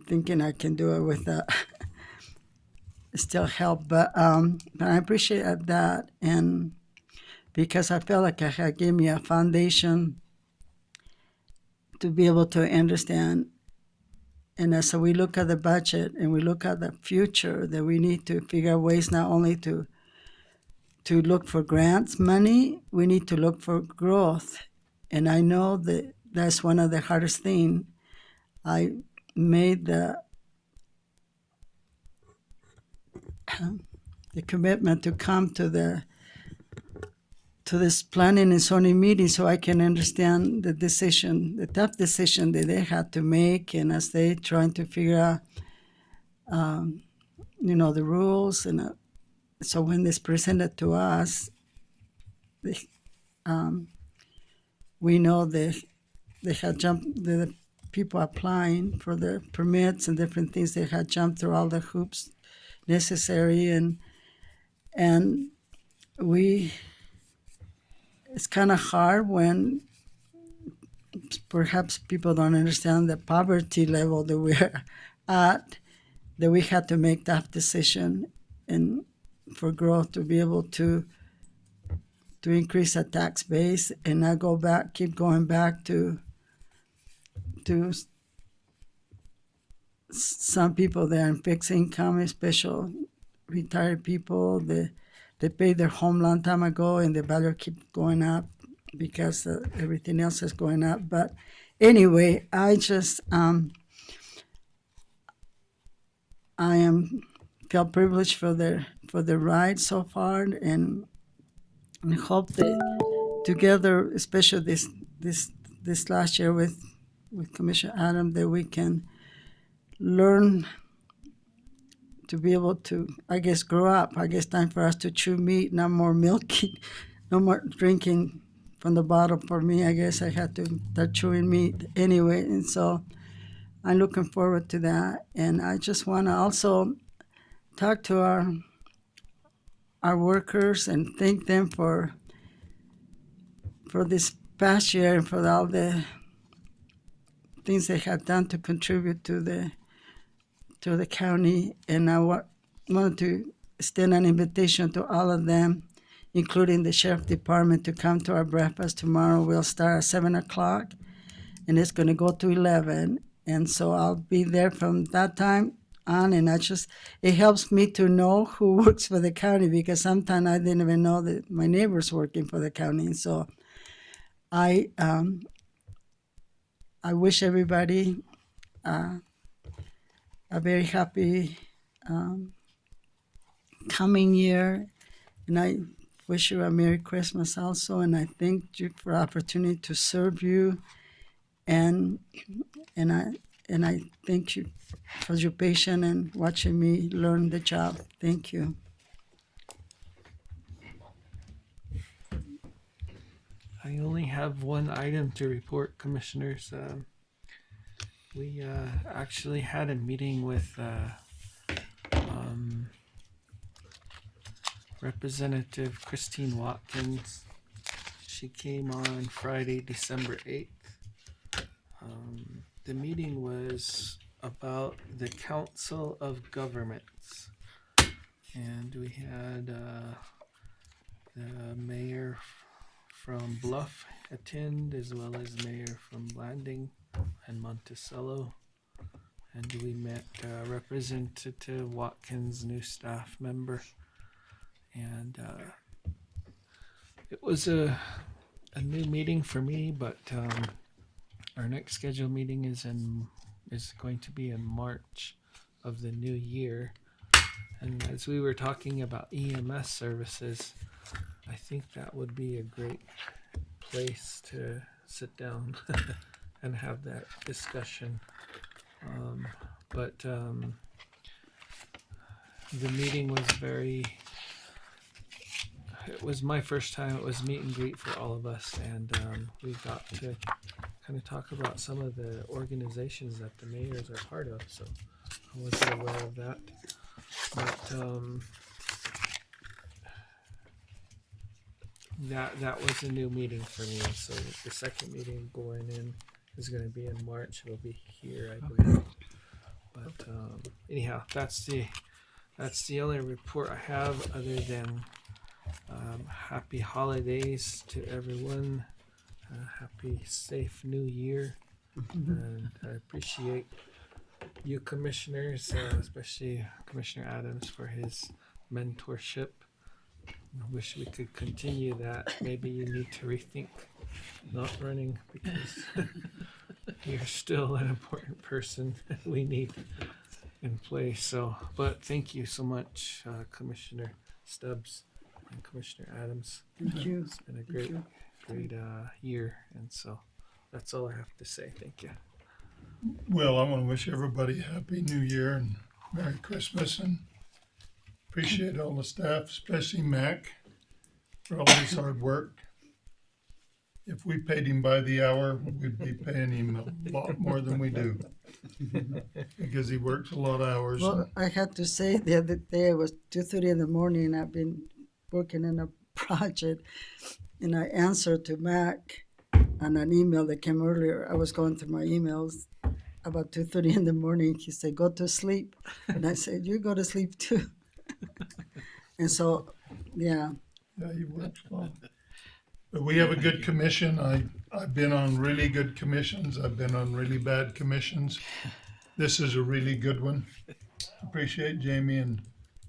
thinking I can do it without still help. But I appreciate that, and because I felt like I had given me a foundation to be able to understand. And as we look at the budget and we look at the future, that we need to figure out ways not only to look for grants money, we need to look for growth. And I know that that's one of the hardest things. I made the commitment to come to this planning and zoning meeting so I can understand the tough decision that they had to make, and as they trying to figure out, the rules. And so when this presented to us, we know they had jumped, the people applying for the permits and different things, they had jumped through all the hoops necessary, and it's kind of hard when perhaps people don't understand the poverty level that we're at, that we had to make that decision and for growth to be able to increase the tax base and not keep going back to some people that are in fixed income, especially retired people. They paid their home long time ago, and the value keep going up because everything else is going up. But anyway, I just feel privileged for the ride so far, and hope that together, especially this last year with Commissioner Adam, that we can learn to be able to, I guess, grow up. I guess time for us to chew meat, not more milking, no more drinking from the bottle for me. I guess I had to start chewing meat anyway. And so I'm looking forward to that. And I just want to also talk to our workers and thank them for this past year and for all the things they had done to contribute to the county. And I wanted to extend an invitation to all of them, including the Sheriff Department, to come to our breakfast tomorrow. We'll start at 7 o'clock, and it's going to go to 11. And so I'll be there from that time on, and it helps me to know who works for the county, because sometimes I didn't even know that my neighbor's working for the county. And so I wish everybody a very happy coming year, and I wish you a Merry Christmas also, and I thank you for the opportunity to serve you, and I thank you for your patience and watching me learn the job. Thank you. I only have one item to report, Commissioners. We actually had a meeting with Representative Christine Watkins. She came on Friday, December 8th. The meeting was about the Council of Governments, and we had the mayor from Bluff attend, as well as mayor from Blanding and Monticello, and we met Representative Watkins' new staff member, and it was a new meeting for me, but our next scheduled meeting is going to be in March of the new year. And as we were talking about EMS services, I think that would be a great place to sit down and have that discussion. But the meeting was it was my first time. It was meet and greet for all of us, and we got to kind of talk about some of the organizations that the mayors are part of, so I wasn't aware of that. But that was a new meeting for me. So the second meeting going in is going to be in March. It'll be here, I believe. But anyhow, that's the only report I have, other than Happy holidays to everyone. Happy, safe new year. And I appreciate you commissioners, especially Commissioner Adams, for his mentorship. I wish we could continue that. Maybe you need to rethink not running because you're still an important person that we need in place. So, but thank you so much, Commissioner Stubbs and Commissioner Adams. Thank you. It's been a great year, and so that's all I have to say. Thank you. Well, I want to wish everybody a happy New Year and Merry Christmas, and appreciate all the staff, especially Mac, for all his hard work. If we paid him by the hour, we'd be paying him a lot more than we do because he works a lot of hours. Well, I had to say the other day, it was 2:30 in the morning. I've been working in a project, and I answered to Mac on an email that came earlier. I was going through my emails about 2:30 in the morning. He said, "Go to sleep," and I said, "You go to sleep too." And so, yeah, Yeah, he works a lot. But we have a good commission. I've been on really good commissions. I've been on really bad commissions. This is a really good one. Appreciate Jamie and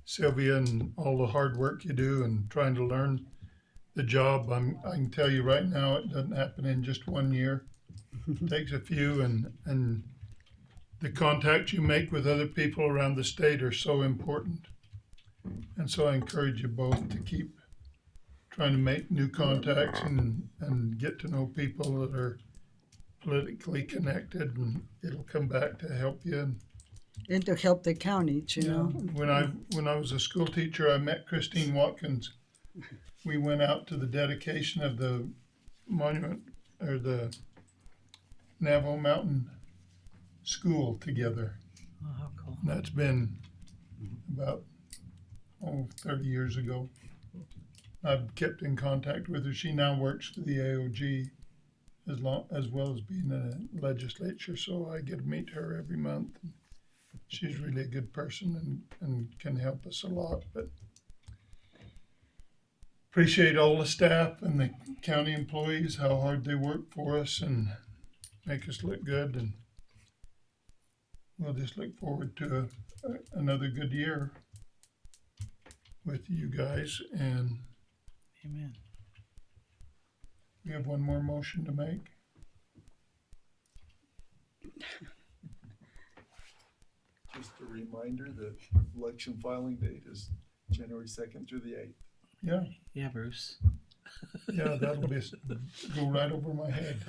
Sylvia and all the hard work you do and trying to learn the job. I can tell you right now, it doesn't happen in just 1 year. It takes a few, and the contacts you make with other people around the state are so important. And so I encourage you both to keep trying to make new contacts and get to know people that are politically connected, and it'll come back to help you. and to help the county, you know. When I was a school teacher, I met Christine Watkins. We went out to the dedication of the monument or the Navajo Mountain School together. Oh, how cool. And that's been about 30 years ago. I've kept in contact with her. She now works for the AOG as well as being in a legislature, so I get to meet her every month. She's really a good person and can help us a lot. But appreciate all the staff and the county employees, how hard they work for us and make us look good. And we'll just look forward to another good year with you guys. And Amen. we have one more motion to make. Just a reminder that election filing date is January 2nd through the 8th. Yeah, Yeah, Bruce. yeah, that'll be go right over my head.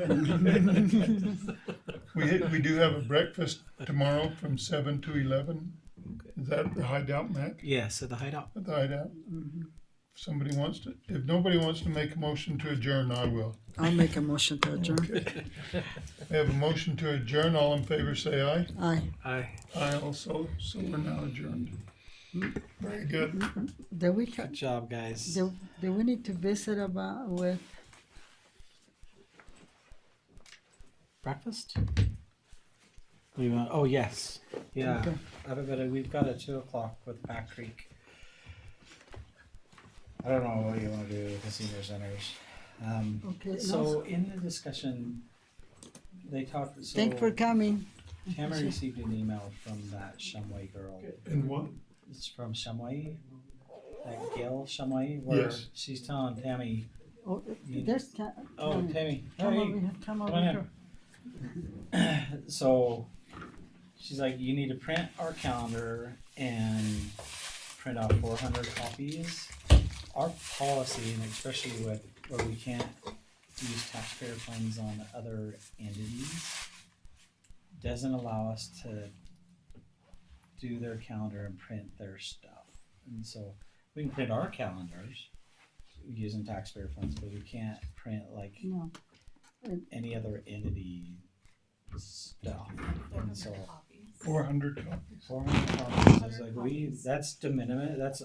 We do have a breakfast tomorrow from 7 to 11. Is that the hideout, Mac? Yes, at the hideout. At the hideout. If nobody wants to make a motion to adjourn, I will. I'll make a motion to adjourn. Okay. We have a motion to adjourn. All in favor say aye. Aye. Aye. Aye also. So we're now adjourned. Very good. Do we, Good job, guys. do we need to visit about with, Breakfast? We want, oh, yes. Yeah. Okay. We've got a 2:00 with Back Creek. I don't know what you want to do with the senior centers. okay, So in the discussion, they talked. So thanks for coming. Tamara received an email from that Shumway girl. And what? It's from Shumway, that Gail Shumway, where Yes. she's telling Tammy. Oh, there's Oh, Tammy, Come hey, over here, come come over on here. So she's like, you need to print our calendar and print out 400 copies. Our policy, and especially with where we can't use taxpayer funds on other entities, doesn't allow us to do their calendar and print their stuff. And so we can print our calendars using taxpayer funds, but we can't print like No, any other entity stuff. And so 400 copies. 400 copies. I was like, that's de minimis. That's